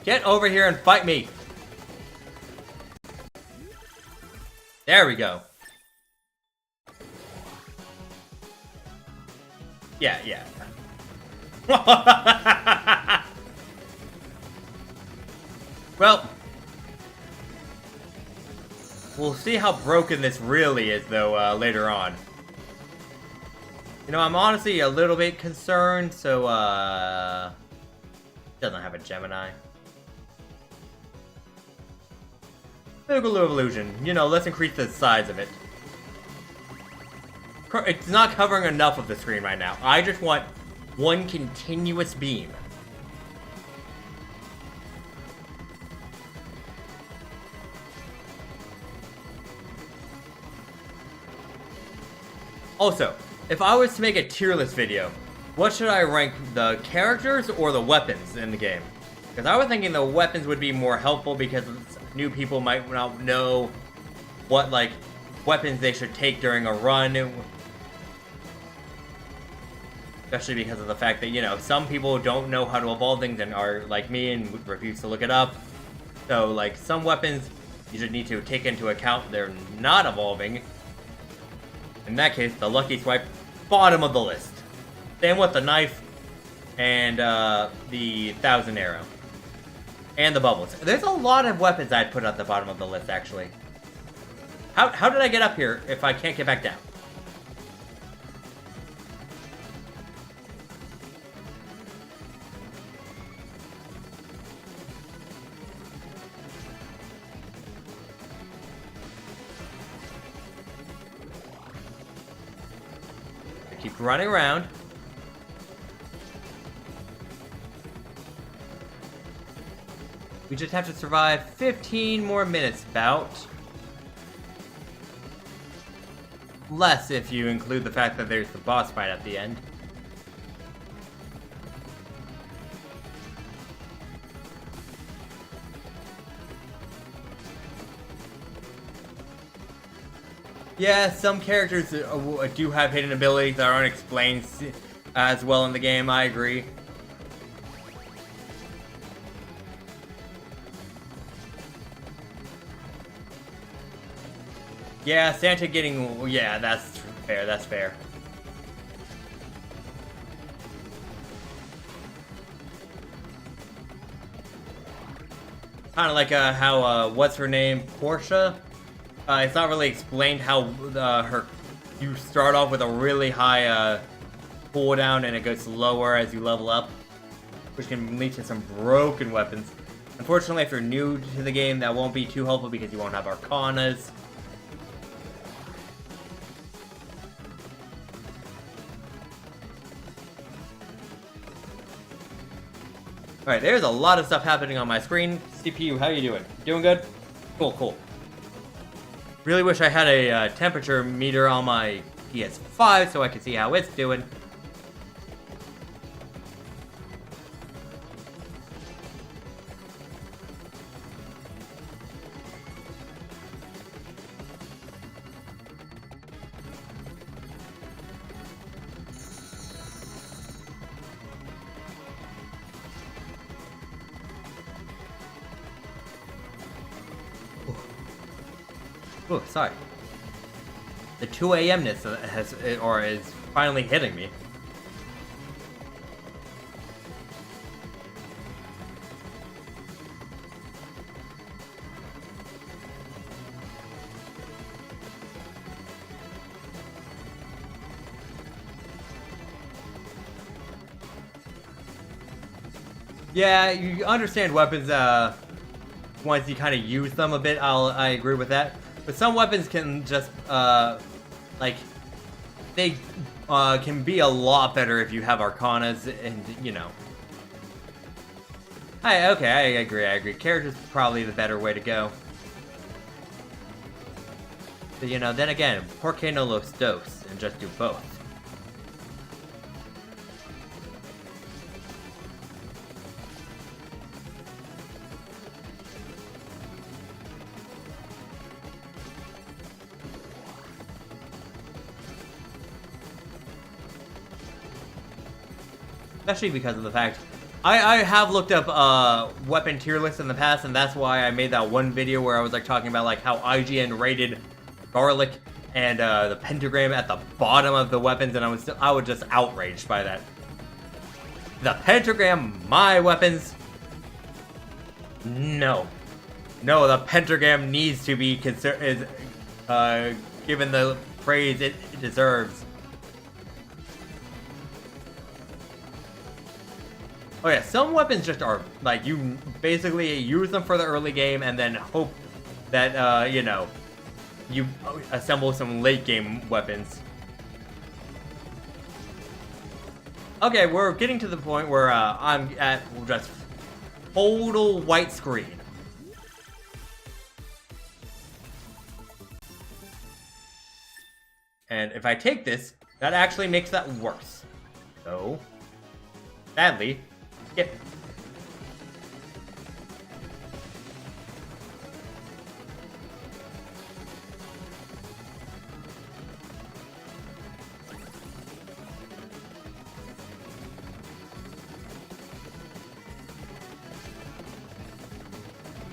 Get over here and fight me. There we go. Yeah. Well, we'll see how broken this really is, though, later on. You know, I'm honestly a little bit concerned, so, doesn't have a Gemini. Boogaloo Illusion. You know, let's increase the size of it. It's not covering enough of the screen right now. I just want one continuous beam. Also, if I was to make a tier list video, what should I rank, the characters or the weapons in the game? Because I was thinking the weapons would be more helpful because new people might not know what, like, weapons they should take during a run. Especially because of the fact that, you know, some people don't know how to evolve things and are like me and refuse to look it up. So, like, some weapons you should need to take into account they're not evolving. In that case, the Lucky Swipe, bottom of the list. Same with the knife and the Thousand Arrow. And the bubbles. There's a lot of weapons I'd put at the bottom of the list, actually. How did I get up here if I can't get back down? I keep running around. We just have to survive 15 more minutes, about. Less if you include the fact that there's the boss fight at the end. Yeah, some characters do have hidden abilities that aren't explained as well in the game, I agree. Yeah, Santa getting... Yeah, that's fair, that's fair. Kind of like how what's her name, Portia. It's not really explained how you start off with a really high cooldown and it goes lower as you level up, which can lead to some broken weapons. Unfortunately, if you're new to the game, that won't be too helpful because you won't have Arcanas. Alright, there's a lot of stuff happening on my screen. CPU, how you doing? Doing good? Cool, cool. Really wish I had a temperature meter on my PS5 so I could see how it's doing. Oh, sorry. The 2 a.m.ness is finally hitting me. Yeah, you understand weapons once you kind of use them a bit. I agree with that. But some weapons can just, like, they can be a lot better if you have Arcanas and, you know. Okay, I agree. Character's probably the better way to go. But, you know, then again, por qué no los dos? And just do both. Especially because of the fact I have looked up weapon tier lists in the past, and that's why I made that one video where I was like talking about like how IGN rated garlic and the pentagram at the bottom of the weapons, and I was just outraged by that. The pentagram, my weapons. No, the pentagram needs to be given the praise it deserves. Oh yeah, some weapons just are, like, you basically use them for the early game and then hope that, you know, you assemble some late game weapons. Okay, we're getting to the point where I'm at just total white screen. And if I take this, that actually makes that worse. So, sadly, skip.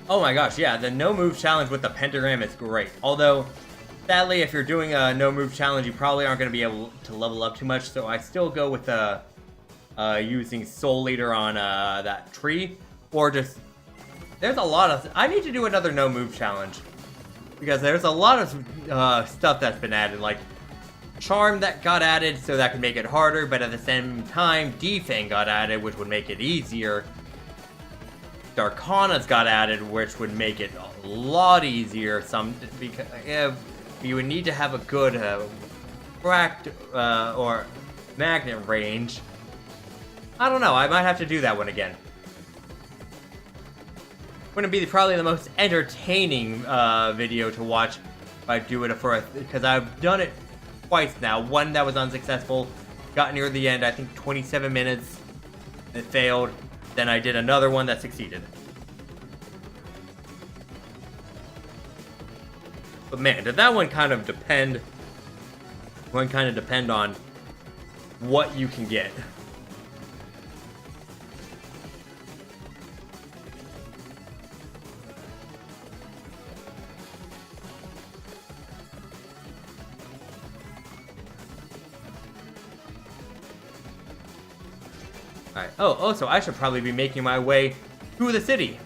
Oh my gosh, yeah, the no move challenge with the pentagram is great. Although, sadly, if you're doing a no move challenge, you probably aren't going to be able to level up too much. So I still go with using Soul Leader on that tree, or just there's a lot of. I need to do another no move challenge because there's a lot of stuff that's been added, like Charm that got added, so that could make it harder. But at the same time, Defang got added, which would make it easier. Arcanas got added, which would make it a lot easier. Because you would need to have a good or magnet range. I don't know. I might have to do that one again. Wouldn't be probably the most entertaining video to watch if I do it because I've done it twice now. One that was unsuccessful, got near the end. I think 27 minutes. It failed. Then I did another one that succeeded. But man, did that one kind of depend... on what you can get. Alright. Oh, also, I should probably be making my way to the city.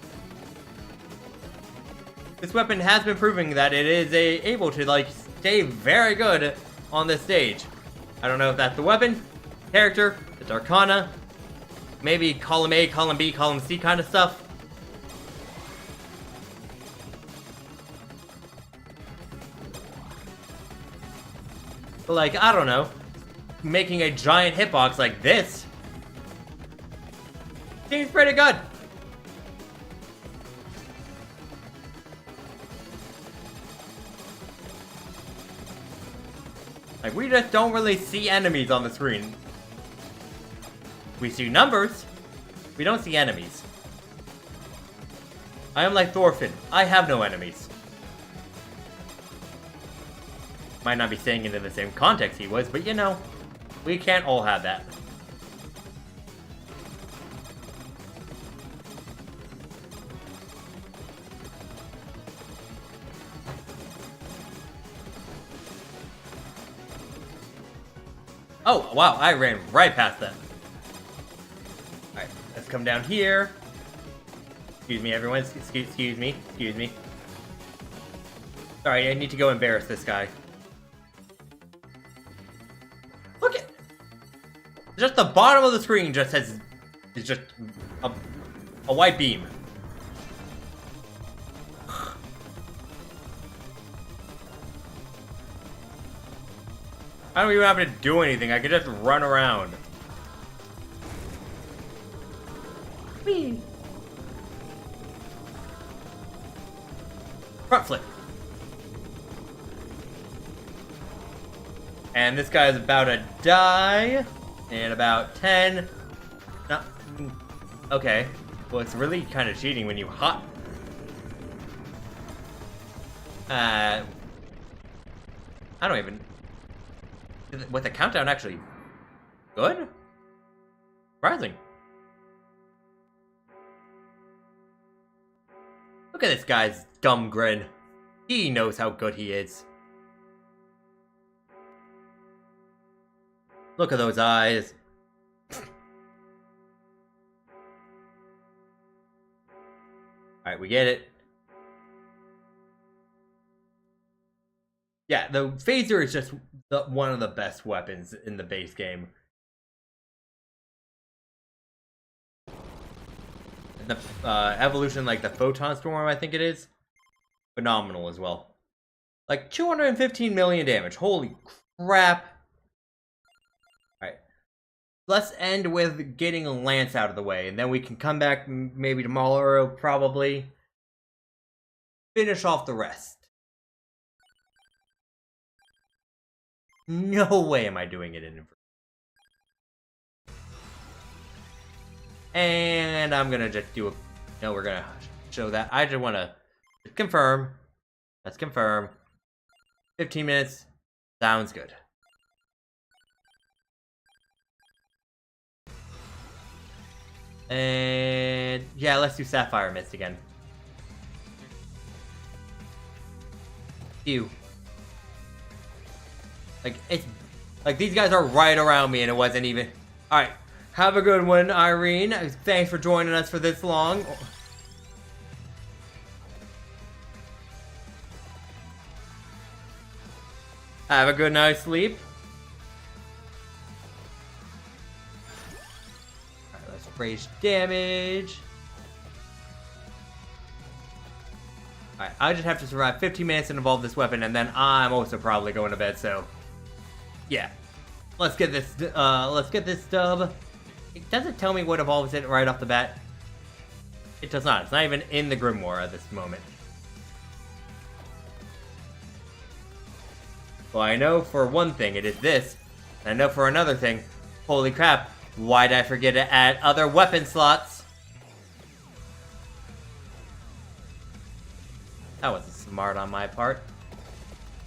This weapon has been proving that it is able to, like, stay very good on this stage. I don't know if that's the weapon, character, it's Arcana, maybe column A, column B, column C kind of stuff. But, like, I don't know. Making a giant hitbox like this seems pretty good. Like, we just don't really see enemies on the screen. We see numbers. We don't see enemies. I am like Thorfinn. I have no enemies. Might not be saying it in the same context he was, but you know, we can't all have that. Oh, wow, I ran right past that. Alright, let's come down here. Excuse me, everyone. Excuse me. Sorry, I need to go embarrass this guy. Look at... Just the bottom of the screen just has... is just a white beam. I don't even have to do anything. I can just run around. Whee! Front flip. And this guy's about to die in about 10. No. Okay. Well, it's really kind of cheating when you hop. I don't even... With the countdown actually good? Surprising. Look at this guy's dumb grin. He knows how good he is. Look at those eyes. Alright, we get it. Yeah, the phaser is just one of the best weapons in the base game. The evolution, like the Photon Storm, I think it is, phenomenal as well. Like 215 million damage. Holy crap. Alright. Let's end with getting a Lance out of the way, and then we can come back maybe tomorrow, probably. Finish off the rest. No way am I doing it in. And I'm gonna just do a... No, we're gonna show that. I just wanna confirm. Let's confirm. 15 minutes. Sounds good. And yeah, let's do Sapphire Mist again. Ew. Like, it's... Like, these guys are right around me and it wasn't even... Alright. Have a good one, Irene. Thanks for joining us for this long. Have a good night's sleep. Alright, let's raise damage. Alright, I just have to survive 15 minutes and evolve this weapon, and then I'm also probably going to bed, so... Yeah. Let's get this dub. It doesn't tell me what evolves it right off the bat. It does not. It's not even in the Grimoire at this moment. Well, I know for one thing it is this. And I know for another thing, holy crap, why did I forget to add other weapon slots? That wasn't smart on my part.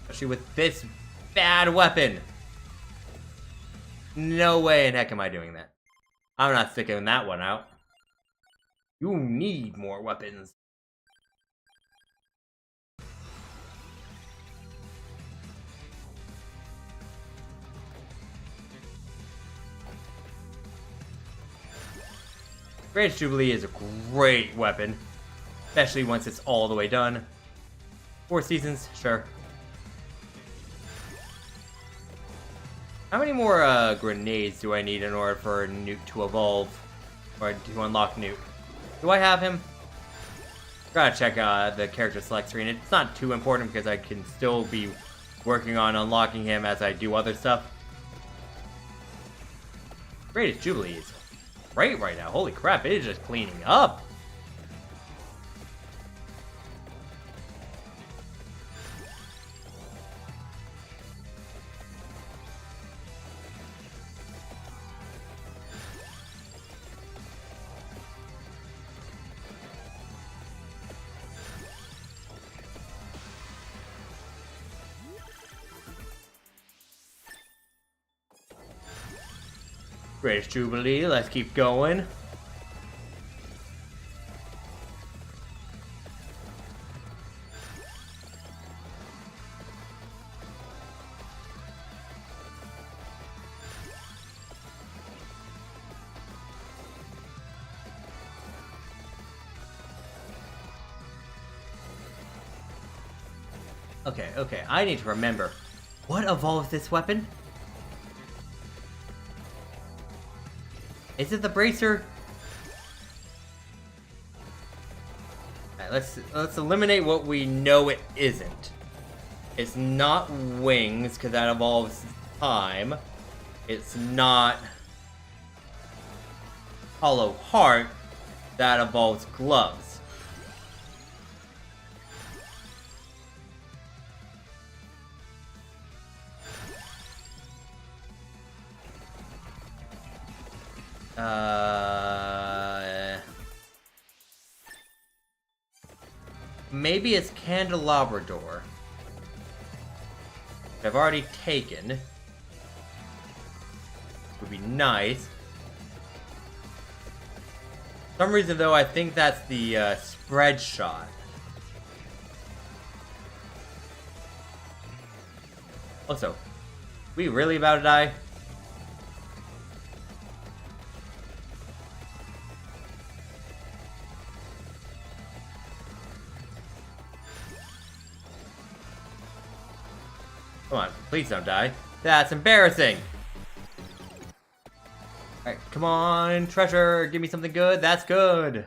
Especially with this bad weapon. No way in heck am I doing that. I'm not sticking that one out. You need more weapons. Rage Jubilee is a great weapon. Especially once it's all the way done. 4 seasons, sure. How many more grenades do I need in order for Newt to evolve? Or to unlock Newt? Do I have him? Gotta check the character select screen. It's not too important because I can still be working on unlocking him as I do other stuff. Greatest Jubilee is great right now. Holy crap, it is just cleaning up. Greatest Jubilee, let's keep going. Okay, I need to remember. What evolves this weapon? Is it the bracer? Alright, let's eliminate what we know it isn't. It's not wings, because that evolves time. It's not hollow heart, that evolves gloves. Maybe it's Candelabrador. I've already taken. Would be nice. For some reason though, I think that's the spread shot. Also, we really about to die? Come on, please don't die. That's embarrassing! Alright, come on, treasure, give me something good. That's good!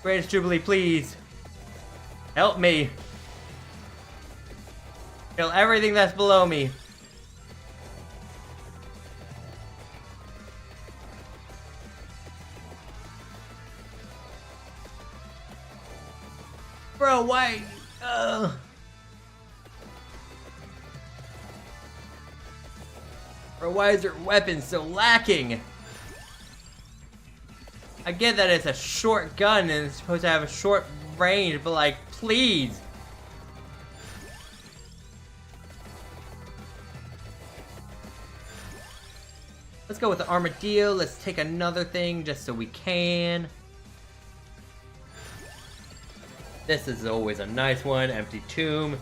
Greatest Jubilee, please! Help me! Kill everything that's below me! Bro, why? Bro, why is your weapon so lacking? I get that it's a short gun and it's supposed to have a short range, but like, please. Let's go with the armadillo. Let's take another thing just so we can. This is always a nice one. Empty tomb.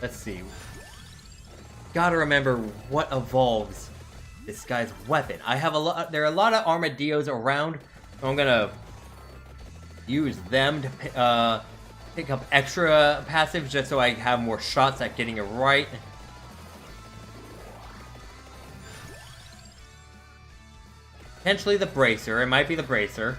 Let's see. Gotta remember what evolves this guy's weapon. I have a lot. There are a lot of armadillos around, so I'm gonna use them to pick up extra passives just so I have more shots at getting it right. Potentially the bracer. It might be the bracer.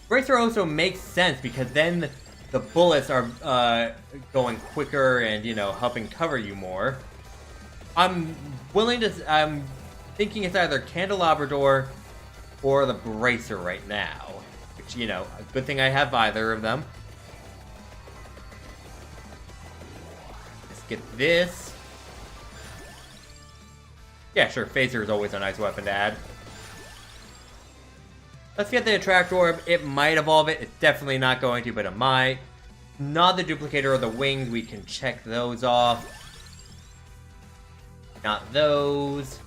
Bracer also makes sense because then the bullets are going quicker and, you know, helping cover you more. I'm thinking it's either Candelabrador or the bracer right now. Which, you know, a good thing I have either of them. Let's get this. Yeah, sure, phaser is always a nice weapon to add. Let's get the attract orb. It might evolve it. It's definitely not going to, but it might. Not the duplicator or the wings. We can check those off. Not those.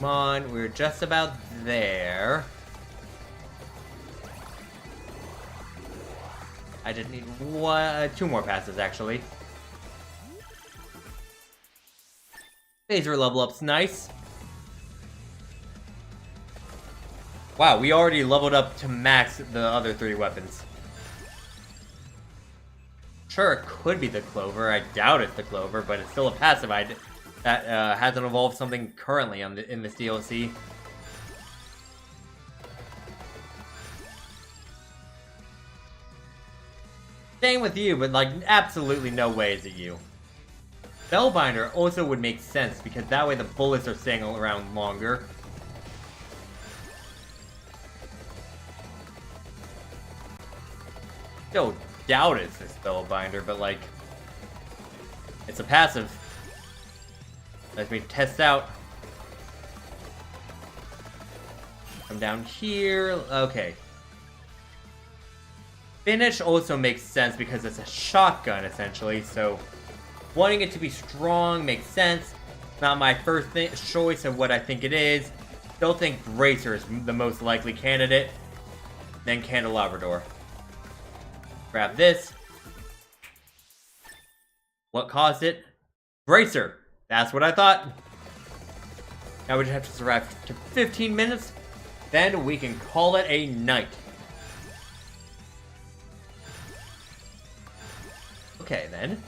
Come on, we're just about there. I just need two more passes, actually. Phaser level up's nice. Wow, we already leveled up to max the other 3 weapons. Sure, it could be the Clover. I doubt it's the Clover, but it's still a passive that hasn't evolved something currently in this DLC. Same with you, but like absolutely no way is it you. Spellbinder also would make sense because that way the bullets are staying around longer. Still doubt it's the Spellbinder, but like it's a passive. Let me test out. Come down here. Okay. Finish also makes sense because it's a shotgun, essentially, so wanting it to be strong makes sense. Not my first choice of what I think it is. Still think Bracer is the most likely candidate. Then Candelabrador. Grab this. What caused it? Bracer! That's what I thought. Now we just have to survive to 15 minutes. Then we can call it a night. Okay, then.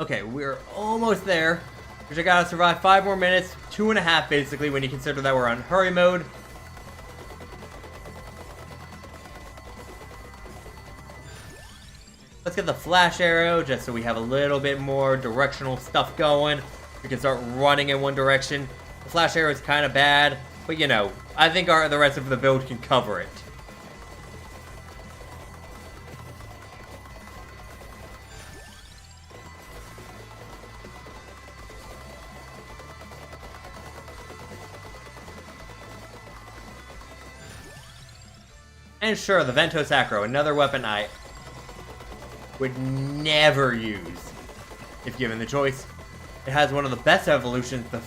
Okay, we're almost there. We just gotta survive 5 more minutes, 2.5 basically, when you consider that we're on hurry mode. Let's get the flash arrow, just so we have a little bit more directional stuff going. We can start running in one direction. The flash arrow is kind of bad, but you know, I think the rest of the build can cover it. And sure, the Vento Sacro, another weapon I would never use if given the choice. It has one of the best evolutions, the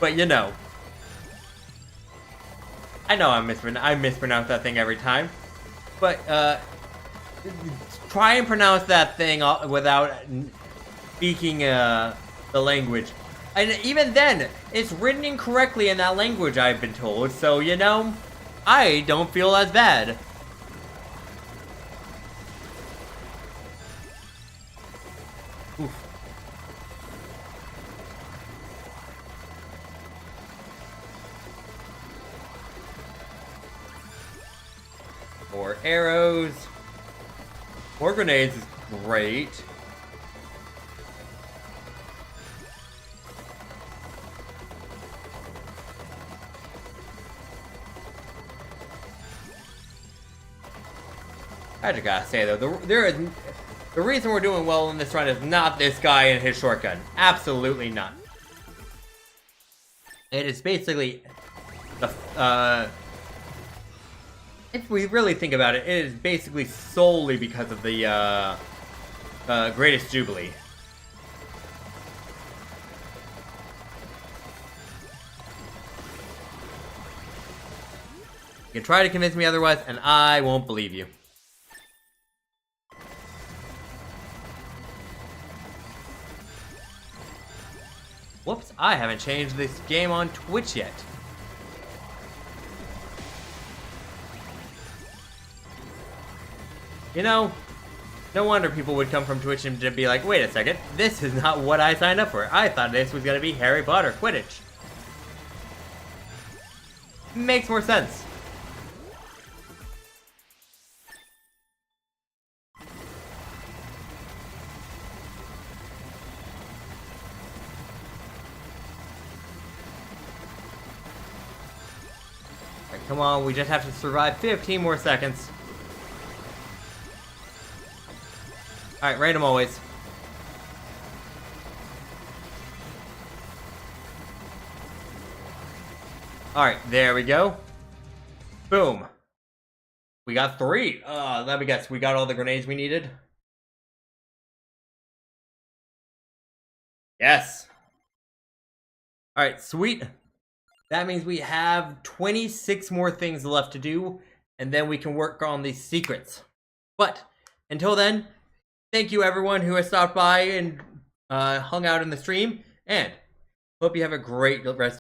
but you know, I know I mispronounce that thing every time, but try and pronounce that thing without speaking the language. And even then, it's written incorrectly in that language, I've been told, so you know, I don't feel as bad. Oof. More arrows. More grenades is great. I just gotta say though, the reason we're doing well in this run is not this guy and his shotgun. Absolutely not. It is basically the if we really think about it, it is basically solely because of the Greatest Jubilee. You can try to convince me otherwise, and I won't believe you. Whoops, I haven't changed this game on Twitch yet. You know, no wonder people would come from Twitch and be like, wait a second, this is not what I signed up for. I thought this was gonna be Harry Potter Quidditch. Makes more sense. Come on, we just have to survive 15 more seconds. Alright, random always. Alright, there we go. Boom. We got 3. Let me guess. We got all the grenades we needed? Yes. Alright, sweet. That means we have 26 more things left to do, and then we can work on these secrets. But, until then, thank you everyone who has stopped by and hung out in the stream, and hope you have a great rest